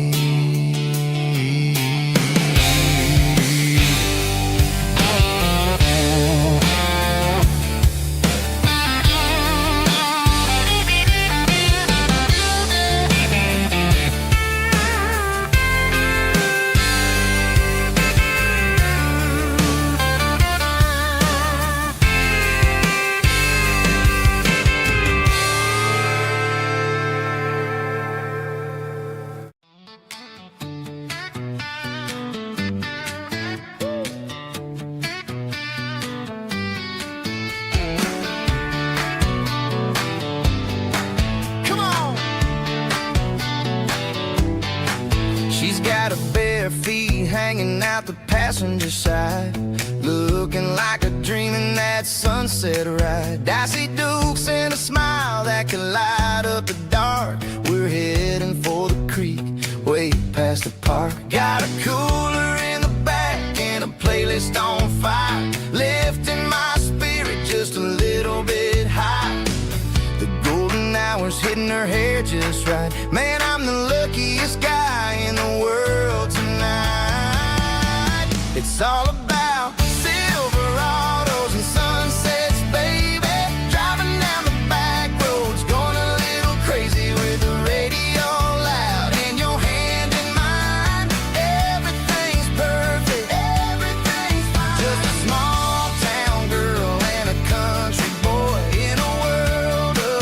Got her bare feet hanging out the passenger side, looking like a dream in that sunset ride. Dicey dukes and a smile that can light up the dark. We're heading for the creek, way past the park. Got a cooler in the back and a playlist on fire, lifting my spirit just a little bit high. The golden hours hitting her hair just right. Man, I'm the luckiest guy in the world tonight. It's all about Silverados and sunsets, baby. Driving down the back roads, going a little crazy with the radio loud and your hand in mine. Everything's perfect, everything's fine. Just a small town girl and a country boy in a world of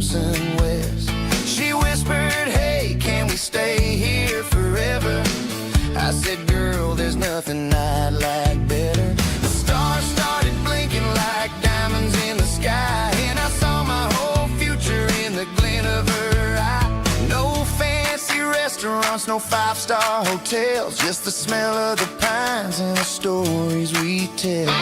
crimson west. She whispered, hey, can we stay here forever? I said, girl, there's nothing I'd like better. The stars started blinking like diamonds in the sky, and I saw my whole future in the glint of her eye. No fancy restaurants, no five-star hotels, just the smell of the pines and the stories we tell.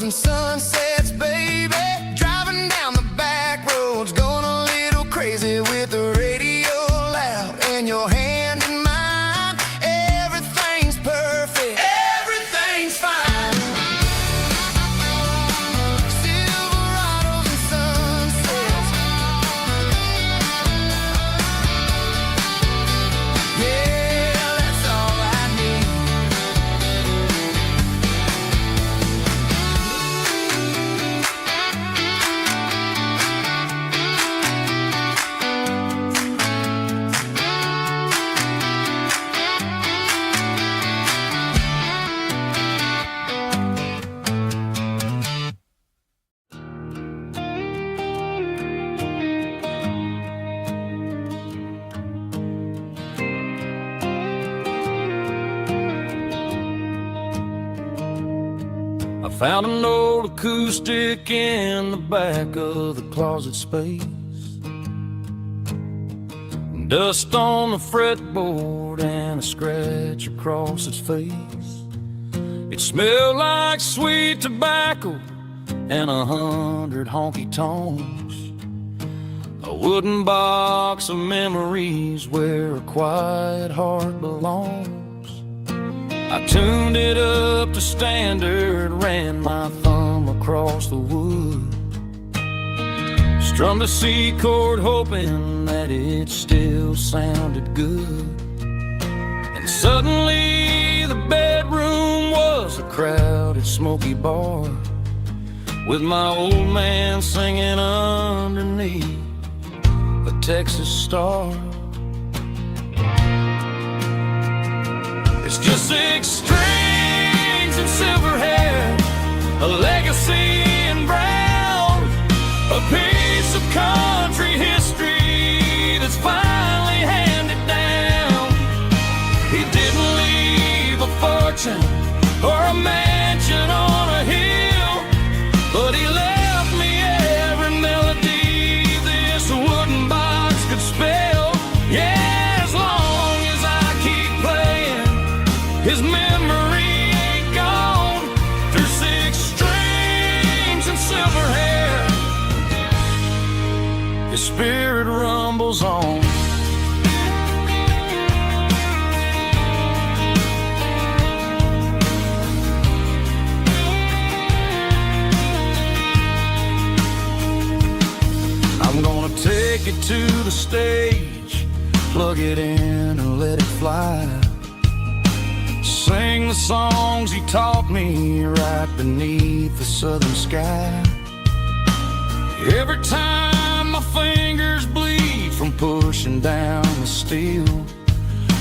And sunsets, baby, driving down the back roads, going a little crazy with the radio loud and your hand in mine. Everything's perfect, everything's fine. Silverados and sunsets, yeah, that's all I need. I found an old acoustic in the back of the closet space. Dust on the fretboard and a scratch across its face. It smelled like sweet tobacco and 100 honky-tonks. A wooden box of memories where a quiet heart belongs. I tuned it up to standard, ran my thumb across the wood, strummed a C chord hoping that it still sounded good. And suddenly the bedroom was a crowded smoky bar, with my old man singing underneath a Texas star. It's just 6 strings and silver hair, a legacy in brown, a piece of country history that's finally handed down. He didn't leave a fortune or a mansion on a hill, but he left me every melody this wooden box could spell. Yeah, as long as I keep playing, his memory ain't gone. Through 6 strings and silver hair, his spirit rumbles on. I'm gonna take it to the stage, plug it in and let it fly. Sing the songs he taught me right beneath the southern sky. Every time my fingers bleed from pushing down the steel,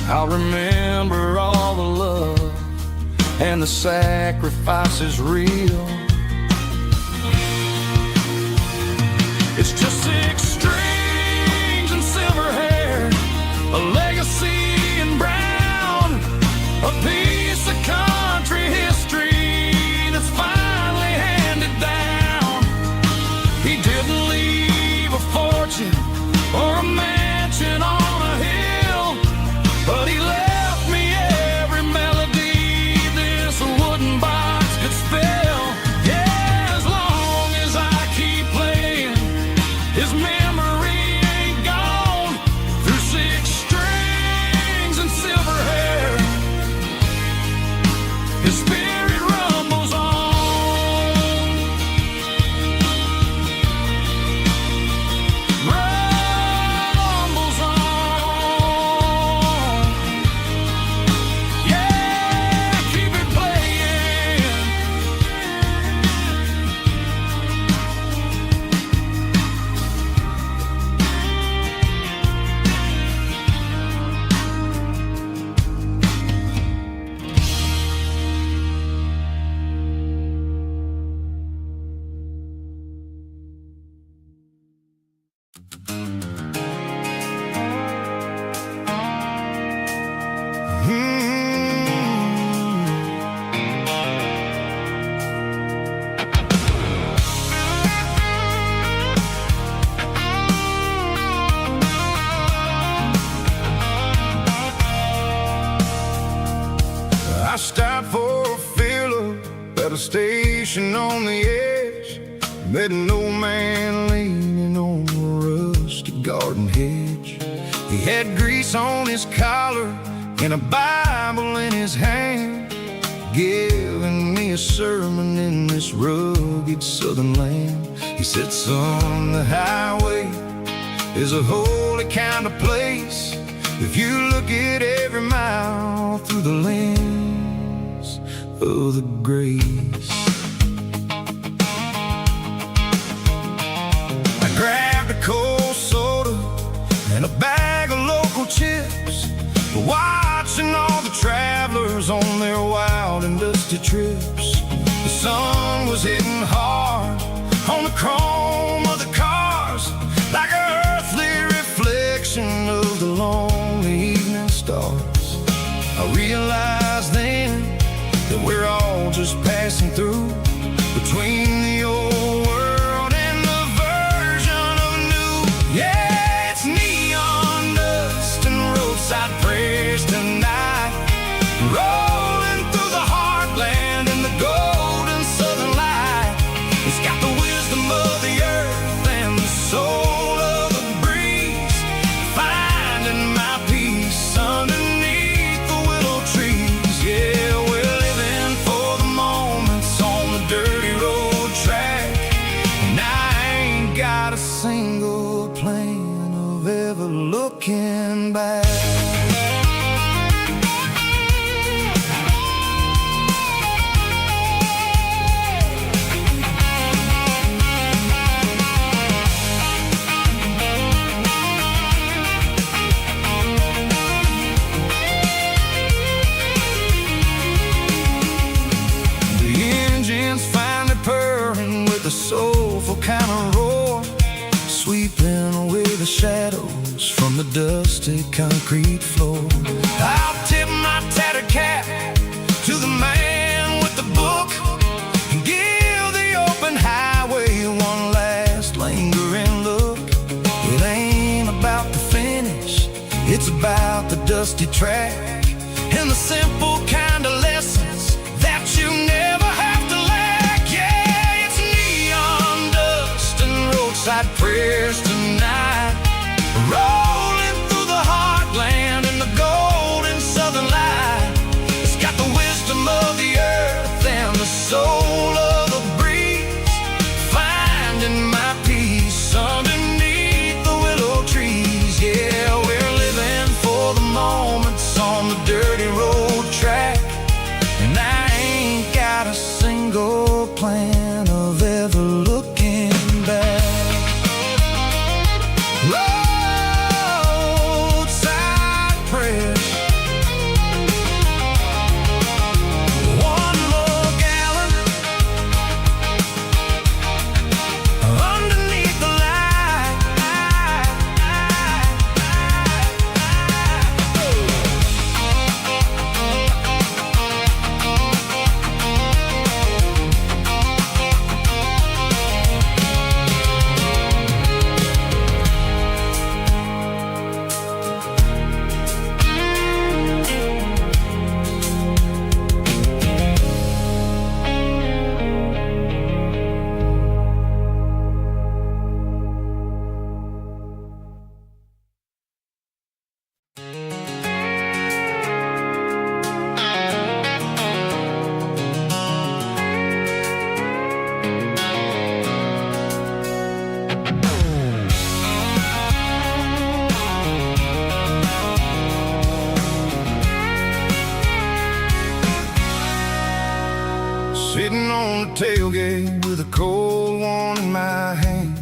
I'll remember all the love and the sacrifices real. It's just 6 strings and silver hair, a legacy in brown, a piece of country history that's finally handed down. He didn't leave a fortune or a mansion on a hill, but he left me every melody this wooden box could spell. Yeah, as long as I keep playing, his memory ain't gone. Through 6 strings and silver hair, his spirit rumbles on. station on the edge, met an old man leaning on a rusty garden hedge. He had grease on his collar and a Bible in his hand, giving me a sermon in this rugged southern land. He said, son, the highway is a holy kind of place if you look at every mile through the lens of the grace. I grabbed a cold soda and a bag of local chips, watching all the travelers on their wild and dusty trips. The sun was hitting hard on the chrome of the cars, like an earthly reflection of the lonely evening stars. I realized then that we're all just passing through, between the old world and the version of new. Yeah, it's neon dust and roadside prayers tonight, rolling through the heartland in the golden southern light. It's got the wisdom of the earth and the soul of the breeze, finding my peace underneath the willow trees. Yeah, we're living for the moments on the dirty road track, and I ain't got a single plan of ever looking back. Finally purring with a soulful kind of roar, sweeping away the shadows from the dusty concrete floor. I'll tip my tattered cap to the man with the book and give the open highway one last lingering look. It ain't about the finish, it's about the dusty track and the simple kind of lessons that you never have to lack. Yeah, it's neon dust and roadside prayers tonight, rolling through the heartland in the golden southern light. It's got the wisdom of the earth and the soul of the breeze, finding my peace underneath the willow trees. Yeah, we're living for the moments on the dirty road track, and I ain't got a single plan of ever looking back. Roadside prayers, one more gallon underneath the light. Sitting on the tailgate with a cold one in my hand,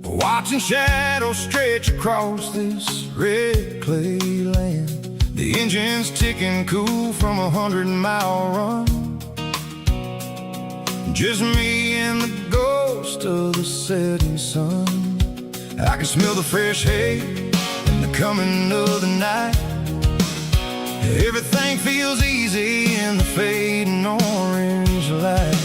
watching shadows stretch across this red clay land. The engine's ticking cool from a 100-mile run, just me and the ghost of the setting sun. I can smell the fresh hay and the coming of the night. Everything feels easy in the fading orange light.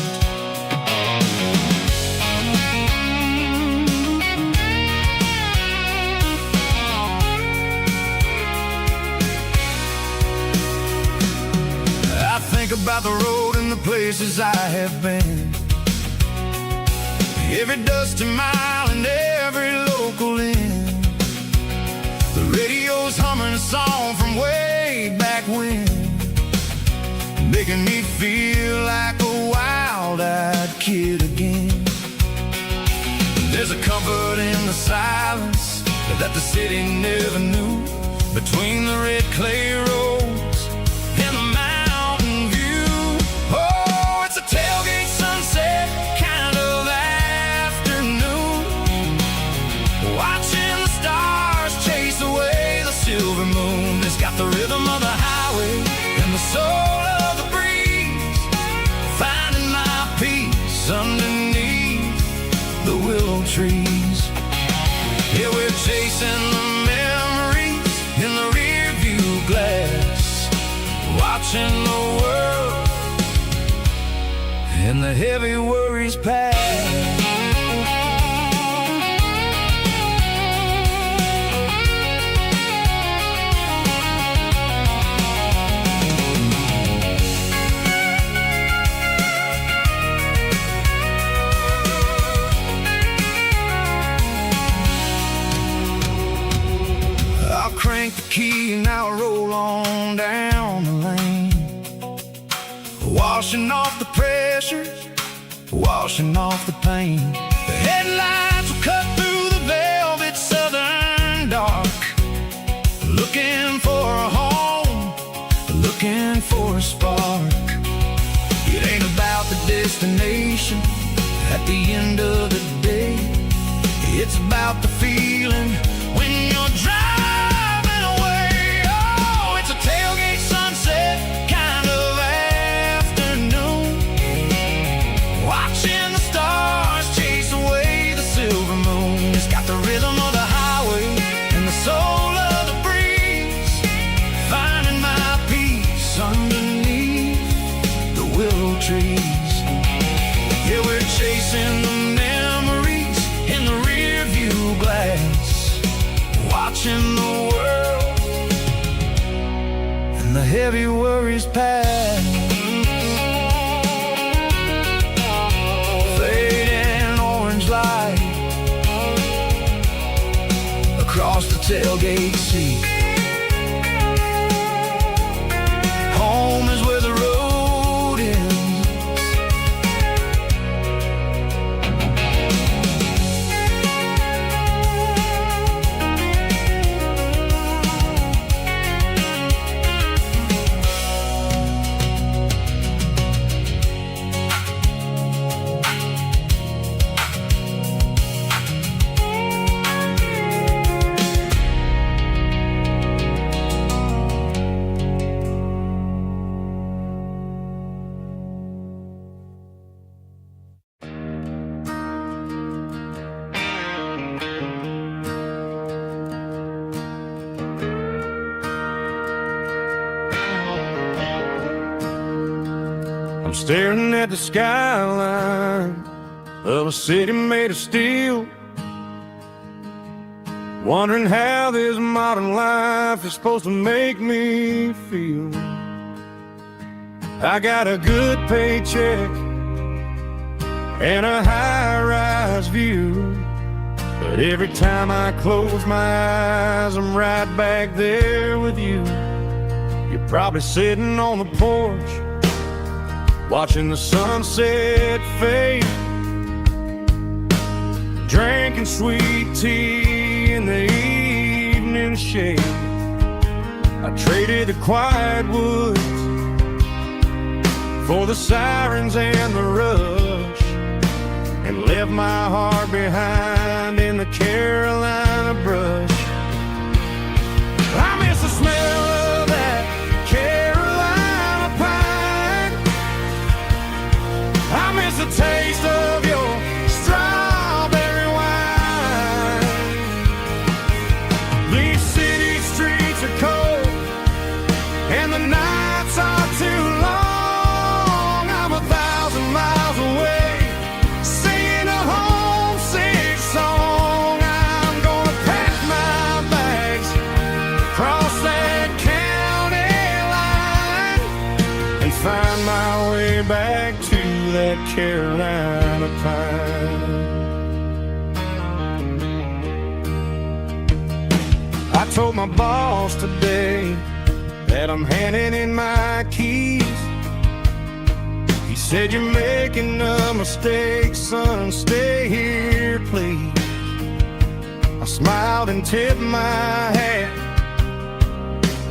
I think about the road and the place places I have been. Every dusty mile and every local inn. The radio's humming a song from way back when, making me feel like a wild-eyed kid again. There's a comfort in the silence that the city never knew, between the red clay roads and the mountain view. Oh, it's a tailgate sunset kind of afternoon, watching the stars chase away the silver moon. It's got the rhythm of the highway and the soul of the breeze, finding my peace underneath the willow trees. Yeah, we're chasing the memories in the rear view glass, watching the world and the heavy worries pass. Crank the key and I'll roll on down the lane, washing off the pressure, washing off the pain. The headlights will cut through the velvet southern dark, looking for a home, looking for a spark. It ain't about the destination at the end of the day, it's about the feeling when you're driving. Tailgate sunset kind of afternoon, watching the stars chase away the silver moon. It's got the rhythm of the highway and the soul of the breeze, finding my peace underneath the willow trees. Yeah, we're chasing the memories in the rear view glass, watching the world the heavy worries pass. Fading orange light across the tailgate seat. Home is where the road ends. I'm staring at the skyline of a city made of steel, wondering how this modern life is supposed to make me feel. I got a good paycheck and a high-rise view, but every time I close my eyes, I'm right back there with you. You're probably sitting on the porch, watching the sunset fade, drinking sweet tea in the evening shade. I traded the quiet woods for the sirens and the rush, and left my heart behind in the Carolina brush. I miss the smell of that Carolina pine. I miss the taste of your strawberry wine. These city streets are cold and the nights are too long. I'm 1,000 miles away, singing a homesick that Carolina pine. I told my boss today that I'm handing in my keys. He said, "You're making a mistake, son, stay here, please." I smiled and tipped my hat,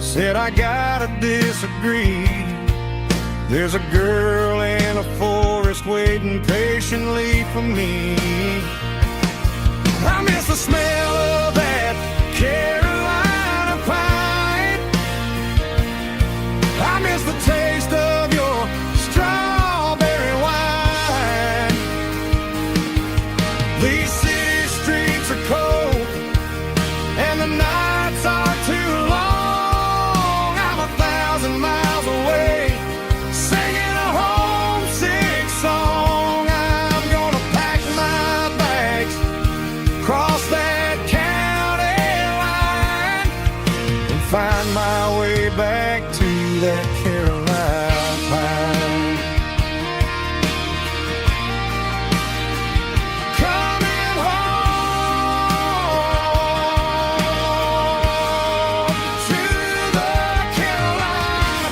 said, "I gotta disagree. There's a girl in a forest waiting patiently for me. I miss the smell of that Carolina pine. I miss the taste of your strawberry wine. These city streets are cold and the nights are too long. I'm 1,000 miles away, singing a homesick song. I'm gonna pack my bags, cross that county line, and find my way back to that Carolina pine. Coming home to the Carolina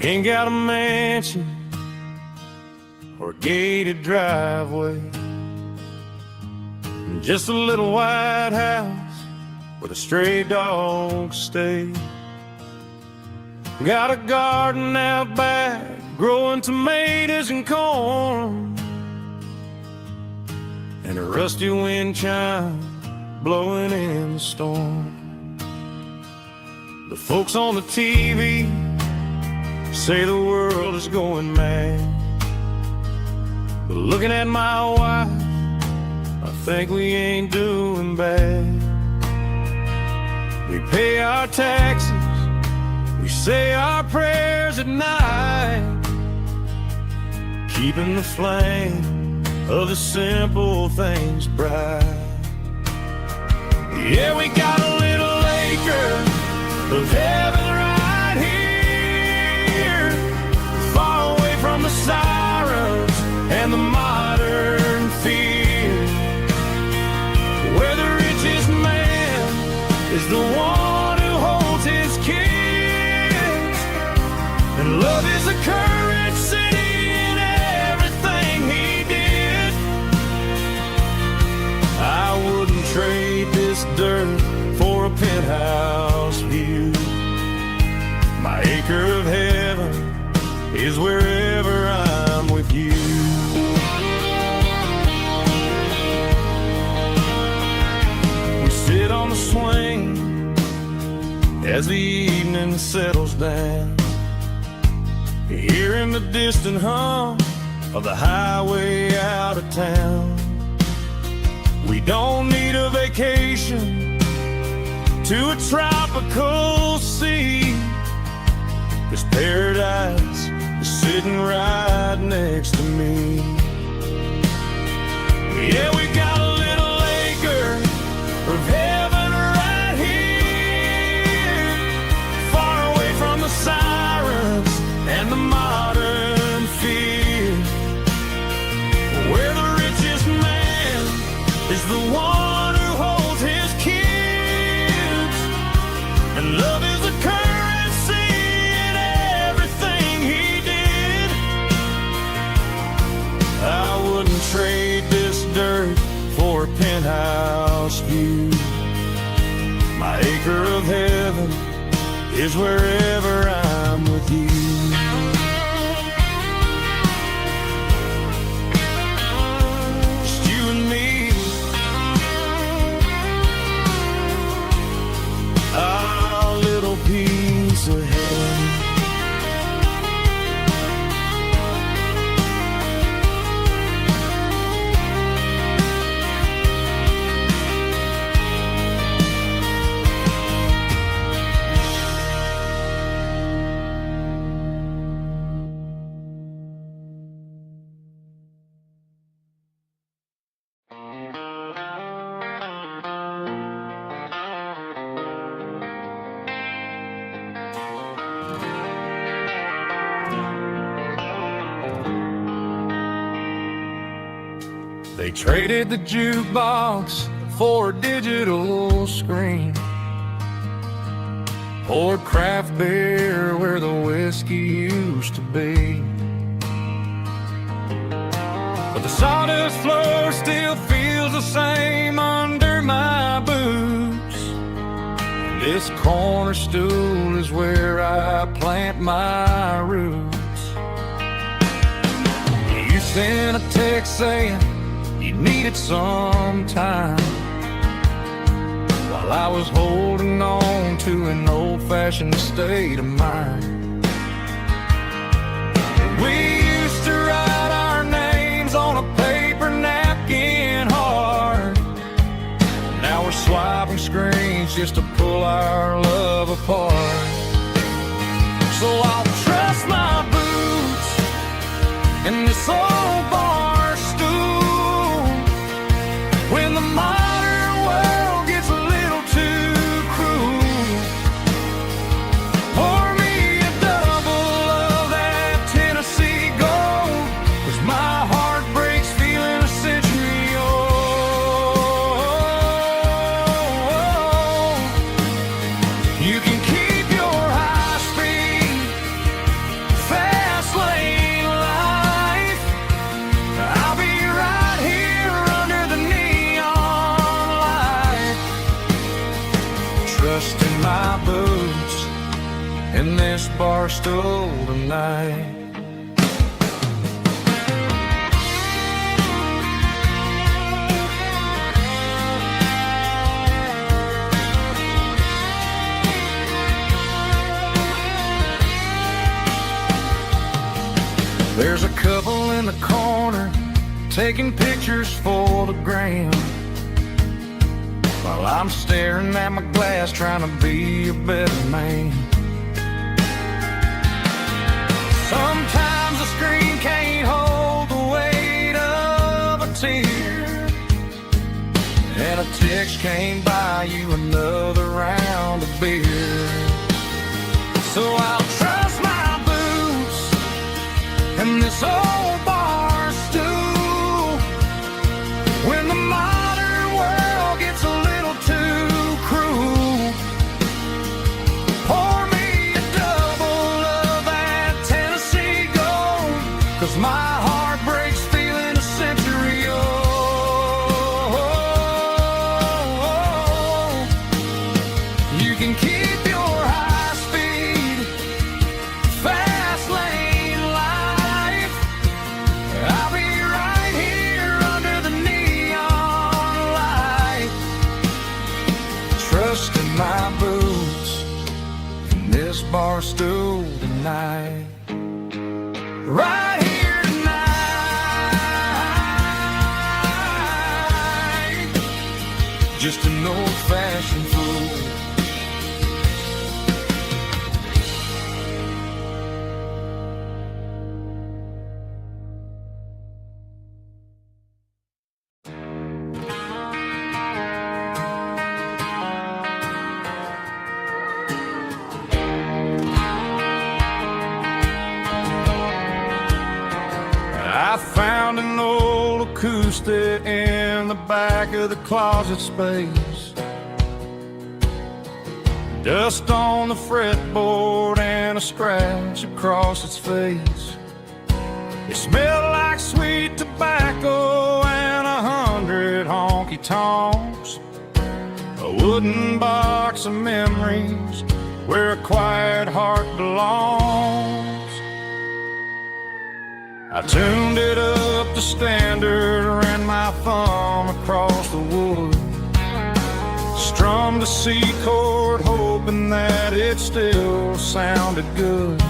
We ain't got a mansion or a gated driveway, just a little white house where the stray dogs stay. Got a garden out back, growing tomatoes and corn, and a rusty wind chime blowing in the storm. The folks on the TV say the world is going mad, but looking at my wife, I think we ain't doing bad. We pay our taxes, we say our prayers at night, keeping the flame of the simple things bright. Yeah, we got a little acre of heaven right here, far away from the sirens and the modern fear, where the richest man is the one who holds his kids, and love is a currency in everything he did. I wouldn't trade this dirt for a penthouse view. My acre of heaven is wherever I'm with you. We sit on the swing as the evening settles down, hearing the distant hum of the highway out of town. We don't need a vacation to a tropical sea, 'cause paradise is sitting right next to me. Yeah, we got a little acre of heaven right here, far away from the sirens and the modern fear, where the richest man is the one who holds his kids, and love is a currency in everything he did. I wouldn't trade this dirt for a penthouse view. My acre of heaven is wherever I'm with you. Just you and me, our little They traded the jukebox for a digital screen, poured craft beer where the whiskey used to be. But the sawdust floor still feels the same under my boots. This corner stool is where I plant my roots. You sent a text saying you needed some time, while I was holding on to an old-fashioned state of mind. We used to write our names on a paper napkin hard. Now we're swiping screens just to pull our love apart. So I'll trust my boots in this old bar stool when the modern world gets a little too cruel. Pour me a double of that Tennessee Gold, 'cause my heart breaks feeling a century old. You can keep your high-speed, fast-lane life. I'll be right here under the neon light, trusting my boots in this bar stool tonight. There's a couple in the corner taking pictures for the gram, while I'm staring at my glass trying to be a better man. Sometimes the screen can't hold the weight of a tear, and a text can't buy you another round of beer. So I'll trust my boots in this old bar stool when the modern world gets a little too cruel. Pour me a double of that Tennessee Gold, 'cause my heart breaks feeling a century old. You can keep your high-speed, fast-lane life. I'll be right here under the neon light, trusting my boots in this bar stool tonight. Right here tonight, just an old-fashioned fool. I found an old acoustic in the back of the closet space. Dust on the fretboard and a scratch across its face. It smelled like sweet tobacco and 100 honky-tonks. A wooden box of memories where a quiet heart belongs. I tuned it up to standard, ran my thumb across the wood, strummed a C chord hoping that it still sounded good.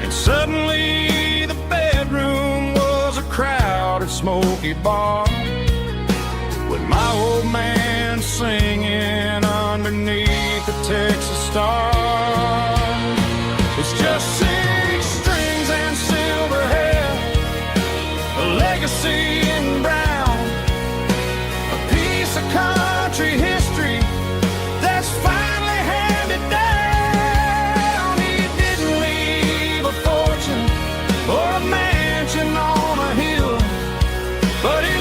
And suddenly the bedroom was a crowded smoky bar, with my old man singing underneath the Texas star. It's just 6 strings and silver hair, a legacy in brown, a piece of country history that's finally handed down. He didn't leave a fortune or a mansion on a hill, but he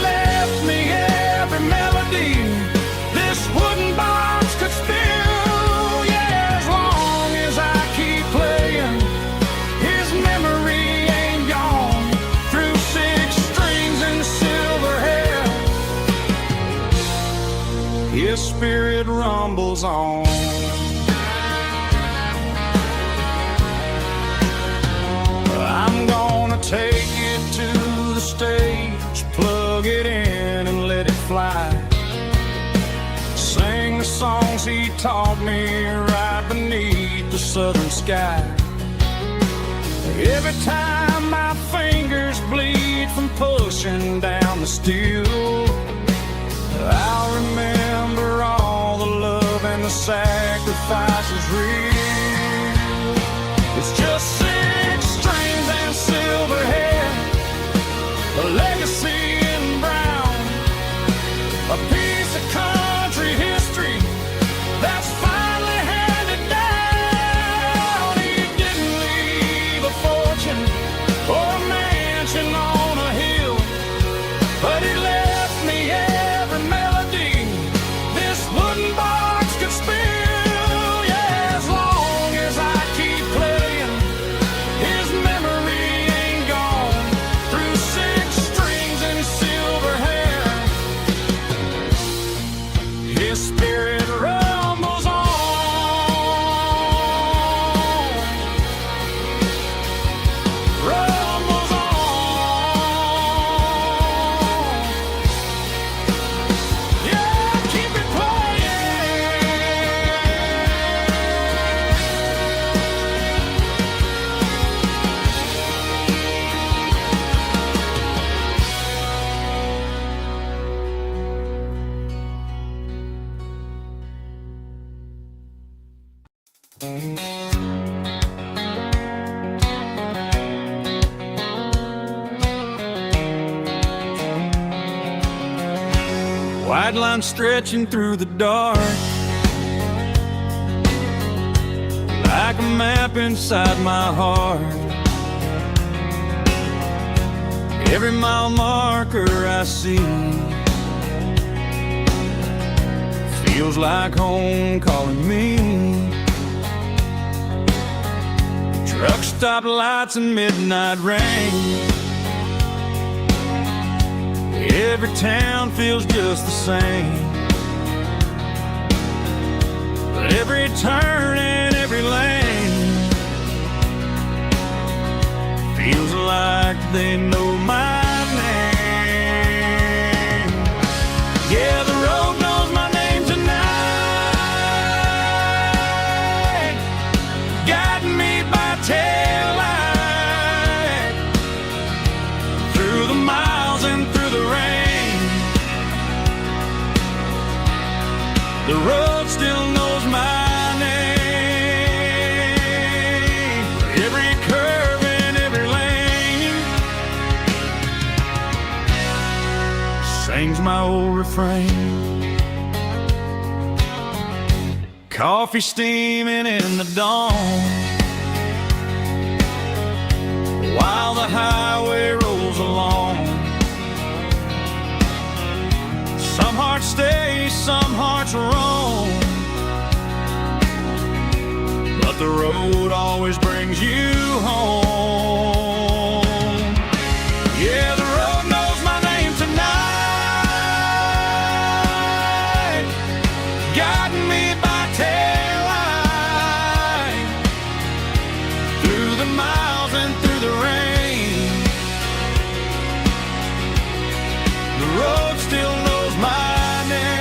spirit rumbles on. I'm gonna take it to the stage, plug it in and let it fly. Sing the songs he taught me right beneath the southern sky. Every time my fingers bleed from pushing down the steel, I'll remember all the love and the sacrifices real. It's just 6 strings and silver hair, a legacy in brown, a piece of country history that's finally handed down. He didn't leave a fortune or a mansion on a hill, but he left me every melody this wooden box could spill. Yeah, as long as I keep playing, his memory ain't gone. Through 6 strings and silver hair, his spirit rumbles on. Rumbles on. Yeah, keep it White line stretching through the dark, like a map inside my heart. Every mile marker I see feels like home calling me. Truck stop lights and midnight rain, every town feels just the same. But every turn and every lane feels like they know my name. Yeah, the road knows my name tonight, guiding me by taillight through the miles and through the rain. The road still knows my name. Every curve and every lane sings my old refrain. Coffee steaming in the dawn, while the highway rolls along. Some hearts stay, some hearts roam, but the road always brings you home. Yeah, the road knows my name tonight, guiding me by taillight through the miles and through the rain. The road still knows my name.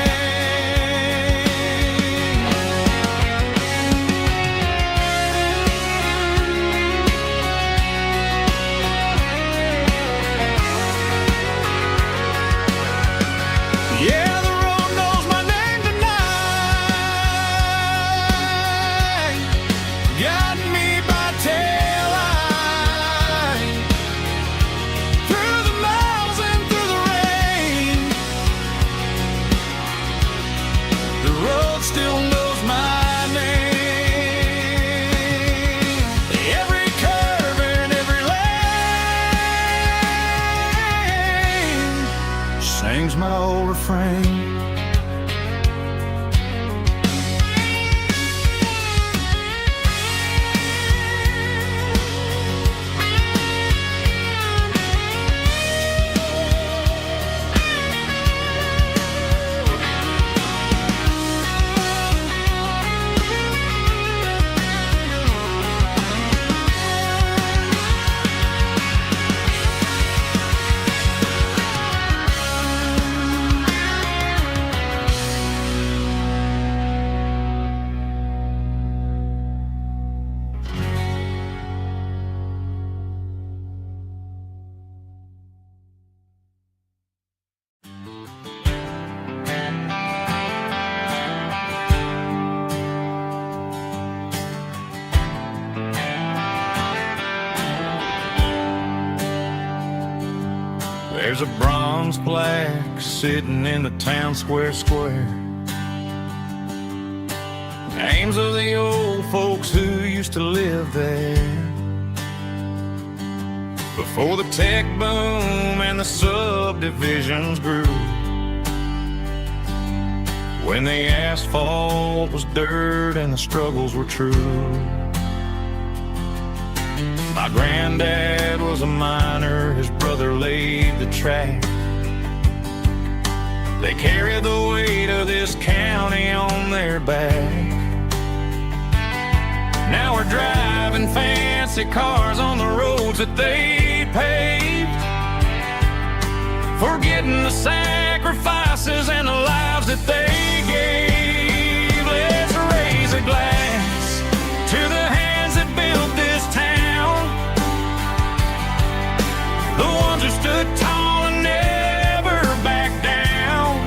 Yeah, the road knows my name tonight, guiding me by taillight through the miles and through the rain. The road still knows my name. Every curve and every lane sings my old refrain. There's a bronze plaque sitting in the town square. Names of the old folks who used to live there before the tech boom and the subdivisions grew. When the asphalt was dirt and the struggles were true. My granddad was a miner, his brother laid the track. They carried the weight of this county on their back. Now we're driving fancy cars on the roads that they paved, forgetting the sacrifices and the lives that they gave. Let's raise a glass to the hands that built this town, the ones who stood tall and never backed down.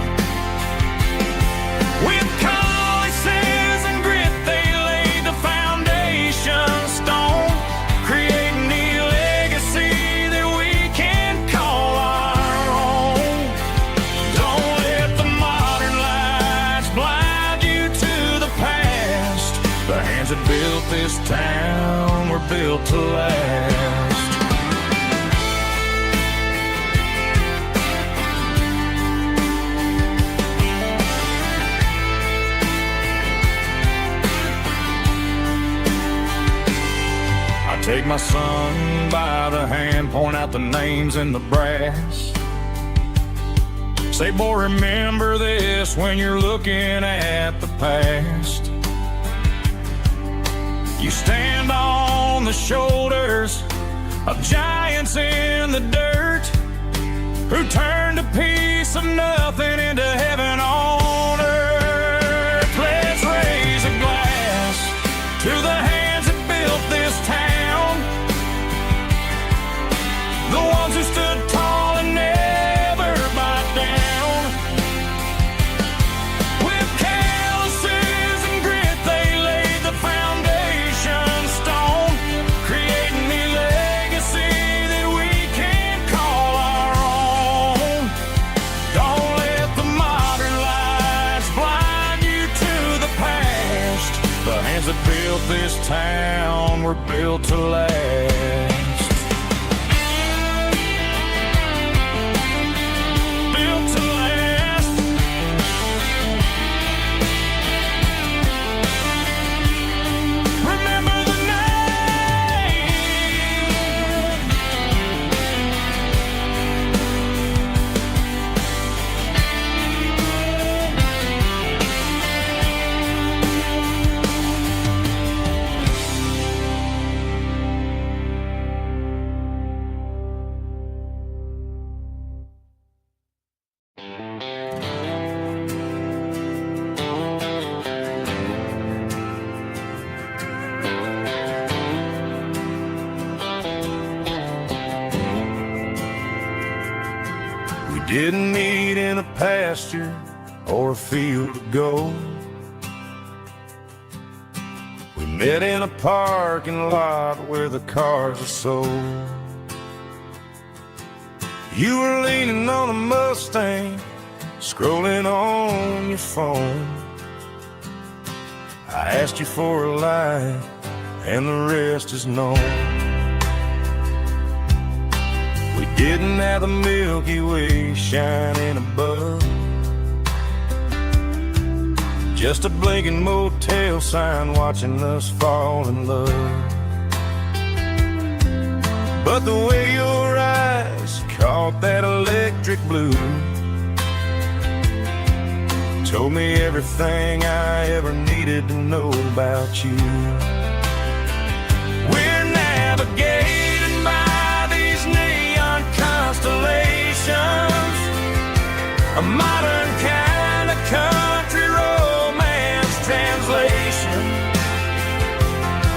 With calluses and grit they laid the foundation stone, creating the legacy that we can call our own. Don't let the modern lights blind you to the past. The hands that built this town were built to last. Take my son by the hand, point out the names in the brass. Say, boy, remember this when you're looking at the past. You stand on the shoulders of giants in the dirt who turned a piece of nothing into heaven on earth. Let's raise a glass to the hands that built this town, the ones who stood tall and never backed down. With calluses and grit they laid the foundation stone, creating the legacy that we can call our own. Don't let the modern lights blind you to the past. The hands that built this town were built to last. Didn't meet in a pasture or a field of gold. We met in a parking lot where the cars are sold. You were leaning on a Mustang, scrolling on your phone. I asked you for a light, and the rest is known. We didn't have the Milky Way shining above, just a blinking motel sign watching us fall in love. But the way your eyes caught that electric blue told me everything I ever needed to know about you. We're navigating by these neon constellations, a modern kind of country romance translation.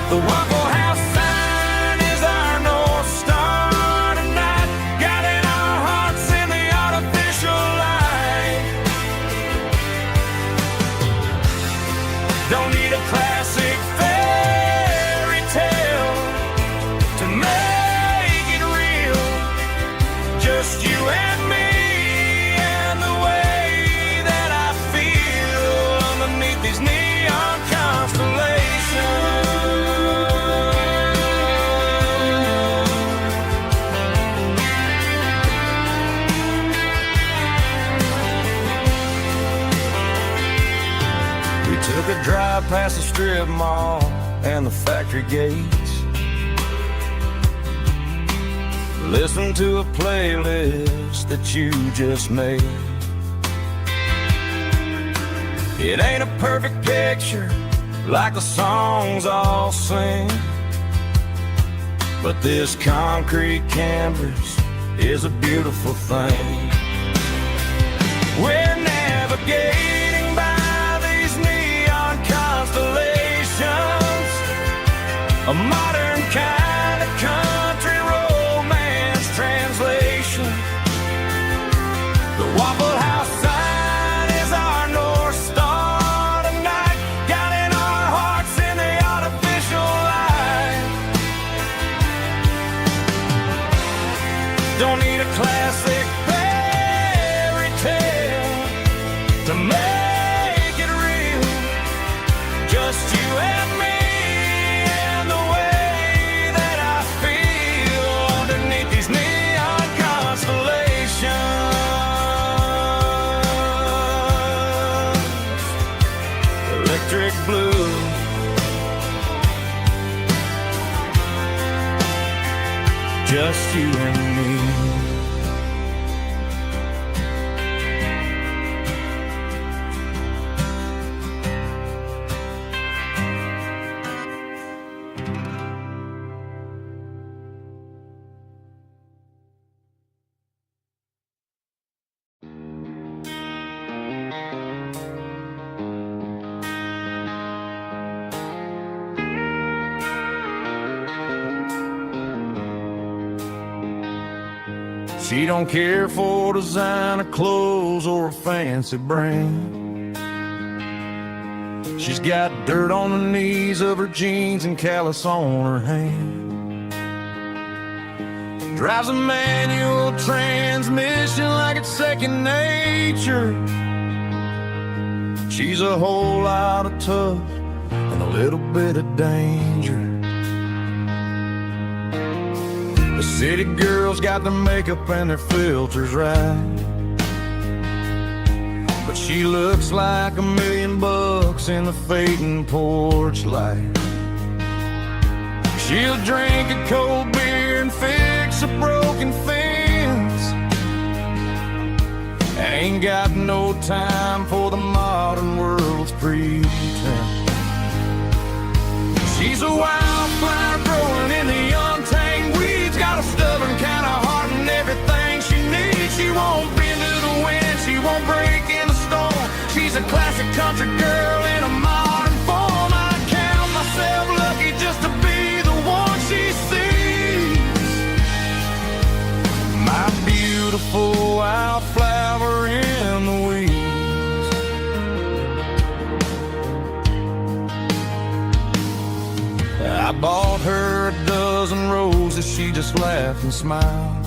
The Waffle House sign is our North Star tonight, guiding our hearts in the artificial light. Don't need a classic fairy tale to make it real, just you and me Took a drive past the strip mall and the factory gates. Listen to a playlist that you just made. It ain't a perfect picture like the songs all sing, but this concrete canvas is a beautiful thing. We're navigating by these neon constellations, a modern kind of country romance translation. The Waffle House sign is our North Star tonight, guiding our hearts in the artificial light. Don't need a classic fairy tale to make it real. Just you and me and the way that I feel underneath these neon constellations. Electric blue, just you and me. She don't care for designer clothes or a fancy brand. She's got dirt on the knees of her jeans and callus on her hand. Drives a manual transmission like it's second nature. She's a whole lot of tough and a little bit of danger. The city girls got their makeup and their filters right, but she looks like $1 million in the fading porch light. She'll drink a cold beer and fix a broken fence. Ain't got no time for the modern world's pretense. She's a wildflower growing in the untamed weeds. Got a stubborn kind of heart and everything she needs. She won't bend to the wind, she won't break in the storm. She's a classic country girl in a modern form. I count myself lucky just to be the one she sees. My beautiful wildflower in the weeds. I bought her a dozen roses, she just laughed and smiled.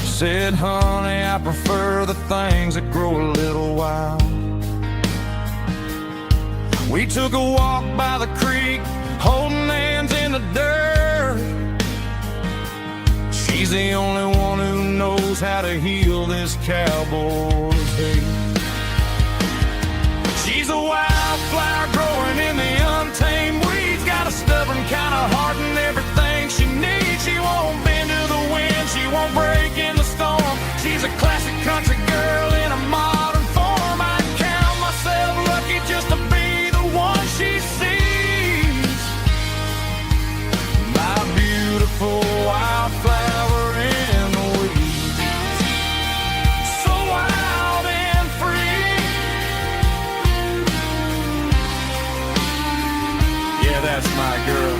Said, honey, I prefer the things that grow a little wild. We took a walk by the creek, holding hands in the dirt. She's the only one who knows how to heal this cowboy's hate. She's a wildflower growing in the untamed weeds. Got a stubborn kind of heart and everything she needs. She won't bend to the wind, she won't break in the storm. She's a classic country girl in a modern form. I count myself lucky just to be the one she sees. My beautiful wildflower in the weeds. So wild and free. Yeah, that's my girl.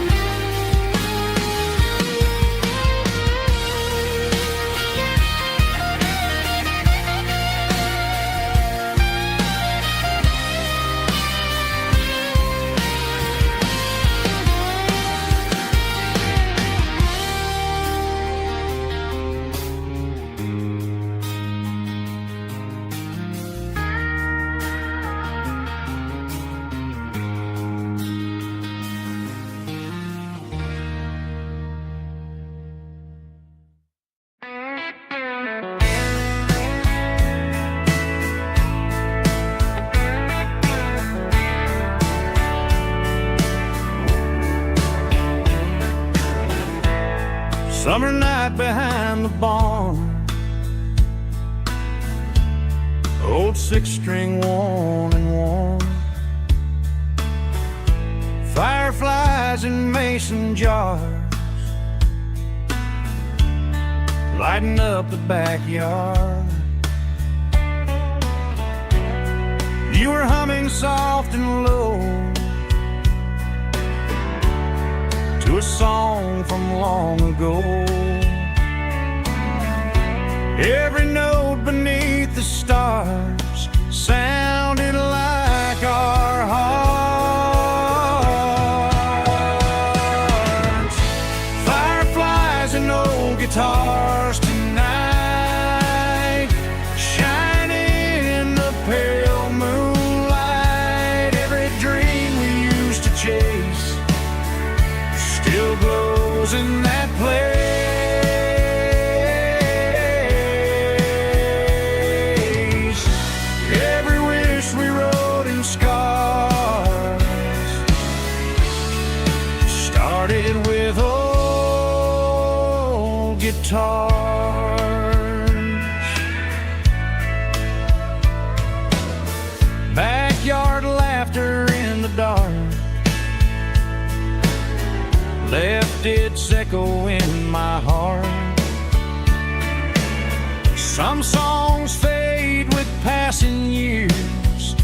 Summer night behind the barn, old 6-string worn and worn. Fireflies in mason jars, lighting up the backyard. You were humming soft and low to a song from long ago. Every note beneath the stars sounded like our hearts. Fireflies and old guitars tonight, shining in the pale moonlight. Every dream we used to chase still glows in that place. Every wish we wrote in scars started with old guitars. Backyard laughter in the dark left its echo in my heart. Some songs fade with passing years,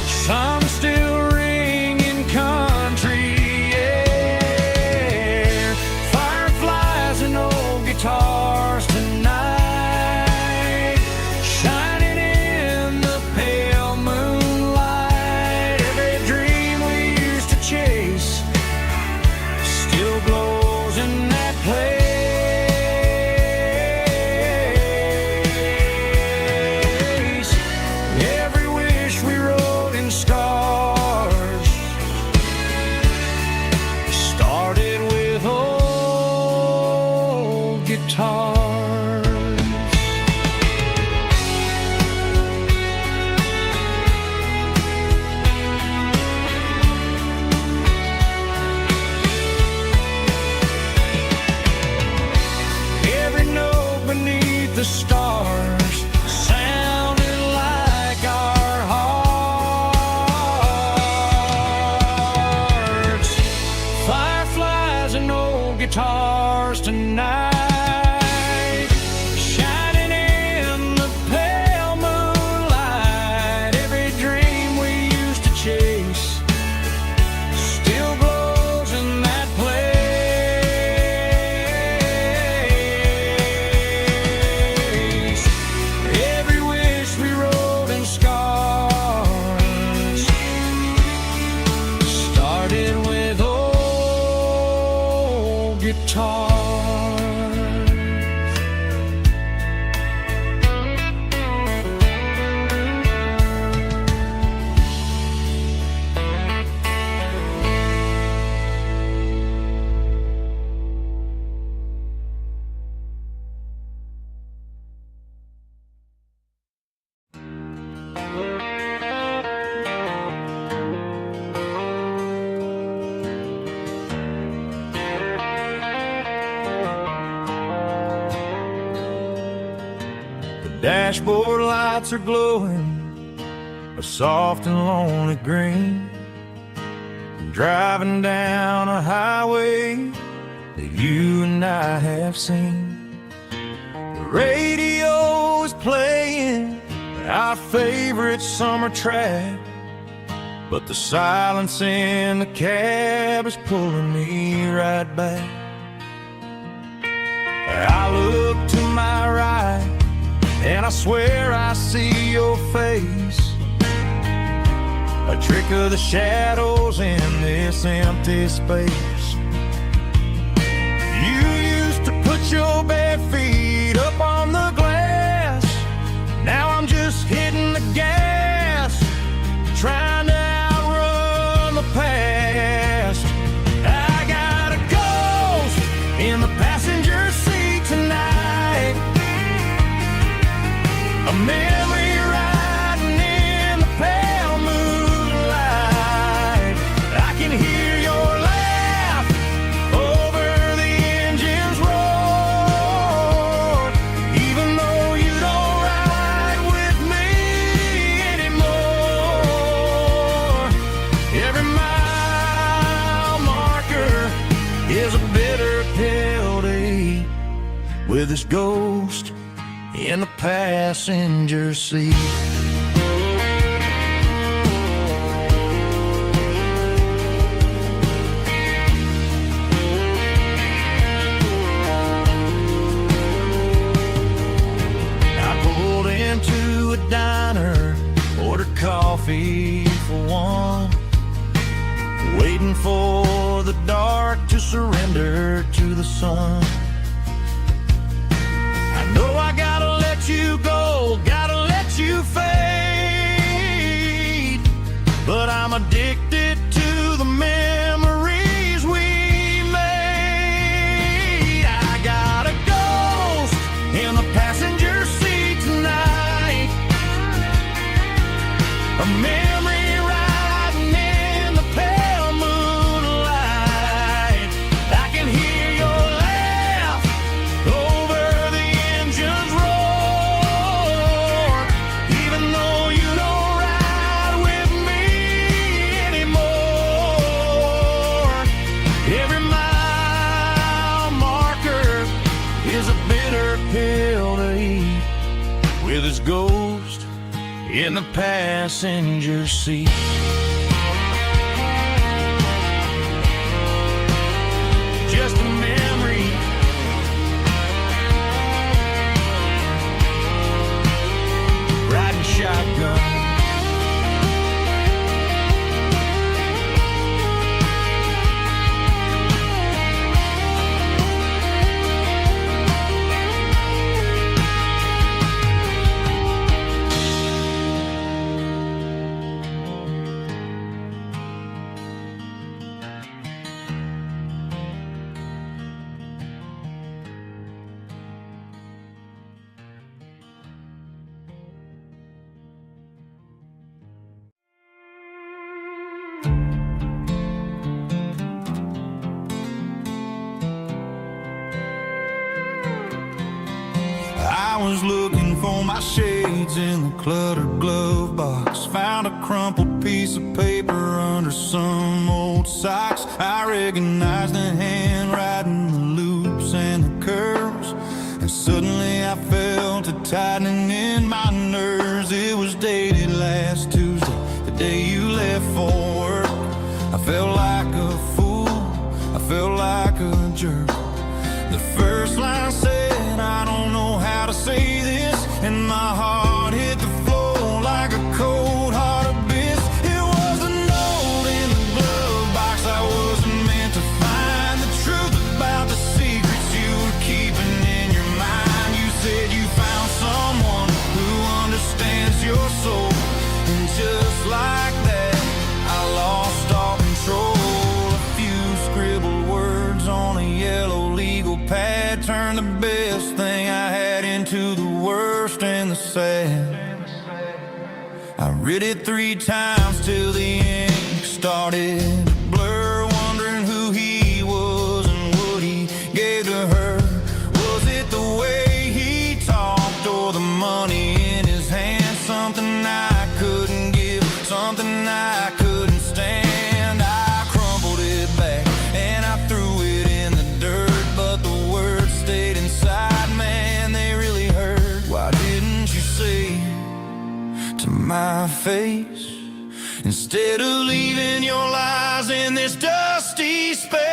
some still ring in country air. Fireflies and old guitars tonight, shining in the pale moonlight. Every dream we used to chase still glows in that place. Every wish we wrote in scars started with old guitars. Every note beneath the stars sounded like our hearts. Fireflies and old guitars tonight, shining in the pale moonlight. Every dream we used to chase still glows in that place. Every wish we wrote in scars started with old guitars. Dashboard lights are glowing a soft and lonely green. Driving down a highway that you and I have seen. The radio is playing our favorite summer track, but the silence in the cab is pulling me right back. I look to my right and I swear I see your face, a trick of the shadows in this empty space. You used to put your bare feet up on the glass. Now I'm just hitting the gas, trying to outrun the past. I got a ghost in the passenger seat tonight, a memory riding in the pale moonlight. I can hear your laugh bitter pill to eat with his ghost in the passenger seat. I pulled into a diner, ordered coffee for one, waiting for the dark to surrender to the sun. I know I gotta let you go, gotta let you fade, but I'm addicted to the memories we made. I got a ghost in the passenger seat tonight, a memory riding in the pale moonlight. I can hear your laugh over the engine's roar, even though you don't ride with me anymore. Every mile marker is a bitter pill to eat with his ghost in the passenger seat. Just a memory, riding shotgun. I was looking for my shades in the cluttered glove box. Found a crumpled piece of paper under some old socks. I recognized the handwriting, the loops and the curves, and suddenly I felt a tightening in my nerves. It was dated last Tuesday, the day you left for work. I felt like a fool, I felt like a jerk. The first line said, I don't know how to say this, and my heart hit the floor like a cold heart abyss. It was a note in the glove box. I wasn't meant to find the truth about the secrets you were keeping in your mind. You said you found someone who understands your soul, and just like that, I lost all control. A few scribbled words on a yellow legal pad turned the best thing I had into the worst and the sad. I read it 3 times till the ink started to blur, wondering who he was and what he gave to her. Was it the way he talked or the money in his hand? Something I couldn't give, something I couldn't stand. I crumpled it back and I threw it in the dirt, but the words stayed inside. Man, they really hurt. Why didn't you say to my face, instead of leaving your lies in this dusty space?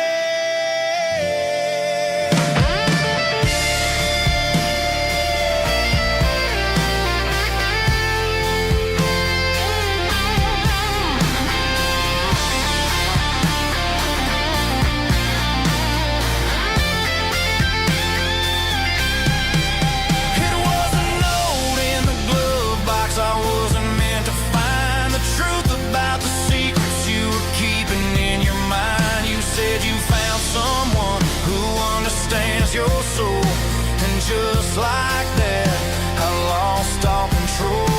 It was a note in the glove box. I wasn't meant to find the truth about the secrets you were keeping in your mind. You said you found someone who understands your soul, and just like that, I lost all control.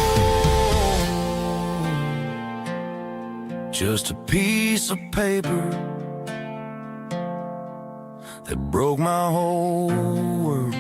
Just a piece of paper that broke my whole world.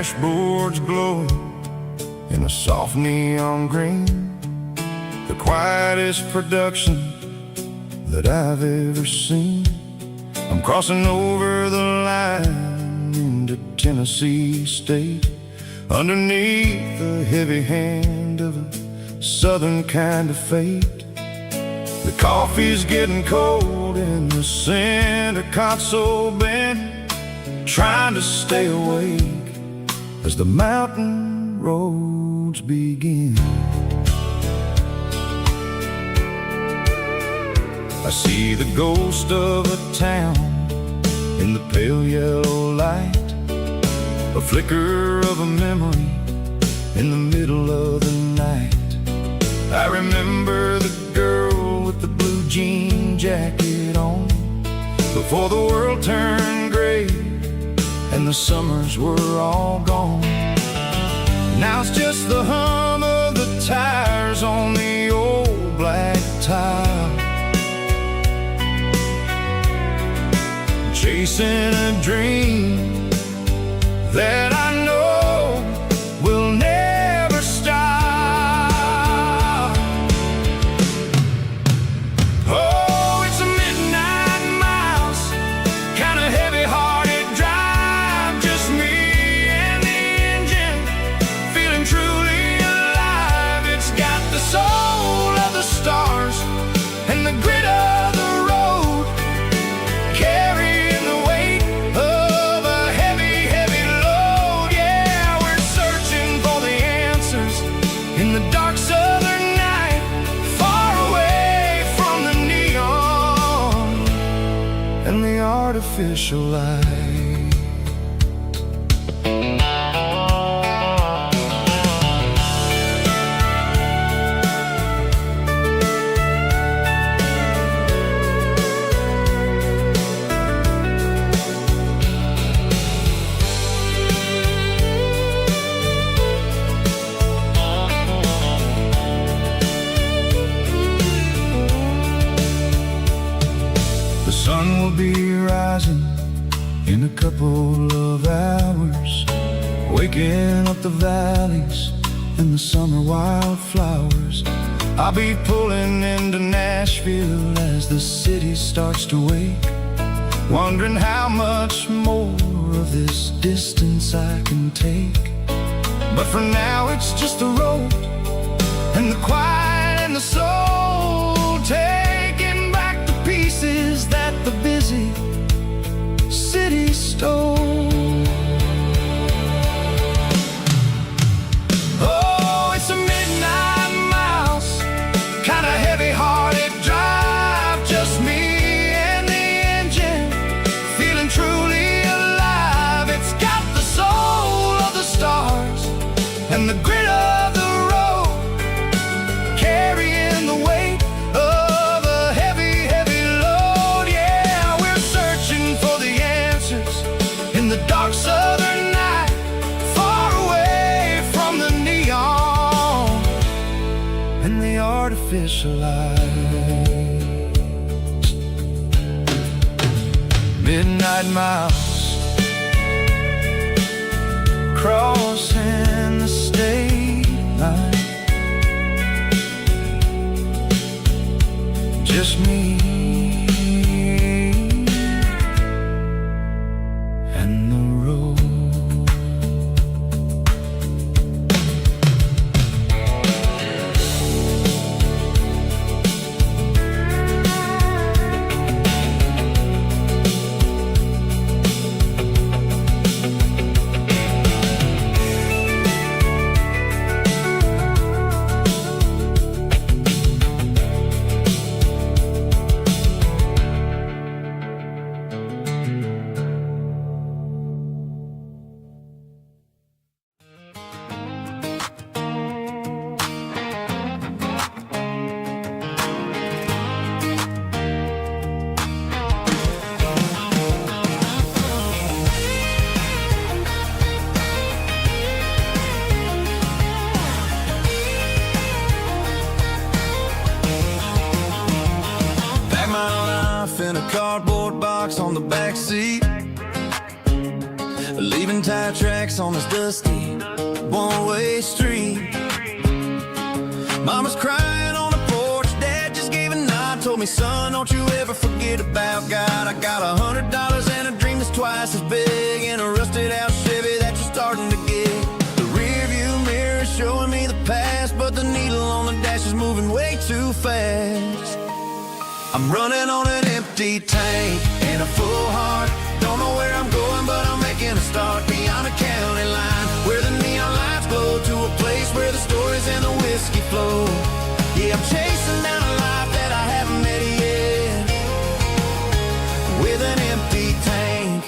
dashboard's glowing in a soft neon green, the quietest production that I've ever seen. I'm crossing over the line into Tennessee State, underneath the heavy hand of a southern kind of fate. The coffee's getting cold in the center console bin, trying to stay awake as the mountain roads begin. I see the ghost of a town in the pale yellow light, a flicker of a memory in the middle of the night. I remember the girl with the blue jean jacket on, before the world turned gray and the summers were all gone. Now it's just the hum of the tires on the old black tile, chasing a dream that I know will never stop. Oh, it's a midnight miles, kind of heavy-hearted drive, just me and the engine, feeling truly alive. It's got the soul of the stars and the grit of the road, carrying the weight of a heavy, heavy load. Yeah, we're searching for the answers in the dark southern night, far away from the neon and the artificial light. The sun will be rising in a couple of hours, waking up the valleys and the summer wildflowers. I'll be pulling into Nashville as the city starts to wake, wondering how much more of this distance I can take. But for now it's just the road and the quiet and the soul, taking back the pieces that the busy city stole. Oh, it's a midnight miles, kind of heavy-hearted drive, just me and the engine, feeling truly alive. It's got the soul of the stars and the grit of the road, carrying the weight of a heavy, heavy load. Yeah, we're searching for the answers in the dark southern night, far away from the neon and the artificial light. Midnight miles, crossing the state line, just me and the road. in a cardboard box on the back seat, leaving tire tracks on this dusty one-way street. Mama's crying on the porch, Dad just gave a nod, told me, son, don't you ever forget about God. I got $100 and a dream that's twice as big, and a rusted out Chevy that you're starting to get. The rear view mirror is showing me the past, but the needle on the dash is moving way too fast. I'm running on an empty tank and a full heart. Don't know where I'm going, but I'm making a start beyond the county line, where the neon lights glow, to a place where the stories and the whiskey flow. Yeah, I'm chasing down a life that I haven't met yet, with an empty tank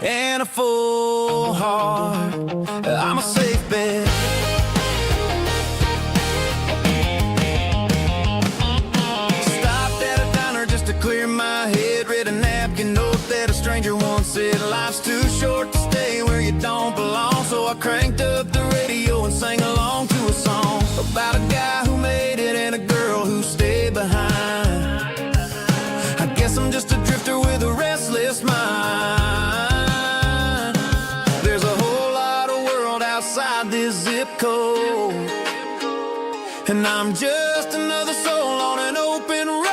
and a full heart. I'm a safe bet. Clear my head, read a napkin note that a stranger once said, life's too short to stay where you don't belong. So I cranked up the radio and sang along to a song about a guy who made it and a girl who stayed behind. I guess I'm just a drifter with a restless mind. There's a whole lot of world outside this zip code, and I'm just another soul on an open road.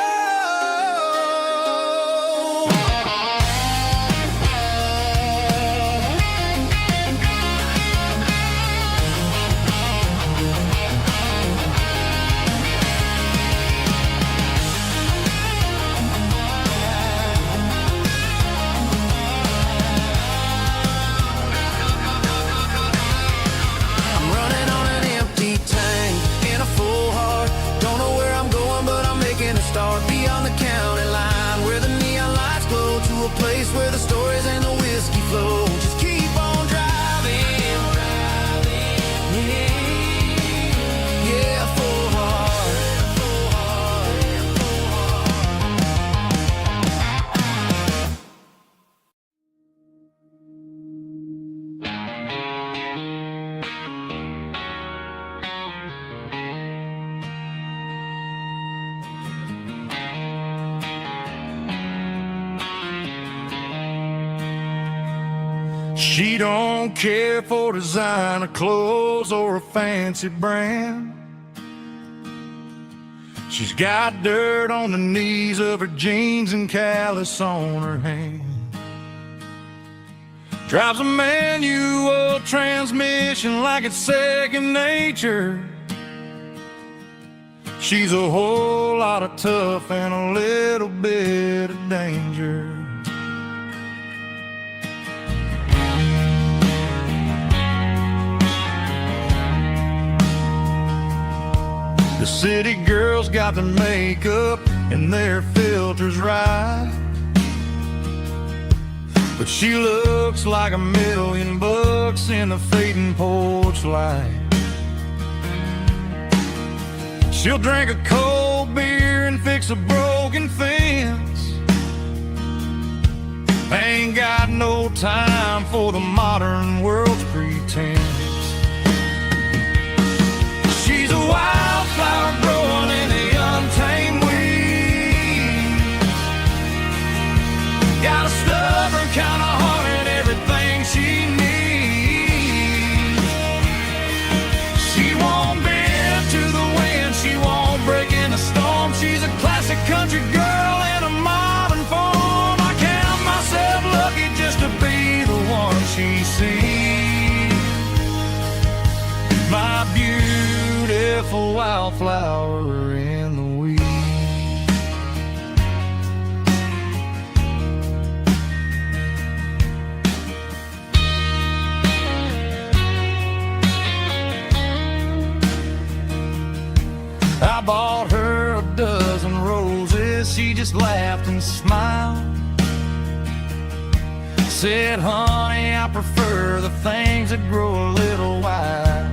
Start beyond the county line, where the neon lights glow, to a place where the stories and the whiskey flow. Just keep on driving, yeah, full heart. She don't care for designer clothes or a fancy brand. She's got dirt on the knees of her jeans and callus on her hand. Drives a manual transmission like it's second nature. She's a whole lot of tough and a little bit of danger. The city girls got their makeup and their filters right, but she looks like $1,000,000 in the fading porch light. She'll drink a cold beer and fix a broken fence. Ain't got no time for the modern world's pretense. She's a wildflower growing in the untamed weeds. Got a stubborn kind of heart and everything she needs. She won't bend to the wind, she won't break in a storm. She's a classic country girl in a modern form. I count myself lucky just to be the one she sees. My beautiful wildflower in the weeds. I bought her a dozen roses, she just laughed and smiled. Said, honey, I prefer the things that grow a little wild.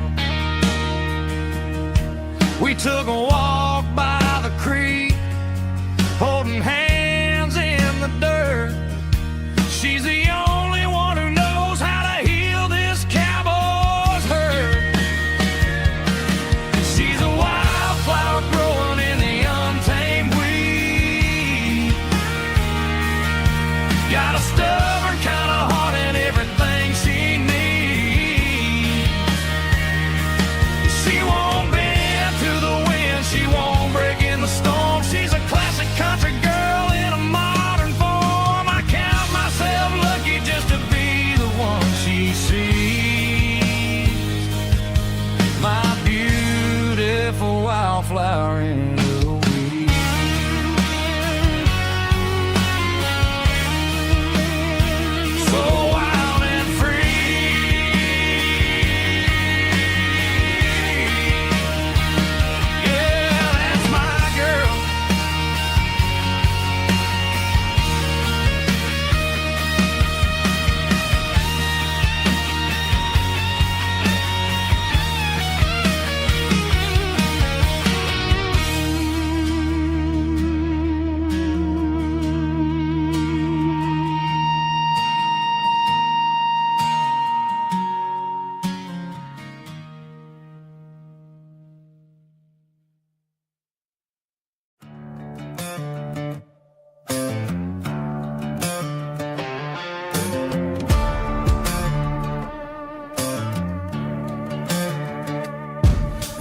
We took a walk by the creek, holding hands in the dirt. She's the only one who knows how to heal this cowboy's hurt. She's a wildflower growing in the untamed weed. Got a stubborn kind of heart and everything she She won't bend to the wind, she won't break in the storm. She's a classic country girl in a modern form. I count myself lucky just to be the one she sees. My beautiful wildflower in the weed. So wild and free. Yeah, that's my girl.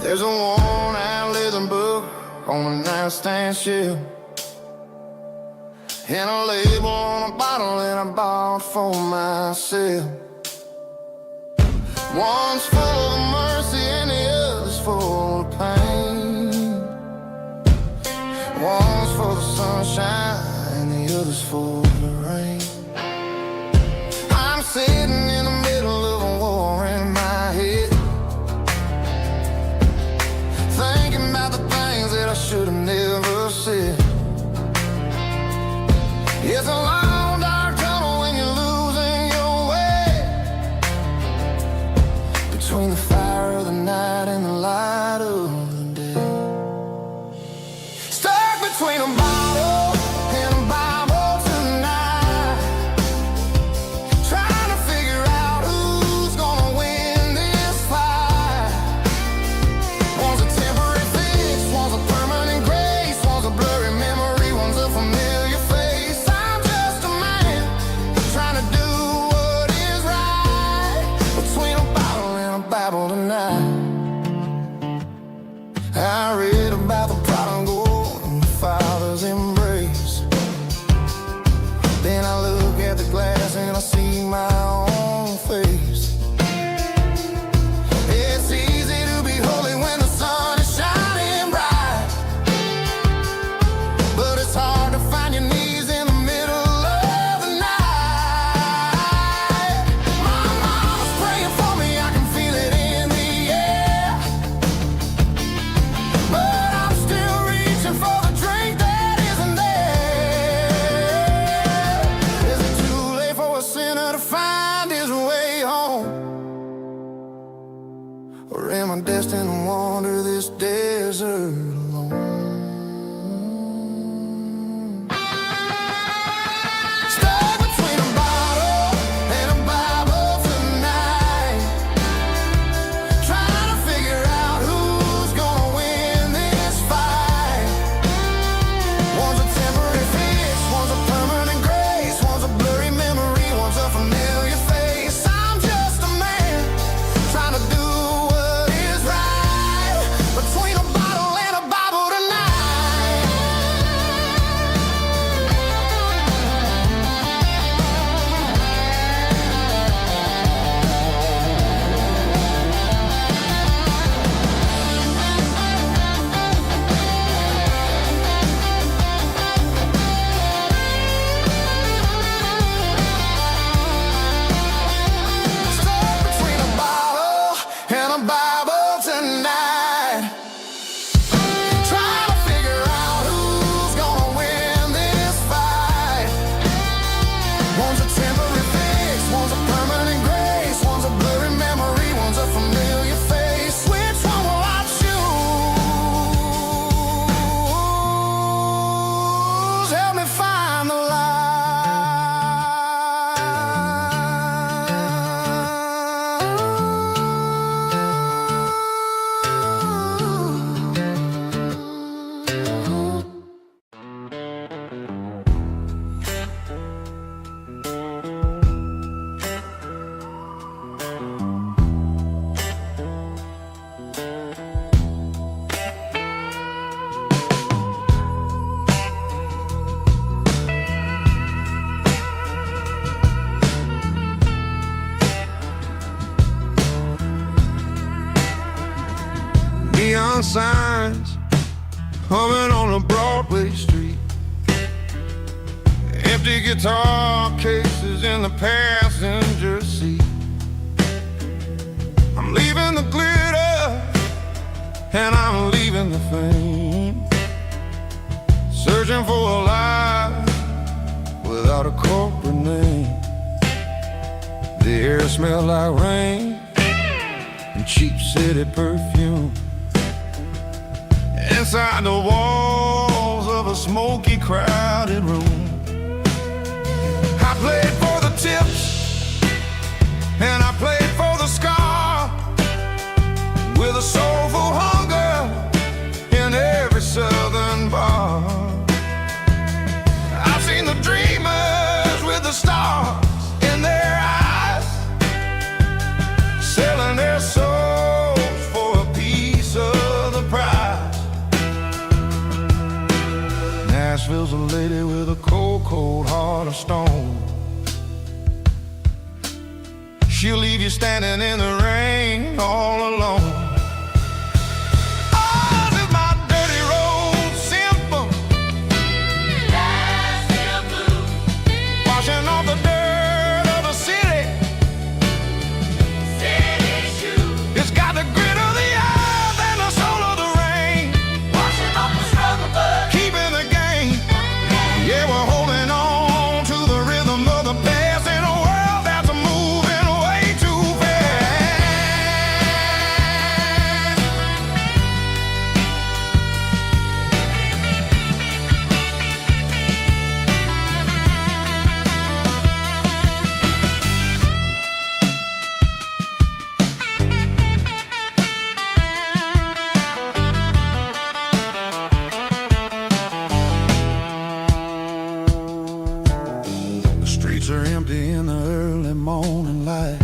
There's a worn-out leather book on a nightstand shelf, and a label on a bottle that I bought for myself. One's full of mercy and the other's full of pain. One's full of sunshine and the other's full of rain. I'm sitting in the middle of a war in my head, thinking about the things that I should have never said. It's a long dark tunnel when you're losing your way, between the fire of the night and the light of the day. Stuck between a bottle and a Bible tonight, trying to figure out who's gonna win this fight. One's a temporary fix, one's a permanent grace, one's a blurry memory, one's a familiar face. I'm just a man trying to do what is right, between a bottle and a Bible tonight. I read about the prodigal and the father's embrace. Then I look at the glass and I see my own face. It's easy to be holy when the sun is shining bright, but it's hard to find your knees in the middle of the night. My mama's praying for me, I can feel it in the air, but I'm still reaching for the drink that isn't there. Is it too late for a sinner to find his way home? Or am I destined to wander this desert alone? Stuck between a bottle and a Bible tonight, trying to figure out who's gonna win this fight. One's a temporary fix, one's a permanent grace, one's a blurry memory, one's a familiar face. I'm just a man trying to do what is right, between a bottle and a Neon signs humming on a Broadway street, empty guitar cases in the passenger seat. I'm leaving the glitter and I'm leaving the fame, searching for a life without a corporate name. The air smells like rain and cheap city perfume. Inside the walls of a smoky, crowded room, I played for the tips and I played for the scar, with a soulful hunger in every southern bar. I've seen the dreamers with the stars in their eyes, selling their souls for a piece of the prize. Nashville's a lady with a cold, cold heart of stone. She'll leave you standing in the rain all alone. Oh, this is my dirty road symphony, Nashville blues, washing off the dirt of the city, city shoes. It's got the grit of the earth and the soul of the rain, washing off the struggle bug, keeping the game. Yeah, we're holding on to the rhythm of the past in a world that's moving way too fast. The streets are empty in the early morning light,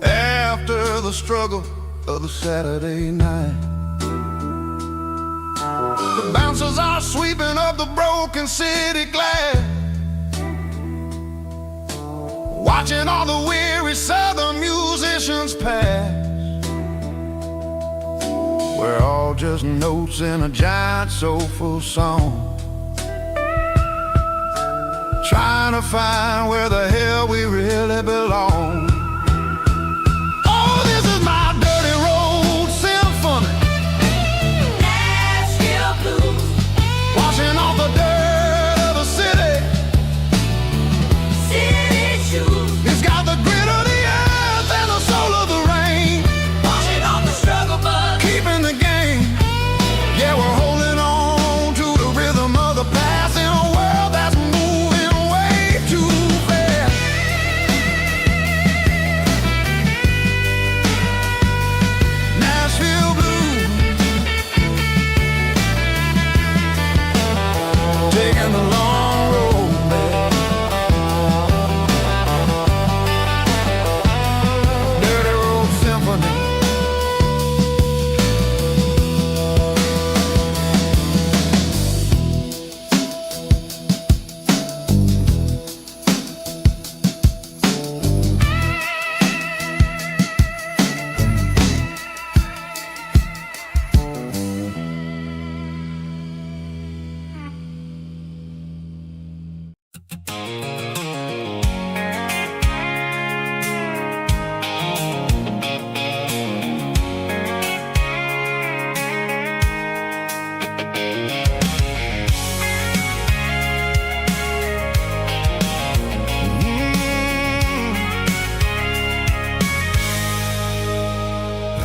after the struggle of the Saturday night. The bouncers are sweeping up the broken city glass, watching all the weary southern musicians pass. We're all just notes in a giant soulful song, trying to find where the hell we really belong. Oh, this is my dirty road symphony, Nashville blues, washing off the dirt of the city, city shoes. It's got the grit of the earth and the soul of the rain, washing off the struggle bug, keeping the game. Yeah, we're holding on to the rhythm of the past in a world that's moving way too fast. Nashville blues, taking the long road back. Dirty road symphony.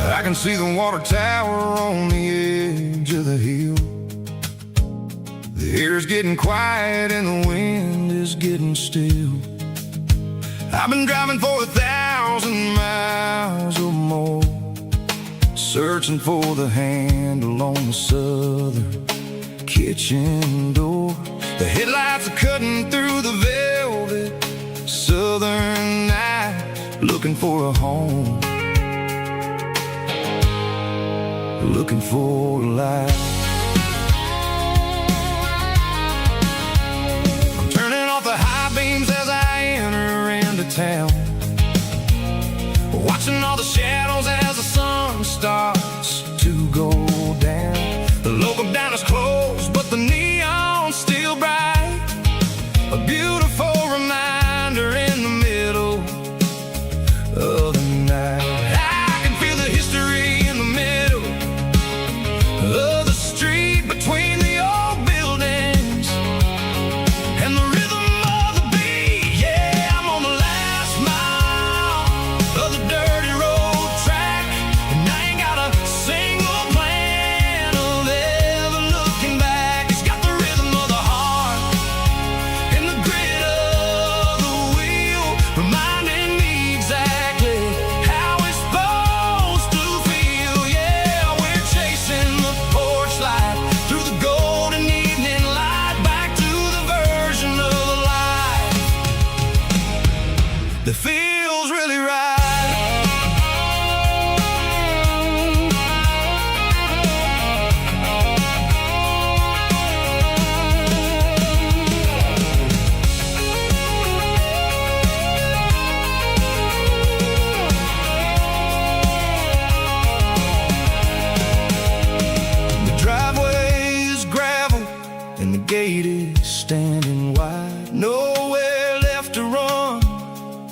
I can see the water tower on the edge of the hill. The air's getting quiet and the wind is getting still. I've been driving for 1,000 miles or more, searching for the handle on the southern kitchen door. The headlights are cutting through the velvet southern night, looking for a home looking for a light. I'm turning off the high beams as I enter into town, watching all the shadows as the sun starts to go down. The local dine is closed, but the neon's still bright, a beautiful reminder in the middle of the night. I can feel the history in the middle of the street, between the old buildings and the rhythm of the beat. Yeah, I'm on the last mile of the dirty road track, and I ain't got a single plan of ever looking back. It's got the rhythm of the heart and the grit of the wheel, reminding me exactly how it's supposed to feel. Yeah, we're chasing the porch light through the golden evening light, back to the version of life that feels really right. The driveway is gravel and the gate is standing wide. Nowhere left to run,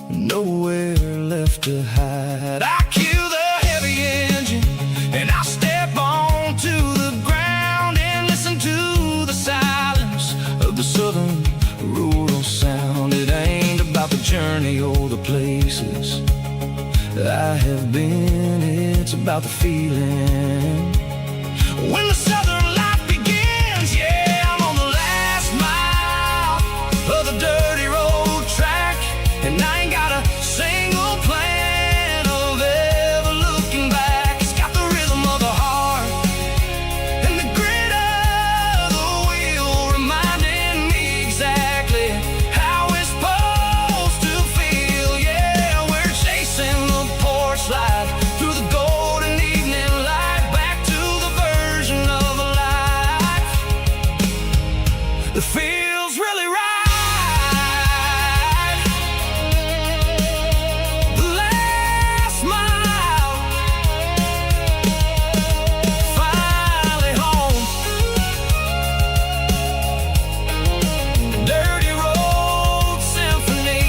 nowhere left to hide. I kill the heavy engine and I step onto the ground and listen to the silence of the southern rural sound. It ain't about the journey or the places I have been, it's about the feeling when the southern life begins. Yeah, I'm on the last mile of the dirty road track, and I ain't got a single plan of ever looking back. It's got the rhythm of the heart and the grit of the wheel, reminding me exactly how it's supposed to feel. Yeah, we're chasing the porch light through the golden evening light, back to the version of a life that feels really right. The last mile, finally home. Dirty Road Symphony.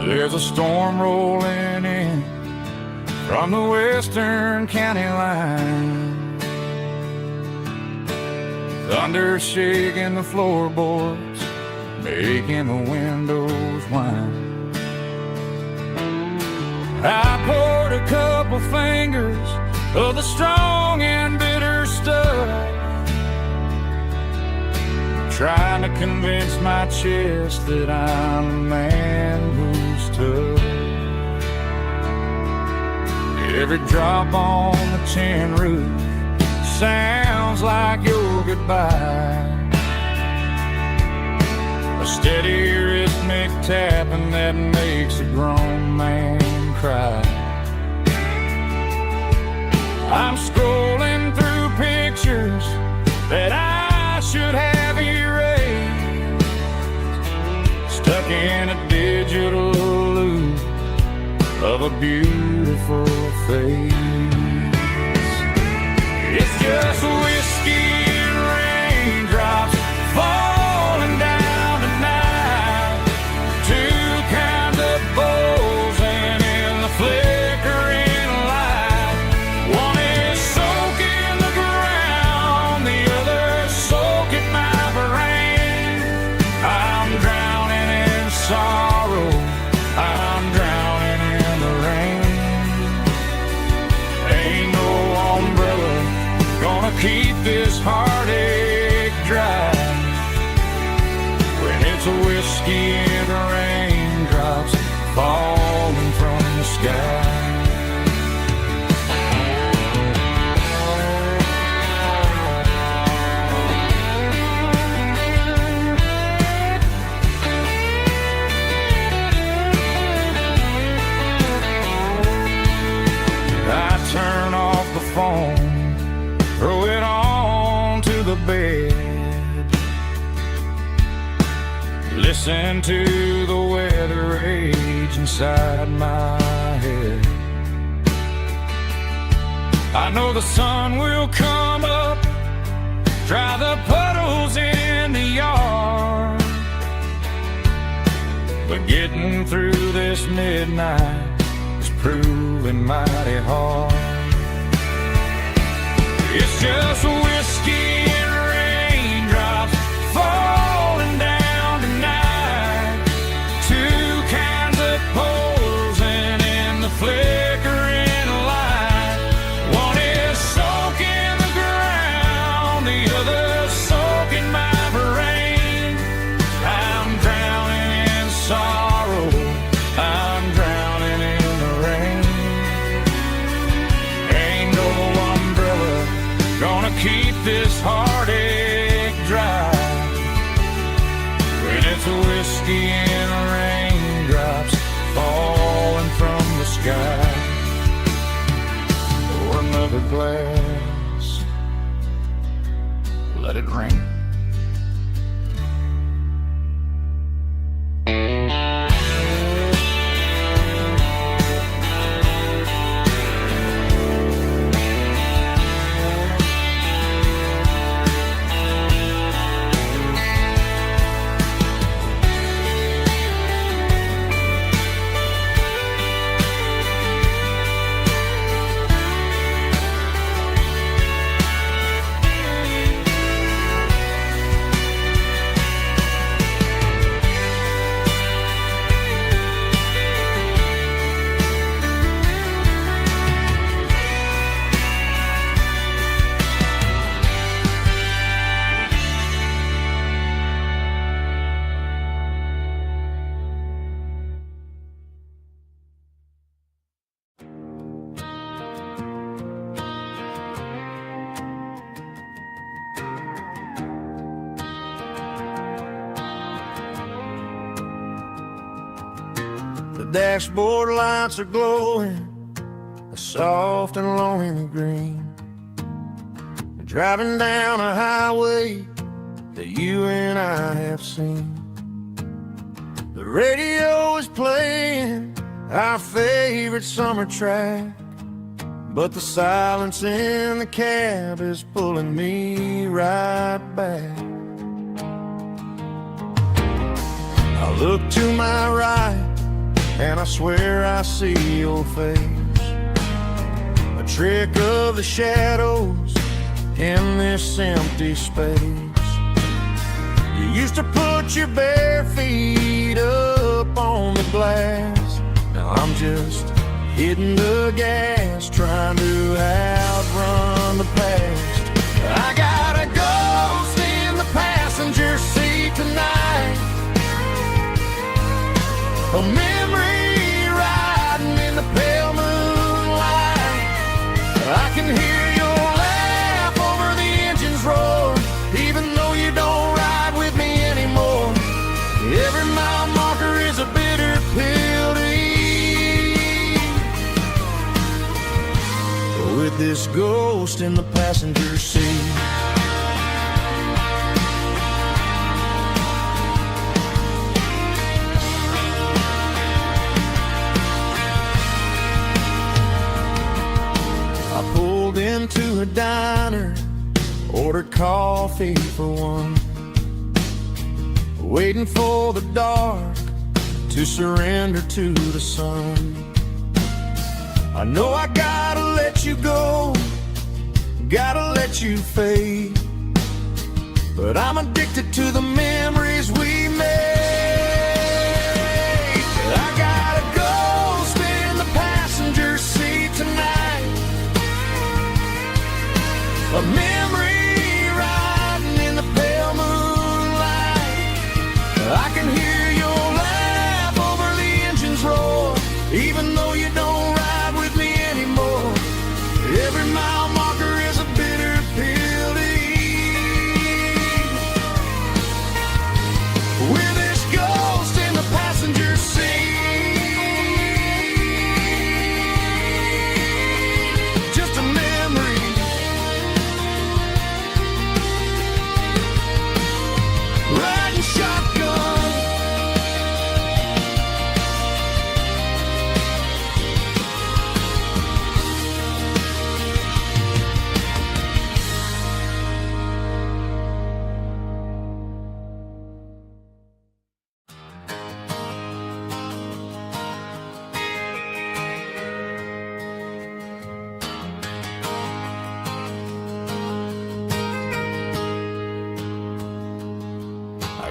There's a storm rolling in from the western county line, thunder shaking the floorboards, making the windows whine. I poured a couple fingers of the strong and bitter stuff, trying to convince my chest that I'm a man who's tough. Every drop on the tin roof sounds like your goodbye, a steady rhythmic tapping that makes a grown man cry. I'm scrolling through pictures that I should have erased, stuck in a digital loop of a beautiful face. It's just whiskey and raindrops falling down tonight, two kinds of bowls and in the flickering light. One is soaking the ground, the other soaking my brain. I'm drowning in sorrow, I'm drowning in the rain. Ain't no umbrella listen to the weather rage inside my head. I know the sun will come up, dry the puddles in the yard, but getting through this midnight is proving mighty hard. It's just whiskey and raindrops falling down tonight. Two kinds of posing in the flickering light. One is soaking the ground, the other soaking my brain. I'm drowning in sorrow, I'm drowning in the rain. Ain't no umbrella gonna keep this heartache dry when it's whiskey and raindrops falling from the sky. Pour another glass, let it rain. The dashboard lights are glowing, a soft and lonely green. Driving down a highway that you and I have seen. The radio is playing our favorite summer track, but the silence in the cab is pulling me right back. I look to my right and I swear I see your face, a trick of the shadows in this empty space. You used to put your bare feet up on the glass. Now I'm just hitting the gas, trying to outrun the past. I got a ghost in the passenger seat tonight, a memory riding in the pale moonlight. I can hear your laugh over the engine's roar, even though you don't ride with me anymore. Every mile marker is a bitter pill to eat, with this ghost in the passenger seat. I pulled into a diner, ordered coffee for one, waiting for the dark to surrender to the sun. I know I gotta let you go, gotta let you fade, but I'm addicted to the memories we made. I got a ghost in the passenger seat tonight, a memory riding in the pale moonlight. I can hear your laugh over the engine's roar, even though you don't ride with me anymore. Every mile marker is a bitter pill to eat, with this ghost in the passenger seat. Just a memory,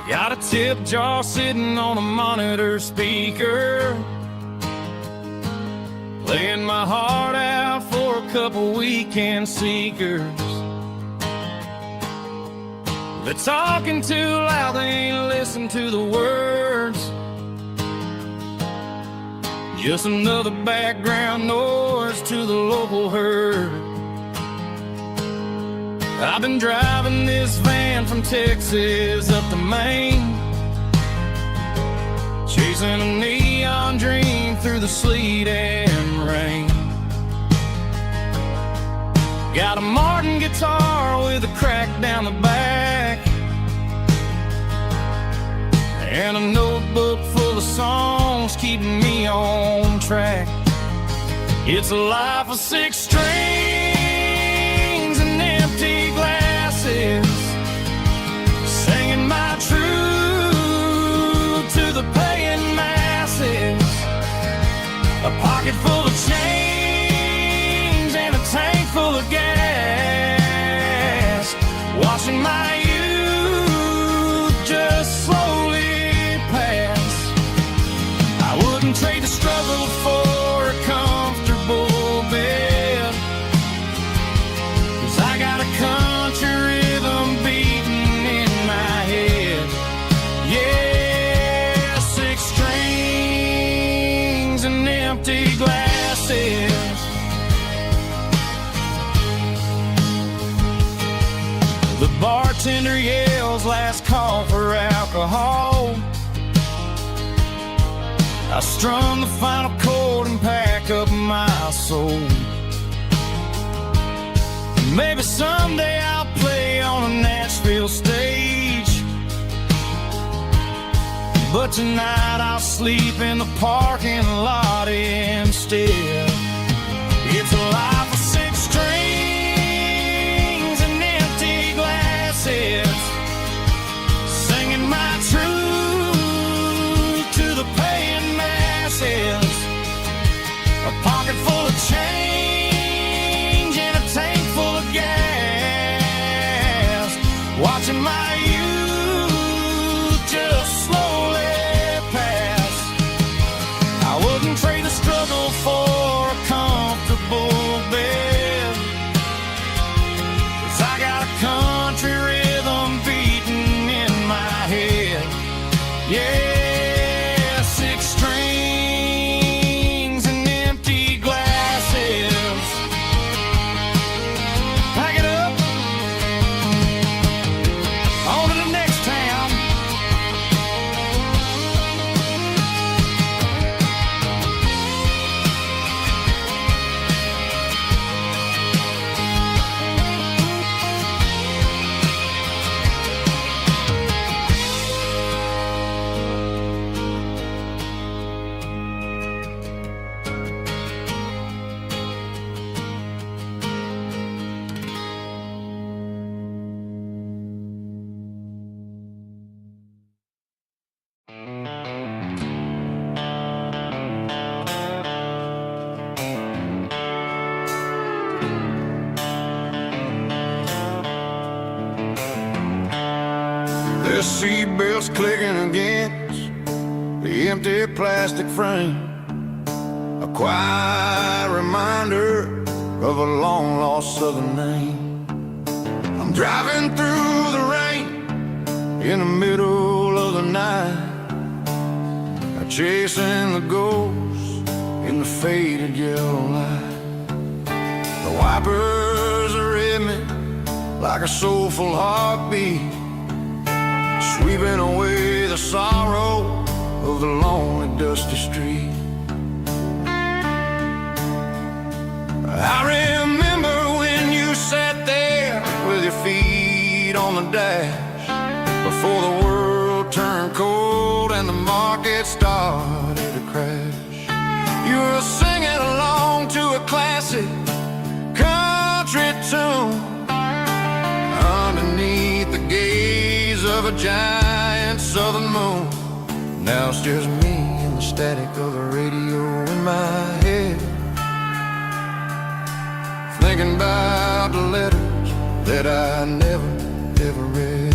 Got a tip jar sitting on a monitor speaker, playing my heart out for a couple weekend seekers. They're talking too loud, they ain't listen to the words. Just another background noise to the local herd. I've been driving this van from Texas up to Maine, chasing a neon dream through the sleet and rain. Got a Martin guitar with a crack down the back, and a notebook full of songs keeping me on track. It's a life of 6 strings and empty glasses, singing my truth to the paying masses. A pocket full of change and a tank full of gas, watching my youth just slowly pass. I wouldn't trade the struggle for a comfortable bed, 'cause I got a country rhythm beating in my head. Yeah, 6 strings and empty glasses. The bartender yells last call for alcohol. I strum the final chord and pack up my soul. Maybe someday I'll play on a Nashville stage, but tonight I'll sleep in the parking lot instead. It's a life of 6 strings and empty glasses, singing my truth to the paying masses. A pocket full of change and a tank full of gas, watching my youth just slowly pass. I wouldn't trade the struggle for a comfortable bed, 'cause I got a country rhythm beating in my head. Yeah, 6 strings and empty glasses. Pack it up, on to the next town. The seatbelts clicking against the empty plastic frame, a quiet reminder of a long-lost southern name. I'm driving through the rain in the middle of the night, chasing the ghosts in the faded yellow light. The wipers are in me like a soulful heartbeat, sweeping away the sorrow of the lonely, dusty street. I remember when you sat there with your feet on the dash, before the world turned cold and the market started to crash. You were singing along to a classic country tune underneath the gaze of a giant southern moon. Now it's just me and the static of the radio in my head, thinking about the letters that I never, ever read.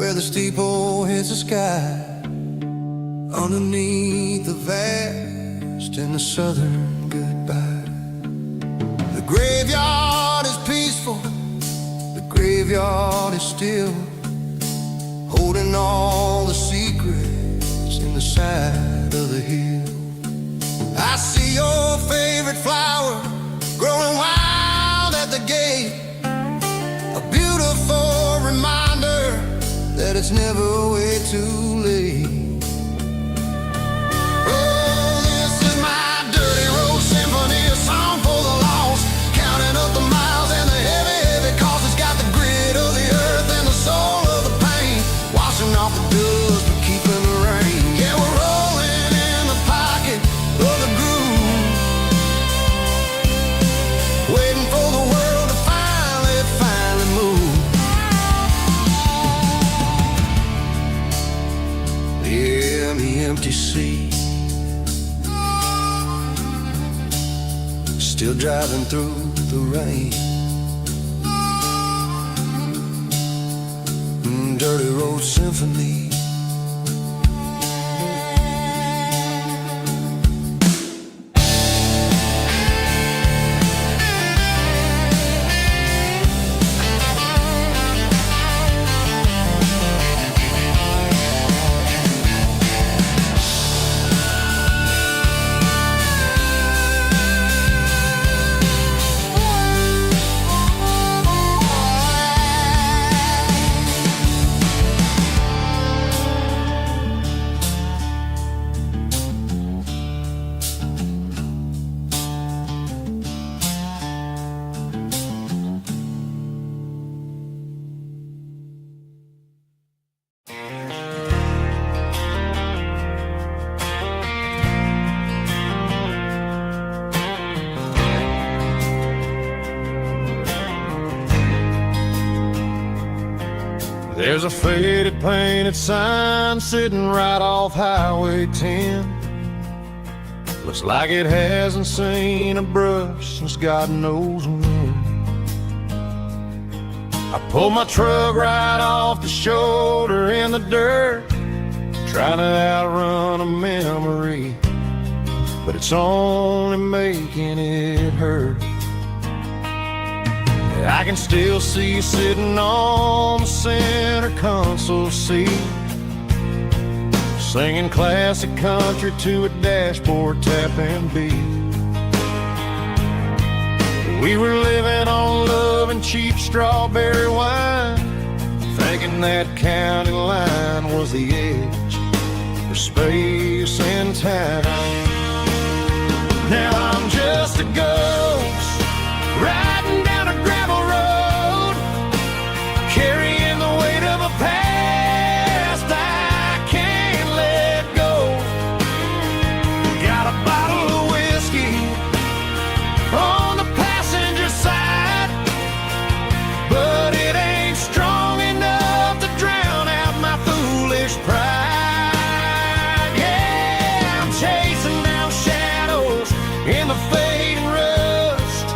where the steeple hits the sky, underneath the vast in the southern goodbye. The graveyard is peaceful, the graveyard is still, holding all the secrets in the side of the hill. I see your favorite flower growing wild at the gate, a beautiful reminder that it's never way too late. Oh, this is my dirty road symphony, a song for the lost, counting up the miles and the heavy, heavy cost. It's got the grit of the earth and the soul of the pain, washing off the dust but keeping the rain. Yeah, we're rolling in the pocket of the groove, waiting for the world to finally move. Yeah, the empty sea, still driving through the rain. Dirty road symphony. There's a faded painted sign sitting right off Highway 10. Looks like it hasn't seen a brush since God knows when. I pulled my truck right off the shoulder in the dirt, trying to outrun a memory, but it's only making it hurt. I can still see you sitting on the center console seat, singing classic country to a dashboard tapping beat. We were living on love and cheap strawberry wine, thinking that county line was the edge for space and time. Now I'm just a ghost riding down a gravel road, carrying the weight of a past I can't let go. Got a bottle of whiskey on the passenger side, but it ain't strong enough to drown out my foolish pride. Yeah, I'm chasing down shadows in the fading rust,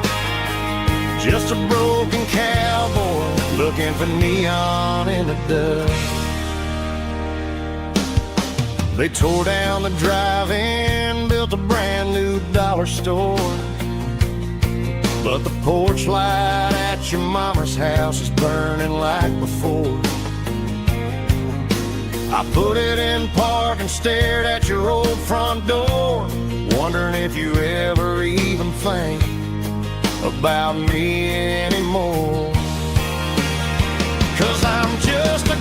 just a broken cowboy looking for neon in the dust. They tore down the drive-in, built a brand new dollar store, but the porch light at your mama's house is burning like before. I put it in park and stared at your old front door, wondering if you ever even think about me anymore. 'Cause I'm just a